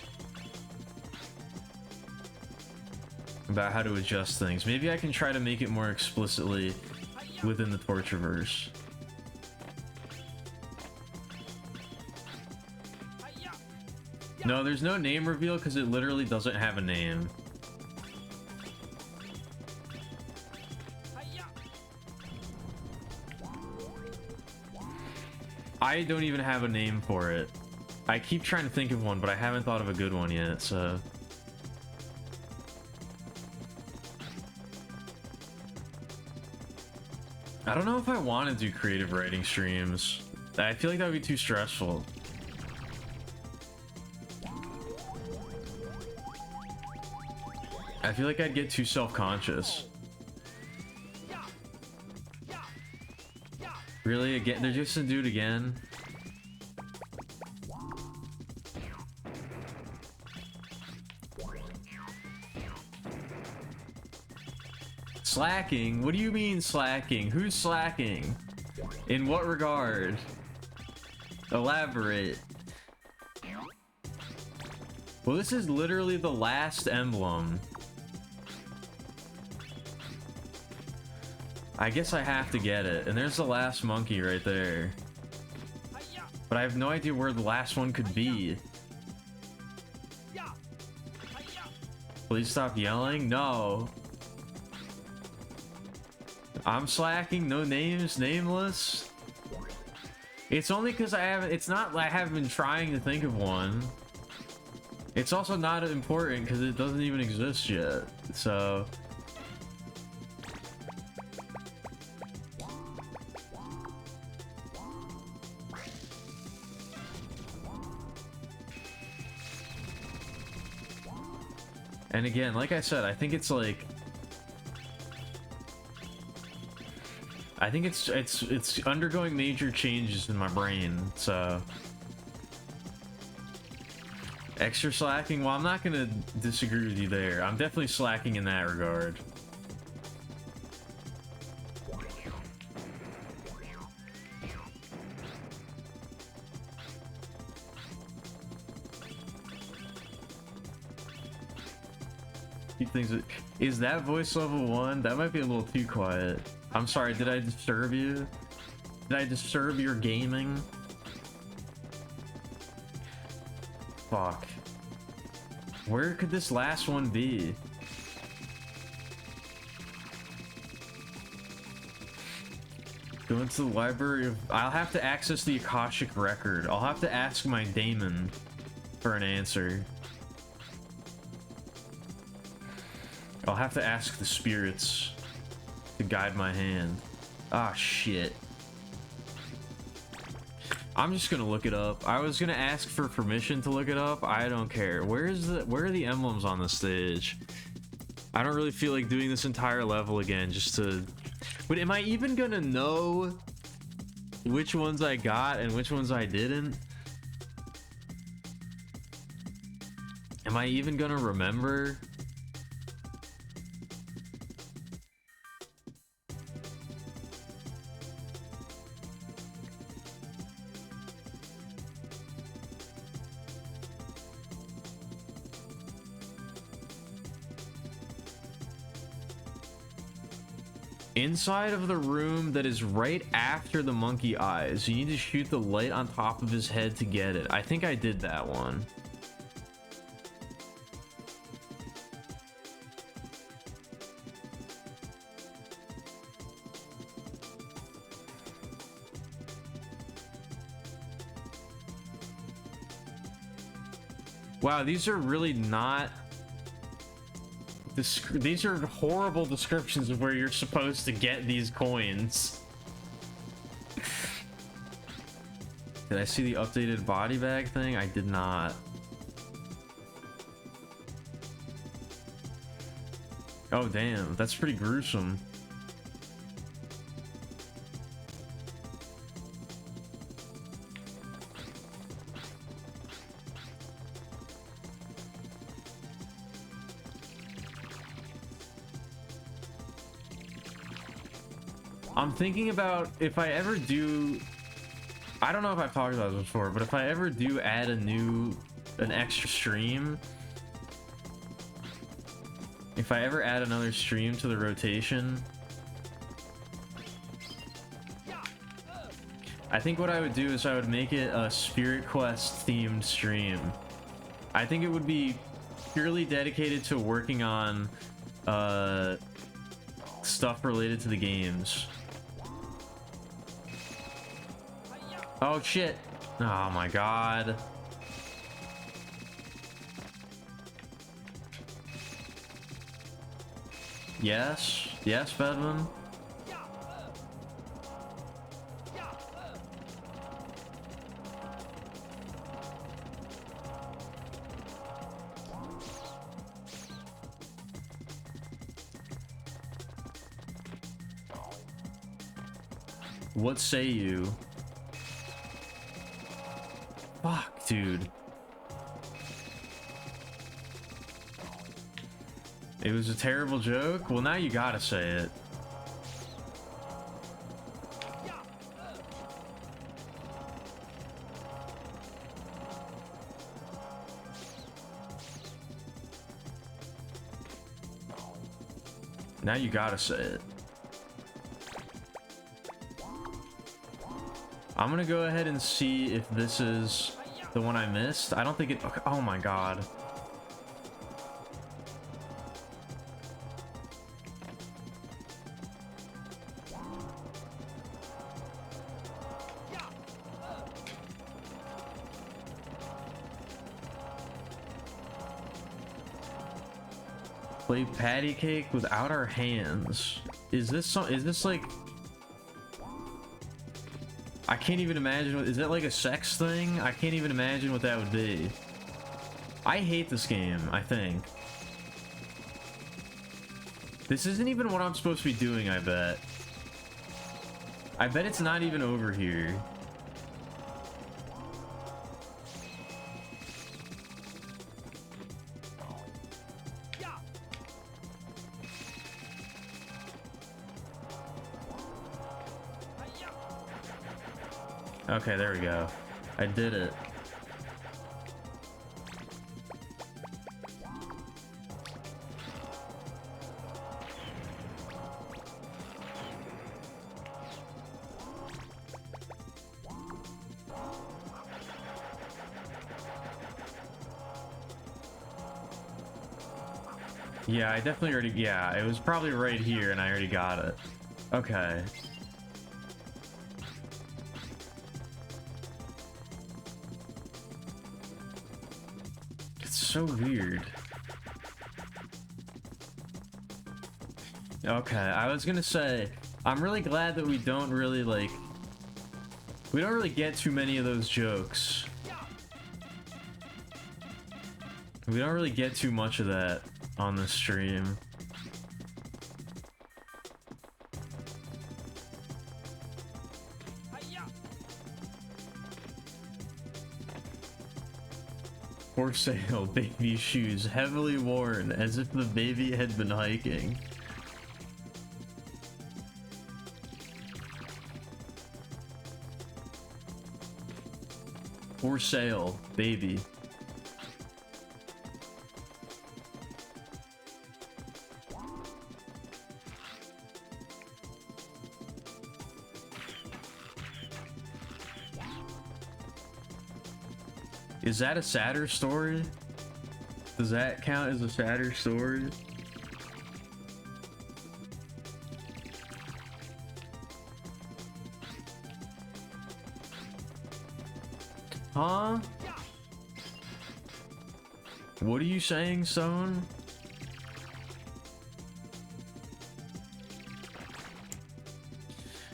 about how to adjust things. Maybe I can try to make it more explicitly within the Tortureverse. No, there's no name reveal because it literally doesn't have a name. I don't even have a name for it. I keep trying to think of one, but I haven't thought of a good one yet, so... I don't know if I want to do creative writing streams. I feel like that would be too stressful. I feel like I'd get too self-conscious. Really? Again? They're just gonna do it again? Slacking? What do you mean slacking? Who's slacking? In what regard? Elaborate. Well, this is literally the last emblem. I guess I have to get it. And there's the last monkey right there. But I have no idea where the last one could be. Please stop yelling? No. I'm slacking? No names? Nameless? It's only because I haven't. It's not like I haven't been trying to think of one. It's also not important because it doesn't even exist yet. So. And again, like I said, I think it's like. I think it's undergoing major changes in my brain, so extra slacking. Well, I'm not gonna disagree with you there. I'm definitely slacking in that regard. Keep things. Is that voice level 1? That might be a little too quiet. I'm sorry, did I disturb you? Did I disturb your gaming? Fuck. Where could this last one be? Go into the library of... I'll have to access the Akashic record. I'll have to ask my daemon for an answer. I'll have to ask the spirits to guide my hand. Ah, shit. I'm just gonna look it up. I was gonna ask for permission to look it up. I don't care. Where are the emblems on the stage? I don't really feel like doing this entire level again just to... But am I even gonna know which ones I got and which ones I didn't? Am I even gonna remember? Inside of the room that is right after the monkey eyes, you need to shoot the light on top of his head to get it. I think I did that one. Wow, these are really not... These are horrible descriptions of where you're supposed to get these coins. Did I see the updated body bag thing? I did not. Oh damn, that's pretty gruesome. I'm thinking about if I ever do... I don't know if I've talked about this before, but if I ever do add an extra stream, if I ever add another stream to the rotation, I think what I would do is I would make it a Spirit Quest themed stream. I think it would be purely dedicated to working on stuff related to the games. Oh shit. Oh my god. Yes. Yes, Bedman. What say you? Fuck, dude. It was a terrible joke? Well, now you gotta say it. Now you gotta say it. I'm gonna go ahead and see if this is the one I missed. I don't think it... Okay. Oh my god. Play patty cake without our hands. Is this like... I can't even imagine what... Is that like a sex thing? I can't even imagine what that would be. I hate this game, I think. This isn't even what I'm supposed to be doing, I bet. I bet it's not even over here. Okay, there we go. I did it. Yeah, I definitely already... Yeah, it was probably right here and I already got it. Okay. It's so weird. Okay, I was gonna say, I'm really glad that we don't really, like... We don't really get too many of those jokes. We don't really get too much of that on the stream. For sale, baby shoes, heavily worn, as if the baby had been hiking. For sale, baby. Is that a sadder story? Does that count as a sadder story? Huh? What are you saying, son?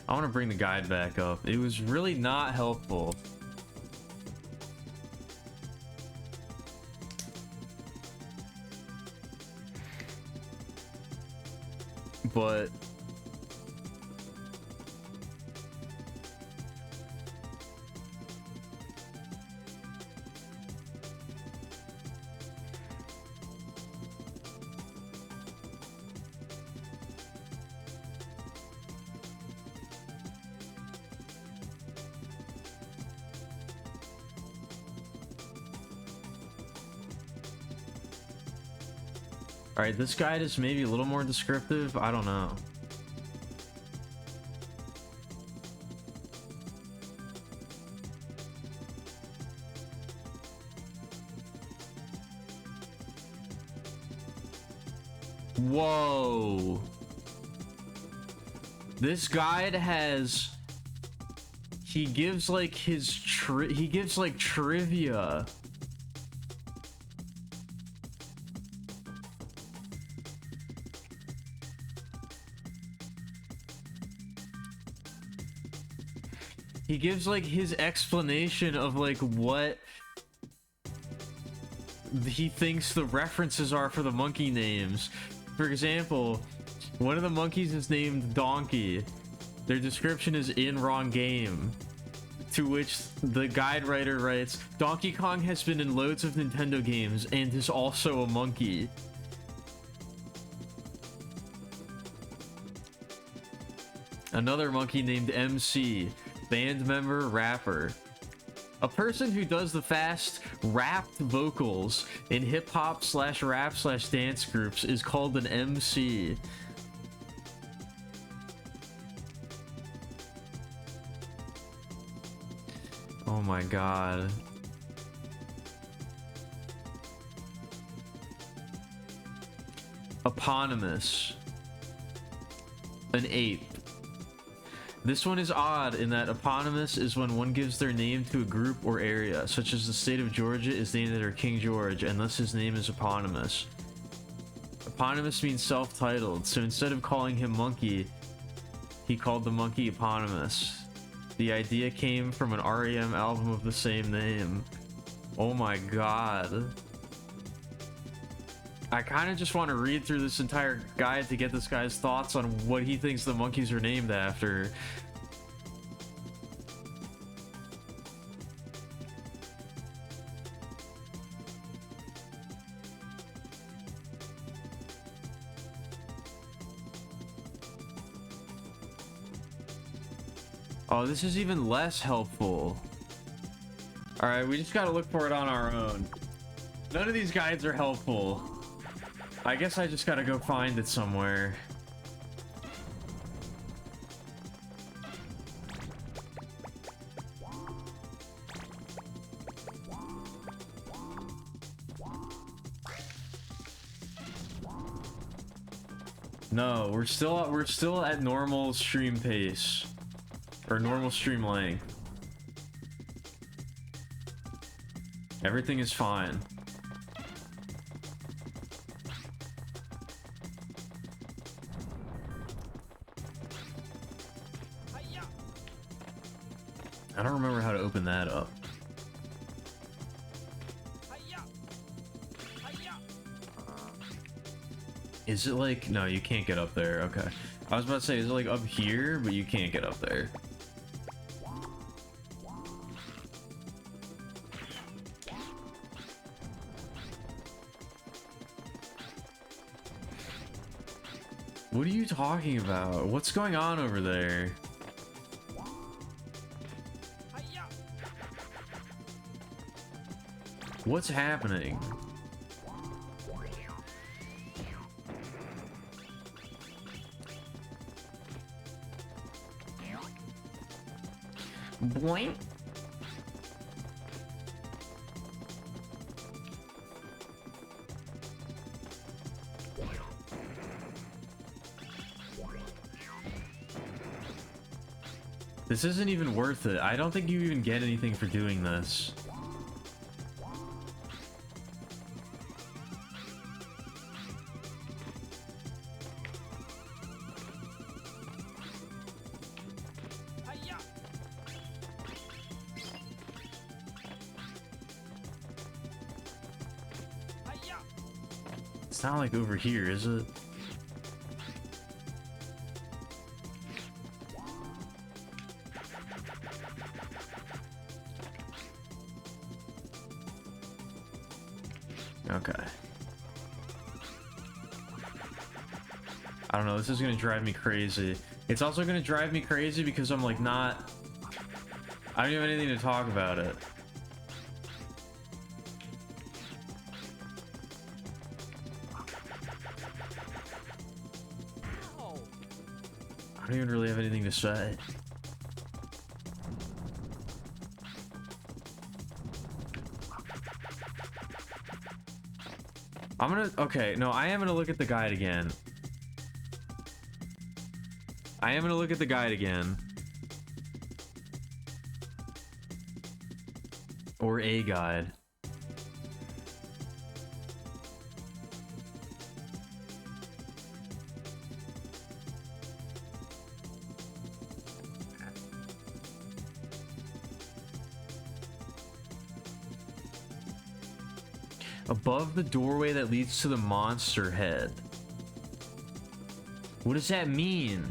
I want to bring the guide back up. It was really not helpful. But all right, this guide is maybe a little more descriptive. I don't know. Whoa. This guide has... He gives like his he gives like trivia. He gives like his explanation of like what he thinks the references are for the monkey names. For example, one of the monkeys is named Donkey. Their description is in wrong game. To which the guide writer writes, Donkey Kong has been in loads of Nintendo games and is also a monkey. Another monkey named MC, band member, rapper. A person who does the fast rapped vocals in hip-hop / rap / dance groups is called an MC. Oh my god. Eponymous. An ape. This one is odd in that eponymous is when one gives their name to a group or area, such as the state of Georgia is named after King George, and thus his name is eponymous. Eponymous means self-titled, so instead of calling him Monkey, he called the monkey Eponymous. The idea came from an REM album of the same name. Oh my god. I kind of just want to read through this entire guide to get this guy's thoughts on what he thinks the monkeys are named after. Oh, this is even less helpful. Alright, we just gotta look for it on our own. None of these guides are helpful. I guess I just gotta go find it somewhere. No, we're still at normal stream pace. Or normal stream length. Everything is fine. I don't remember how to open that up. Is it like... No, you can't get up there. Okay. I was about to say, is it like up here? But you can't get up there. What are you talking about? What's going on over there? What's happening? Boing. This isn't even worth it. I don't think you even get anything for doing this. It's not like over here, is it? Okay. I don't know, this is gonna drive me crazy. It's also gonna drive me crazy because I'm like not... I don't have anything to talk about it. I don't even really have anything to say. I'm gonna... Okay, no, I am gonna look at the guide again. I am gonna look at the guide again. Or a guide. Above the doorway that leads to the monster head. What does that mean?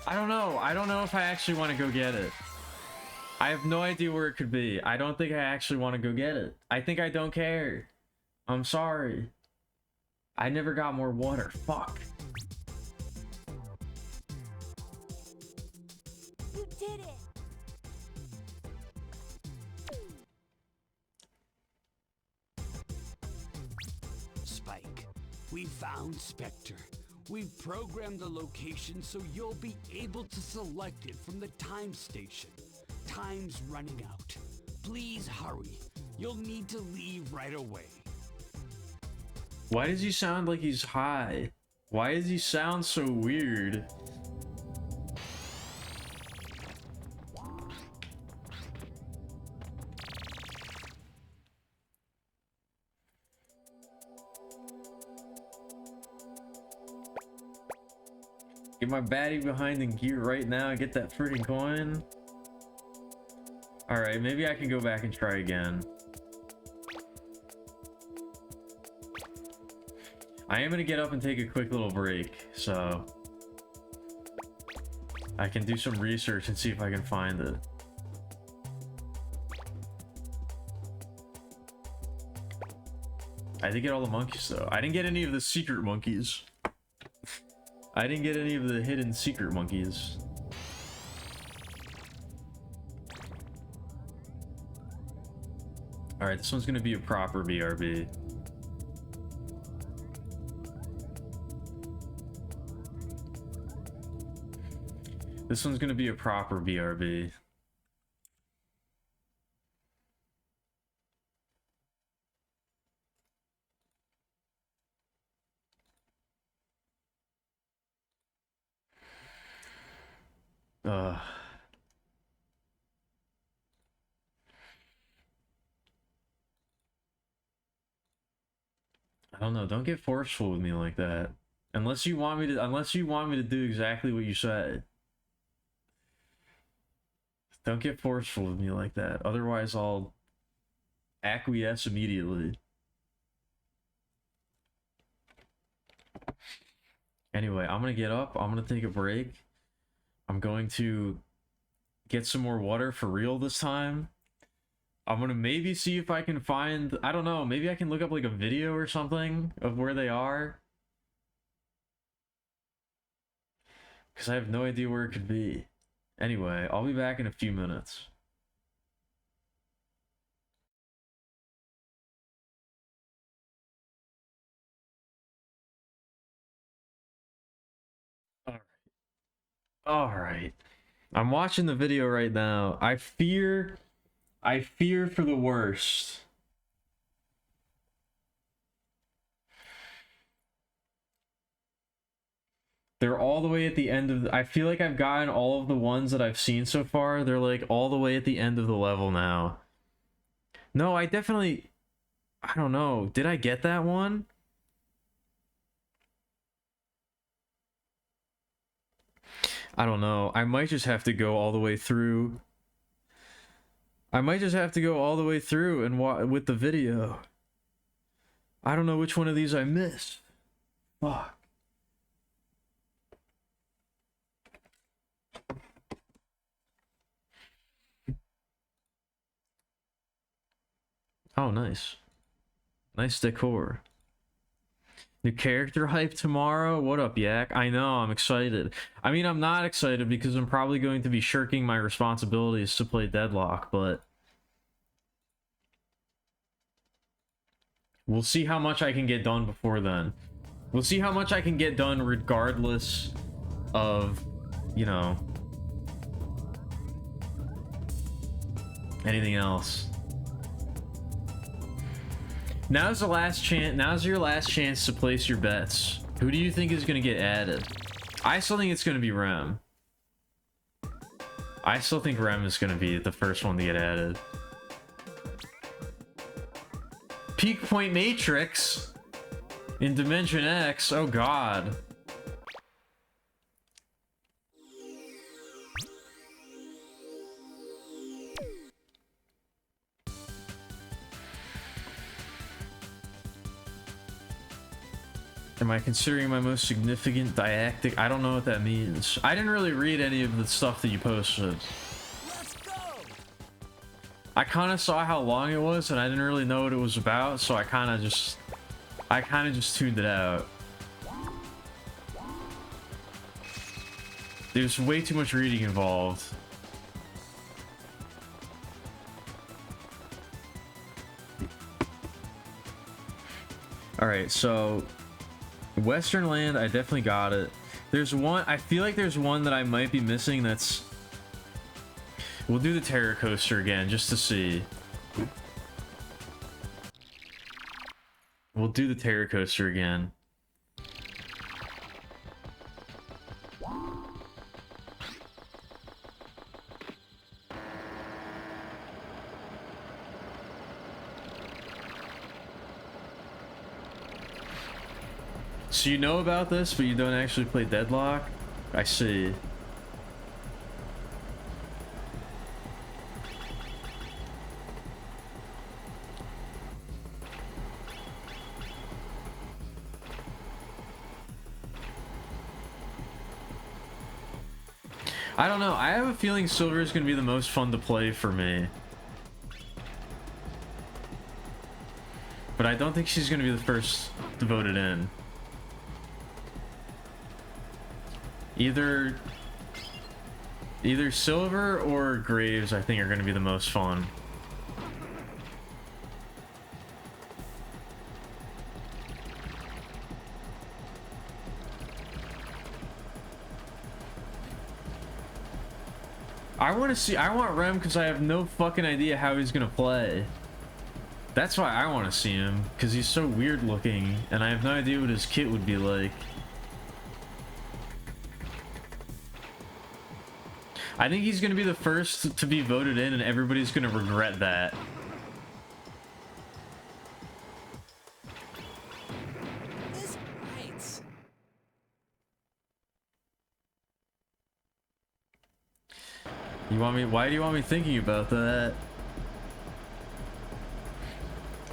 I don't know. I don't know if I actually want to go get it. I have no idea where it could be. I don't think I actually want to go get it. I think I don't care. I'm sorry. I never got more water. Fuck. You did it. Spike. We found Spectre. We've programmed the location so you'll be able to select it from the time station. Time's running out. Please hurry. You'll need to leave right away. Why does he sound like he's high? Why does he sound so weird? Get my baddie behind the gear right now and get that freaking coin. Alright, maybe I can go back and try again. I am gonna get up and take a quick little break, so I can do some research and see if I can find it. I did get all the monkeys though. I didn't get any of the secret monkeys. I didn't get any of the hidden secret monkeys. Alright, this one's gonna be a proper BRB. This one's gonna be a proper BRB. I don't know, don't get forceful with me like that. Unless you want me to do exactly what you said. Don't get forceful with me like that. Otherwise I'll acquiesce immediately. Anyway, I'm gonna get up, I'm gonna take a break. I'm going to get some more water for real this time. I'm gonna maybe see if I can find, I don't know, maybe I can look up like a video or something of where they are. Because I have no idea where it could be. Anyway, I'll be back in a few minutes. Alright. I'm watching the video right now. I fear for the worst. They're all the way at the end of I feel like I've gotten all of the ones that I've seen so far. They're like all the way at the end of the level now. No, I don't know. Did I get that one? I don't know. I might just have to go all the way through. I might just have to go all the way through and with the video. I don't know which one of these I missed. Fuck. Oh, nice. Nice decor. New character hype tomorrow? What up, Yak? I know, I'm excited. I mean, I'm not excited because I'm probably going to be shirking my responsibilities to play Deadlock, but we'll see how much I can get done before then. We'll see how much I can get done regardless of, you know, anything else. Now's your last chance to place your bets. Who do you think is going to get added? I still think it's going to be Rem. I still think Rem is going to be the first one to get added. Peak Point Matrix in Dimension X. Oh god. Am I considering my most significant didactic? I don't know what that means. I didn't really read any of the stuff that you posted. Let's go! I kind of saw how long it was and I didn't really know what it was about, so I kind of just tuned it out. There's way too much reading involved. All right, so Western Land, I definitely got it. There's one, I feel like there's one that I might be missing. That's, we'll do the Terror Coaster again just to see. We'll do the Terror Coaster again. So you know about this, but you don't actually play Deadlock? I see. I don't know. I have a feeling Silver is going to be the most fun to play for me. But I don't think she's going to be the first to vote it in. Either Silver or Graves, I think, are going to be the most fun. I want Rem because I have no fucking idea how he's gonna play. That's why I want to see him, because he's so weird looking, and I have no idea what his kit would be like. I think he's gonna be the first to be voted in, and everybody's gonna regret that. This bites. You want me? Why do you want me thinking about that?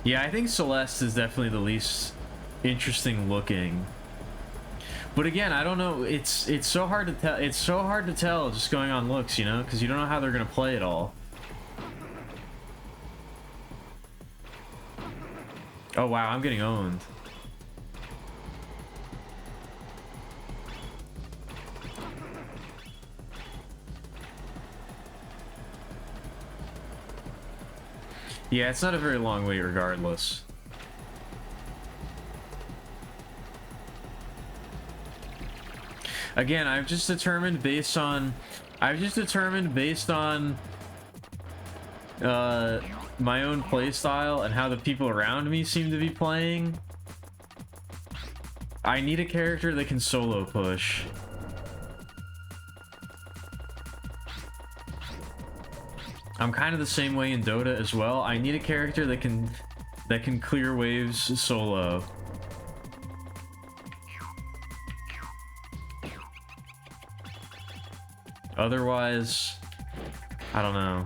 Yeah, I think Celeste is definitely the least interesting looking. But again, I don't know. It's so hard to tell. It's so hard to tell just going on looks, you know, because you don't know how they're gonna play it all. Oh wow, I'm getting owned. Yeah, it's not a very long wait regardless. Again, I've just determined based on my own play style and how the people around me seem to be playing. I need a character that can solo push. I'm kind of the same way in Dota as well. I need a character that can clear waves solo. Otherwise, I don't know.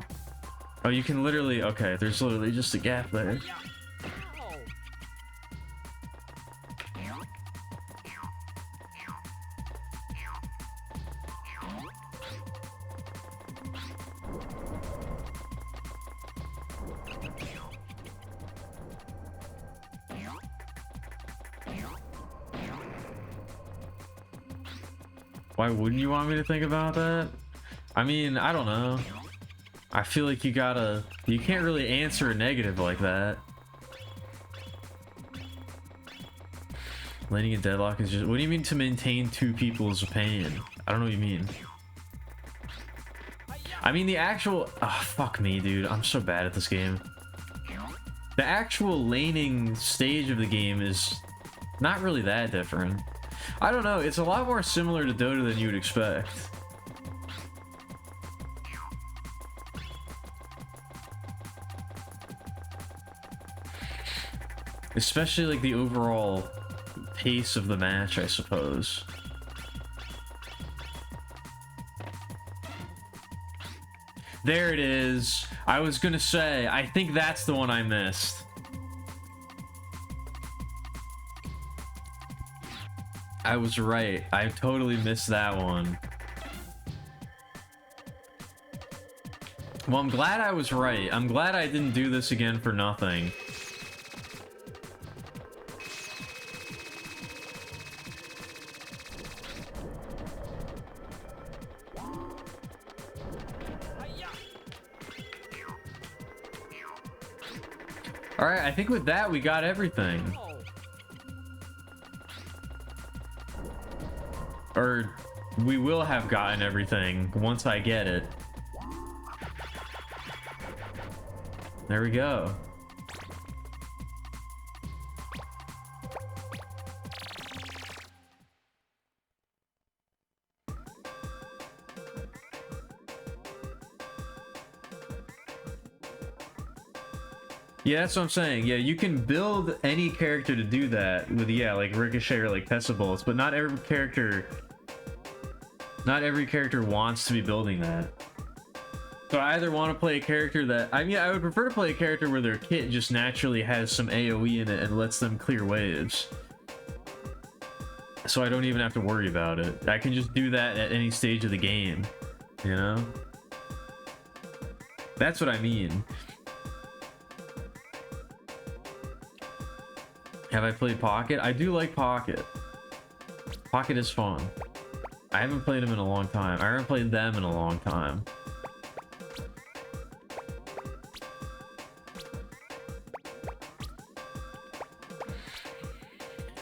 Oh, you can literally, okay, there's literally just a gap there. Why wouldn't you want me to think about that? I mean, I don't know. I feel like you can't really answer a negative like that. Landing in Deadlock is just, what do you mean to maintain two people's pain? I don't know what you mean. I mean the actual, fuck me, dude. I'm so bad at this game. The actual laning stage of the game is not really that different. I don't know, it's a lot more similar to Dota than you would expect. Especially like the overall pace of the match, I suppose. There it is. I was gonna say, I think that's the one I missed. I was right. I totally missed that one. Well, I'm glad I was right. I'm glad I didn't do this again for nothing. All right, I think with that we got everything. Or we will have gotten everything once I get it. There we go. Yeah, that's what I'm saying. Yeah, you can build any character to do that with, yeah, like Ricochet or like Pesta Bullets, but not every character wants to be building that. So I either want to play a character that, I mean, I would prefer to play a character where their kit just naturally has some AoE in it and lets them clear waves. So I don't even have to worry about it. I can just do that at any stage of the game, you know? That's what I mean. Have I played Pocket? I do like Pocket. Pocket is fun. I haven't played them in a long time. I haven't played them in a long time.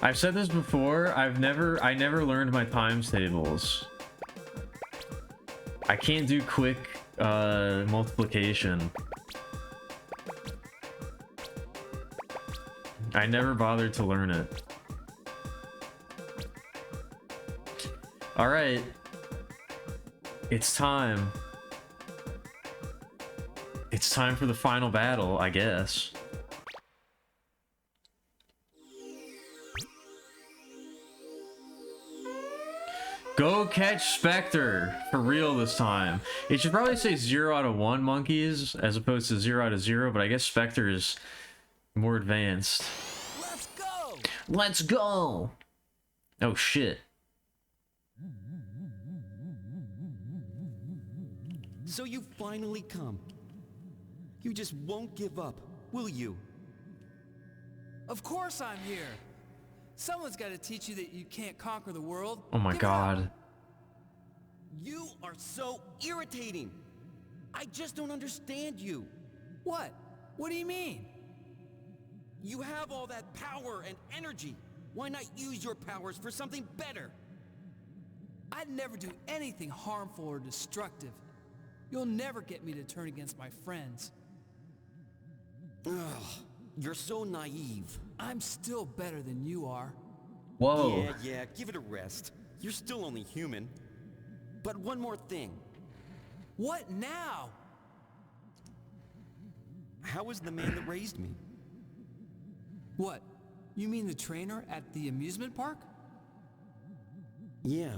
I've said this before, I never learned my times tables. I can't do quick multiplication. I never bothered to learn it. All right. It's time. It's time for the final battle, I guess. Go catch Spectre for real this time. It should probably say 0 out of 1 monkeys as opposed to 0 out of 0, but I guess Spectre is more advanced. Let's go! Let's go! Oh shit. So you finally come. You just won't give up, will you? Of course I'm here. Someone's got to teach you that you can't conquer the world. Oh my Give it up. god. You are so irritating. I just don't understand you. What? What do you mean? You have all that power and energy. Why not use your powers for something better? I'd never do anything harmful or destructive. You'll never get me to turn against my friends. Ugh, you're so naive. I'm still better than you are. Whoa. Yeah, give it a rest. You're still only human. But one more thing. What now? How is the man that raised me? What? You mean the trainer at the amusement park? Yeah.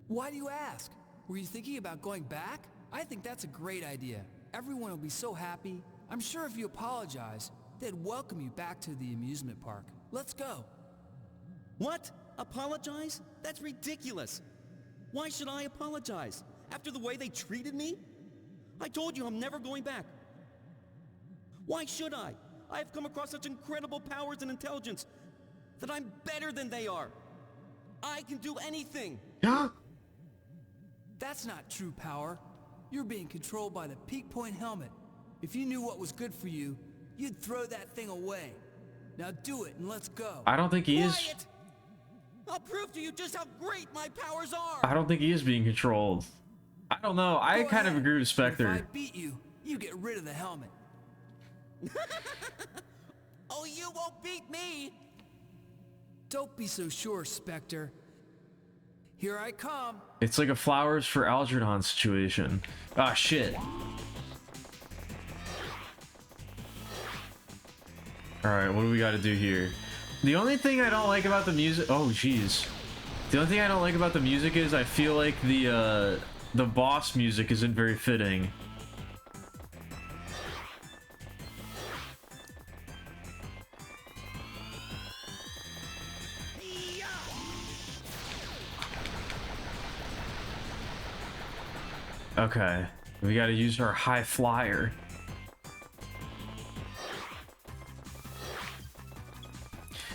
Why do you ask? Were you thinking about going back? I think that's a great idea. Everyone will be so happy. I'm sure if you apologize, they'd welcome you back to the amusement park. Let's go. What? Apologize? That's ridiculous. Why should I apologize? After the way they treated me? I told you I'm never going back. Why should I? I have come across such incredible powers and intelligence that I'm better than they are. I can do anything. That's not true power. You're being controlled by the Peak Point helmet. If you knew what was good for you, you'd throw that thing away. Now do it and let's go. I don't think he is. Quiet! I'll prove to you just how great my powers are. I don't think he is being controlled. I don't know. I Go kind of ahead. agree with If I Spectre. beat you, you get rid of the helmet. Oh, you won't beat me. Don't be so sure, Spectre. Here I come. It's like a Flowers for Algernon situation. Ah, shit. Alright, what do we gotta do here? The only thing I don't like about the music... Oh, jeez. The only thing I don't like about the music is I feel like the boss music isn't very fitting. Okay, we gotta use our high flyer.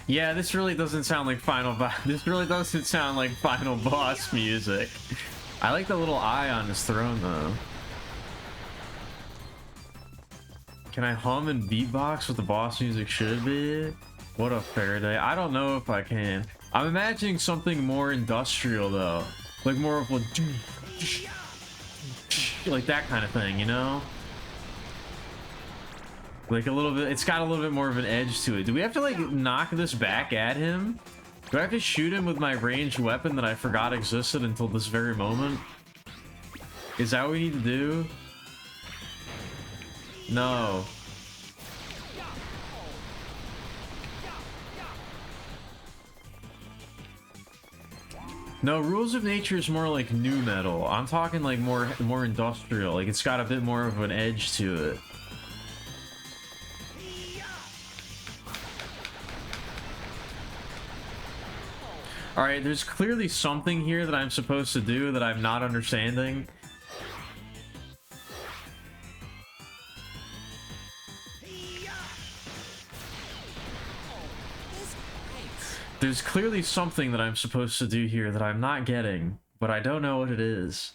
Yeah, this really doesn't sound like this really doesn't sound like final boss music. I like the little eye on his throne though. Can I hum and beatbox what the boss music should be? What a Faraday. I don't know if I can. I'm imagining something more industrial though, like more of a like that kind of thing, you know? Like a little bit, it's got a little bit more of an edge to it. Do we have to like knock this back at him? Do I have to shoot him with my ranged weapon that I forgot existed until this very moment? Is that what we need to do? No. No, Rules of Nature is more like new metal. I'm talking like more industrial. Like it's got a bit more of an edge to it. All right, there's clearly something here that I'm supposed to do that I'm not understanding. There's clearly something that I'm supposed to do here that I'm not getting, but I don't know what it is.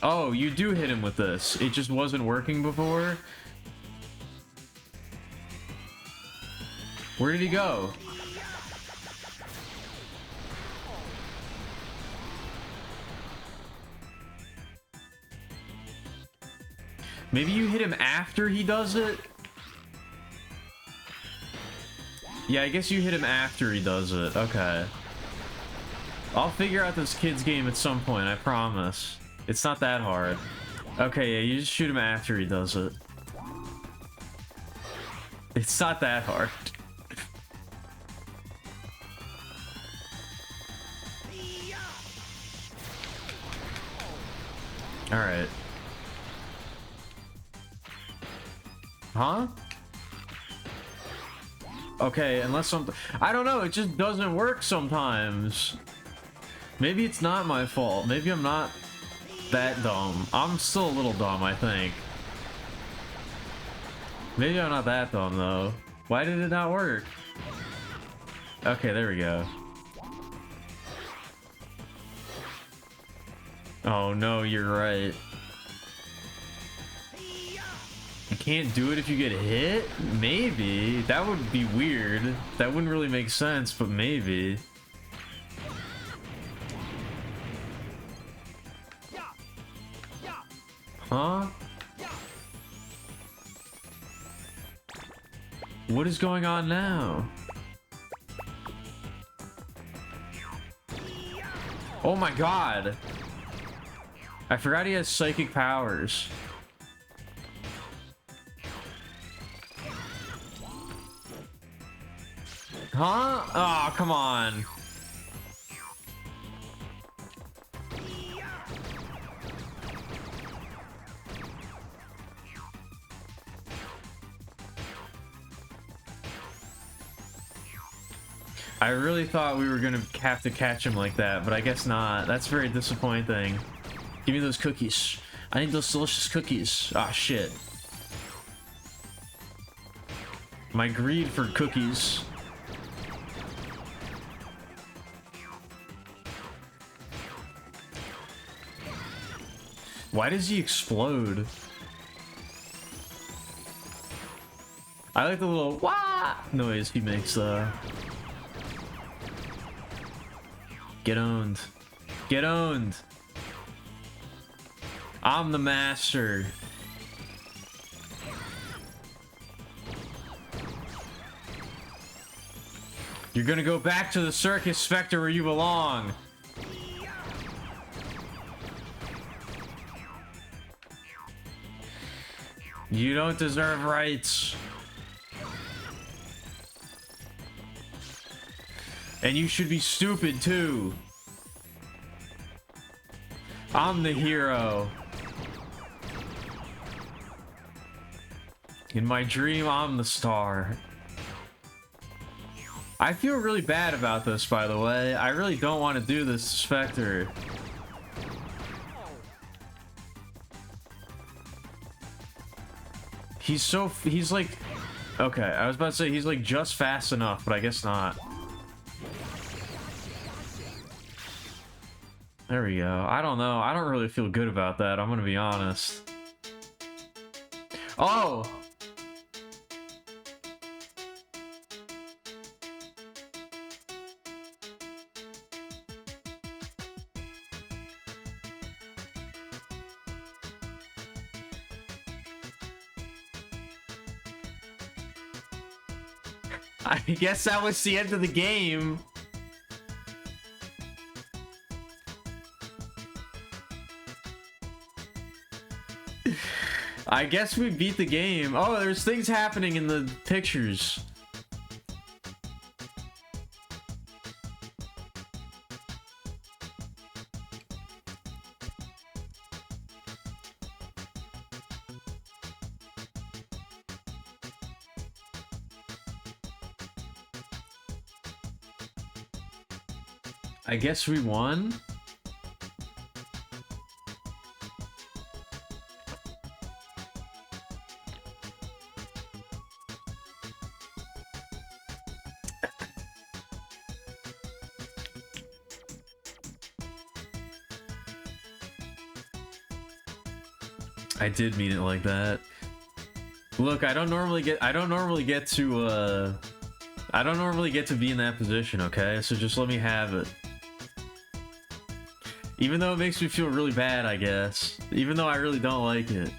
Oh, you do hit him with this. It just wasn't working before? Where did he go? Maybe you hit him after he does it? Yeah, I guess you hit him after he does it. Okay. I'll figure out this kid's game at some point, I promise. It's not that hard. Okay, yeah, you just shoot him after he does it. It's not that hard. Alright. Huh? Okay, unless something... I don't know, it just doesn't work sometimes. Maybe it's not my fault. Maybe I'm not that dumb. I'm still a little dumb, I think. Maybe I'm not that dumb, though. Why did it not work? Okay, there we go. Oh, no, you're right. You can't do it if you get hit? Maybe. That would be weird. That wouldn't really make sense, but maybe. Huh? What is going on now? Oh my god! I forgot he has psychic powers. Huh? Oh, come on. I really thought we were gonna have to catch him like that, but I guess not. That's very disappointing. Give me those cookies. I need those delicious cookies. Ah, shit. My greed for cookies. Why does he explode? I like the little wah noise he makes though. Get owned. Get owned. I'm the master. You're gonna go back to the circus, Spectre, where you belong. You don't deserve rights. And you should be stupid too. I'm the hero. In my dream, I'm the star. I feel really bad about this, by the way. I really don't want to do this to Spectre. He's like, okay, I was about to say he's like just fast enough, but I guess not. There we go. I don't know. I don't really feel good about that. I'm gonna be honest. Oh! I guess that was the end of the game. I guess we beat the game. Oh, there's things happening in the pictures. I guess we won. I did mean it like that. Look, I don't normally get to be in that position, okay? So just let me have it. Even though it makes me feel really bad, I guess. Even though I really don't like it.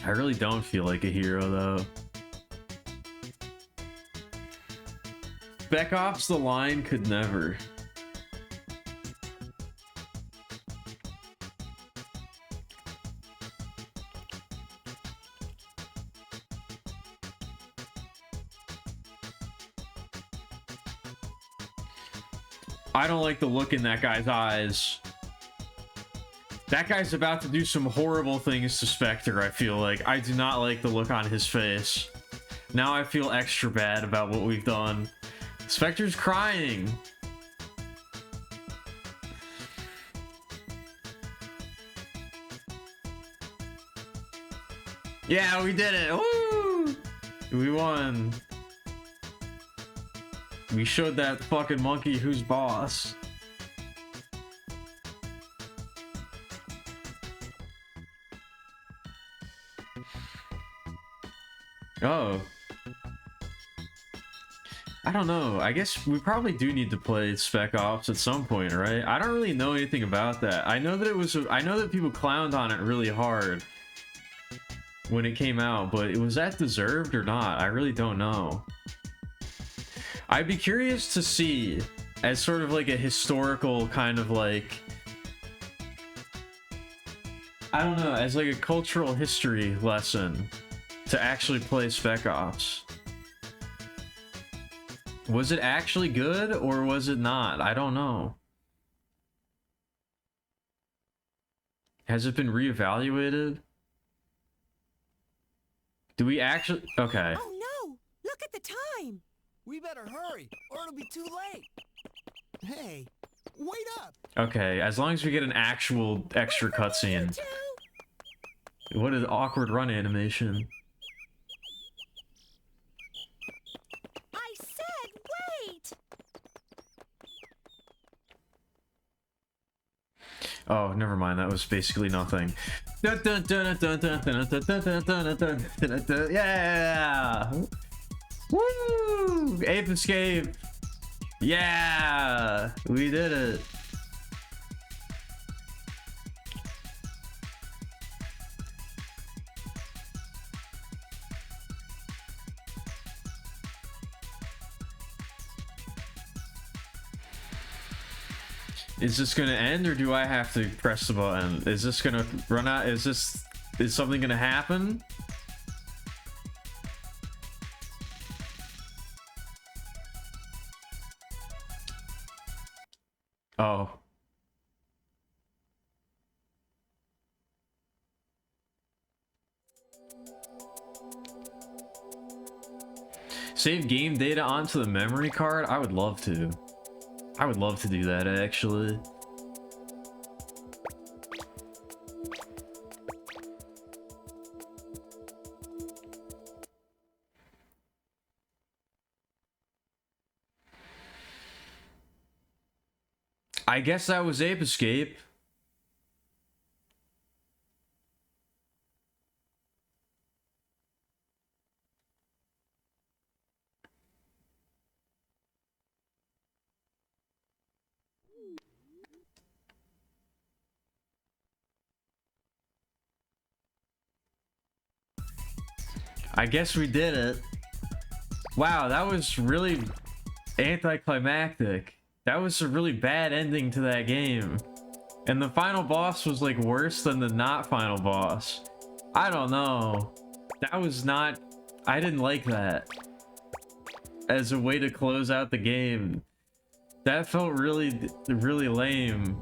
I really don't feel like a hero, though. Spec Ops: The Line could never. I don't like the look in that guy's eyes. That guy's about to do some horrible things to Spectre, I feel like. I do not like the look on his face. Now I feel extra bad about what we've done. Spectre's crying. Yeah, we did it. Woo! We won. We showed that fucking monkey who's boss. Oh. I don't know. I guess we probably do need to play Spec Ops at some point, right? I don't really know anything about that. I know that I know that people clowned on it really hard when it came out, but was that deserved or not? I really don't know. I'd be curious to see, as sort of like a historical kind of like, I don't know, as like a cultural history lesson, to actually play Spec Ops. Was it actually good or was it not? I don't know. Has it been reevaluated? Do we actually? Okay. Oh no! Look at the time! We better hurry, or it'll be too late. Hey, wait up! Okay, as long as we get an actual extra cutscene. What an awkward run animation. I said wait! Oh, never mind. That was basically nothing. Yeah! Woo! Ape Escape! Yeah! We did it! Is this gonna end or do I have to press the button? Is this gonna run out? Is something gonna happen? Oh. Save game data onto the memory card? I would love to. I would love to do that, actually. I guess that was Ape Escape. I guess we did it. Wow, that was really anticlimactic. That was a really bad ending to that game. And the final boss was like worse than the not final boss. I don't know. That was not... I didn't like that. As a way to close out the game. That felt really, really lame.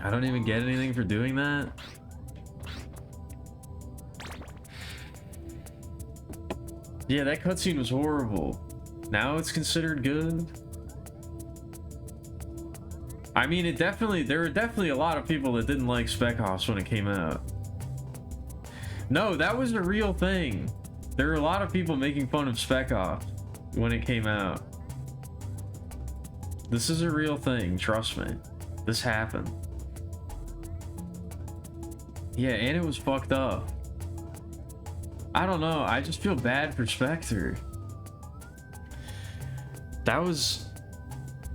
I don't even get anything for doing that. Yeah, that cutscene was horrible. Now it's considered good. I mean, there were definitely a lot of people that didn't like Spec Ops when it came out. No, that was a real thing. There were a lot of people making fun of Spec Ops when it came out. This is a real thing, trust me. This happened. Yeah, and it was fucked up. I don't know, I just feel bad for Spectre. That was...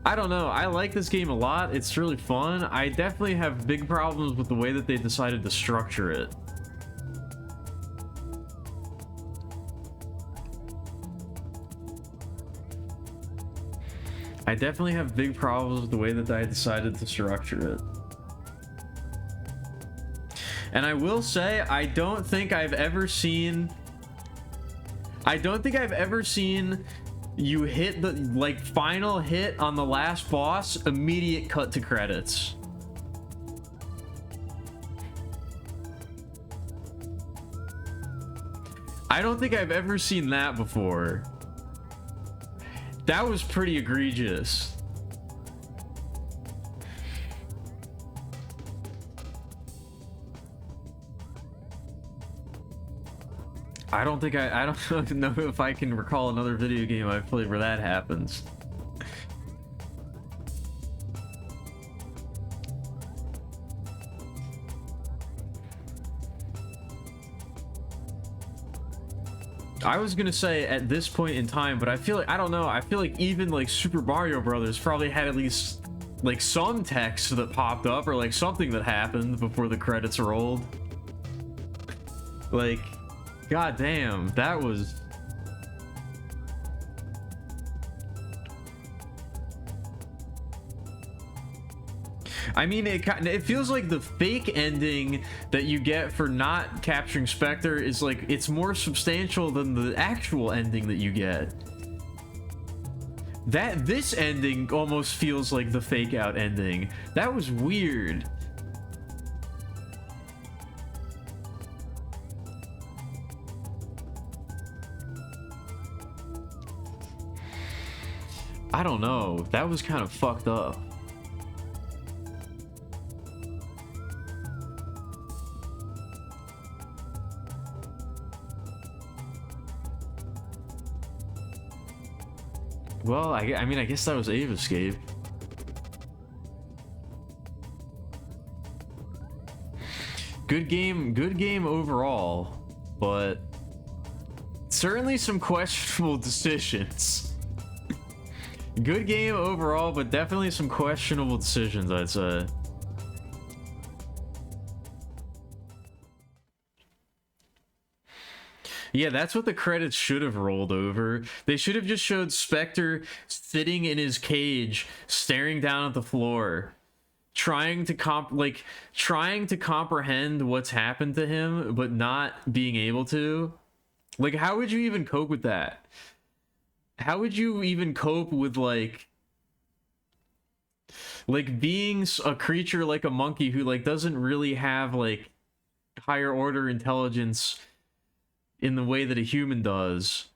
I don't know, I like this game a lot, it's really fun. I definitely have big problems with the way that they decided to structure it. I definitely have big problems with the way that I decided to structure it. And I will say, I don't think I've ever seen you hit the like final hit on the last boss, immediate cut to credits. I don't think I've ever seen that before. That was pretty egregious. I don't think I don't know if I can recall another video game I've played where that happens. I was gonna say at this point in time, but I feel like, I don't know, I feel like even like Super Mario Brothers probably had at least like some text that popped up or like something that happened before the credits rolled. Like, god damn, that was... I mean, it feels like the fake ending that you get for not capturing Spectre is like, it's more substantial than the actual ending that you get. This ending almost feels like the fake out ending. That was weird. I don't know. That was kind of fucked up. Well, I mean, I guess that was Ave Escape. Good game overall, but certainly some questionable decisions. Good game overall, but definitely some questionable decisions, I'd say. Yeah, that's what the credits should have rolled over. They should have just showed Spectre sitting in his cage, staring down at the floor, trying to comprehend what's happened to him, but not being able to. Like, how would you even cope with that? How would you even cope with like being a creature like a monkey who like doesn't really have like higher order intelligence in the way that a human does,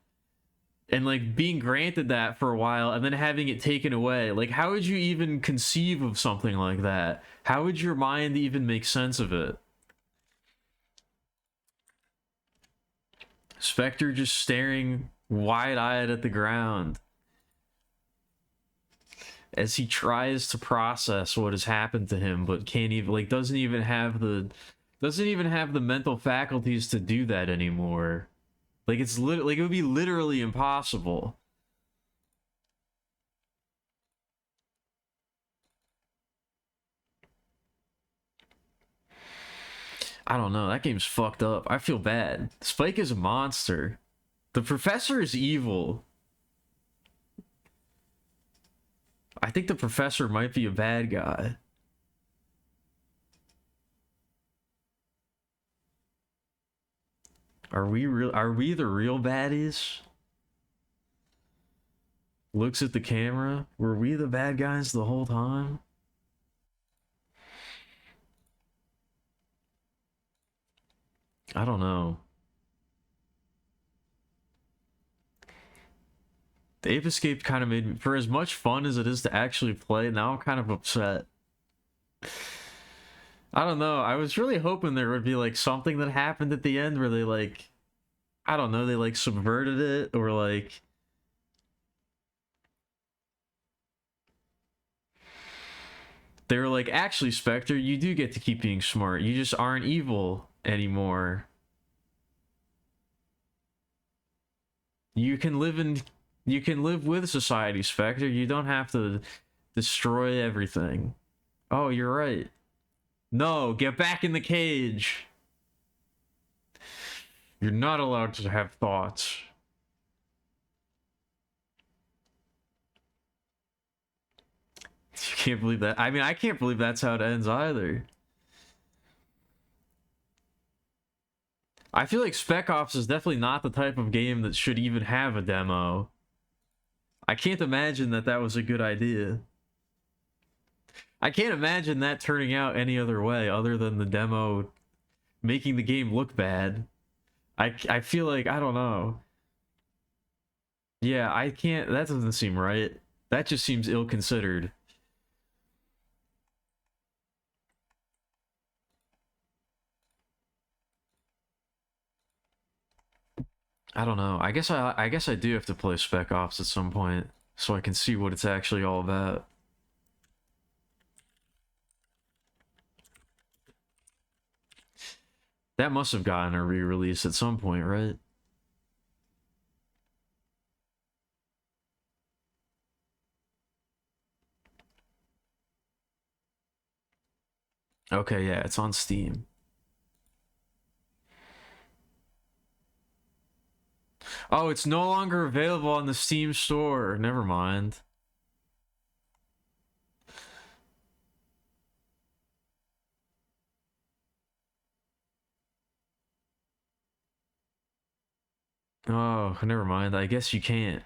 and like being granted that for a while and then having it taken away? Like, how would you even conceive of something like that? How would your mind even make sense of it? Spectre just staring wide-eyed at the ground as he tries to process what has happened to him, but can't even, like, doesn't even have the mental faculties to do that anymore. Like, it's like, it would be literally impossible. I don't know. That game's fucked up. I feel bad. Spike is a monster. The professor is evil. I think the professor might be a bad guy. Are we the real baddies? Looks at the camera. Were we the bad guys the whole time? I don't know. The Ape Escape kind of made me, for as much fun as it is to actually play, now I'm kind of upset. I don't know. I was really hoping there would be like something that happened at the end where they like, I don't know, they like subverted it or like they were like, actually, Spectre, you do get to keep being smart. You just aren't evil anymore. You can live with society, Spectre. You don't have to destroy everything. Oh, you're right. No, get back in the cage. You're not allowed to have thoughts. You can't believe that. I mean, I can't believe that's how it ends either. I feel like Spec Ops is definitely not the type of game that should even have a demo. I can't imagine that that was a good idea. I can't imagine that turning out any other way other than the demo making the game look bad. I feel like, I don't know. Yeah, I can't, that doesn't seem right. That just seems ill-considered. I don't know. I guess I do have to play Spec Ops at some point so I can see what it's actually all about. That must have gotten a re-release at some point, right? Okay, yeah, it's on Steam. Oh, it's no longer available on the Steam store. Never mind. Oh, never mind. I guess you can't.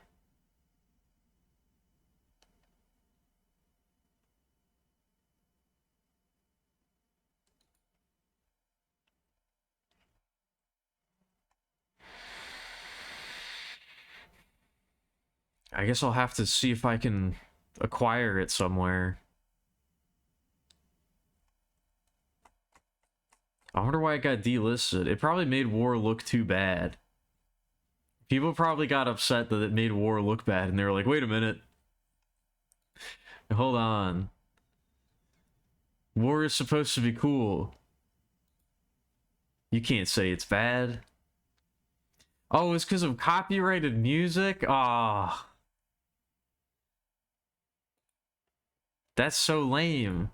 I guess I'll have to see if I can acquire it somewhere. I wonder why it got delisted. It probably made War look too bad. People probably got upset that it made War look bad, and they were like, wait a minute. Hold on. War is supposed to be cool. You can't say it's bad. Oh, it's because of copyrighted music? Ah. That's so lame.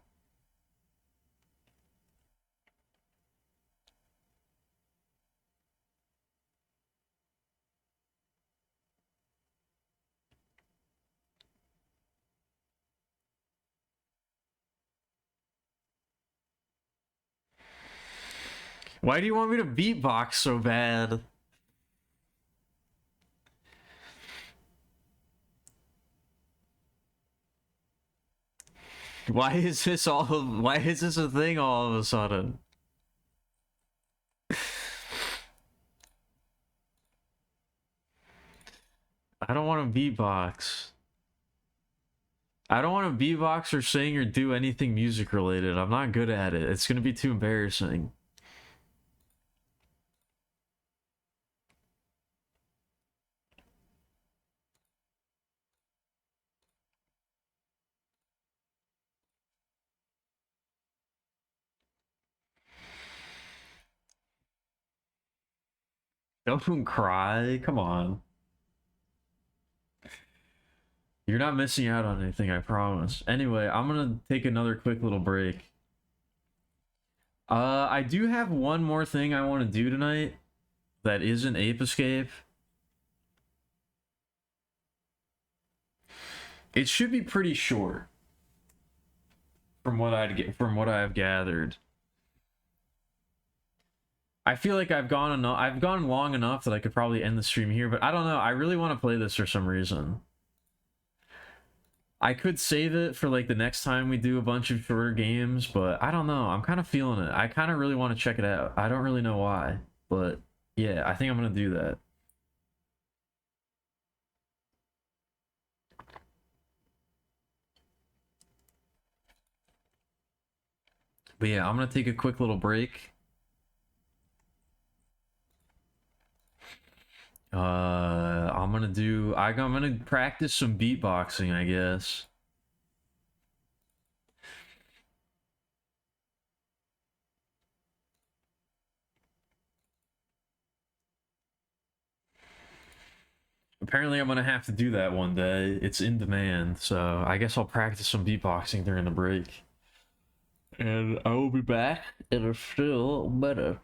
Why do you want me to beatbox so bad? Why is this a thing all of a sudden? I don't want to beatbox. I don't want to beatbox or sing or do anything music related. I'm not good at it. It's gonna be too embarrassing. Don't cry. Come on. You're not missing out on anything, I promise. Anyway, I'm gonna take another quick little break. I do have one more thing I want to do tonight that isn't Ape Escape. It should be pretty short from what I've gathered. I feel like I've gone long enough that I could probably end the stream here, but I don't know. I really want to play this for some reason. I could save it for like the next time we do a bunch of shorter games, but I don't know. I'm kind of feeling it. I kind of really want to check it out. I don't really know why, but yeah, I think I'm gonna do that. But yeah, I'm gonna take a quick little break. I'm gonna practice some beatboxing, I guess. Apparently I'm gonna have to do that one day. It's in demand, so I guess I'll practice some beatboxing during the break. And I will be back in a still minute.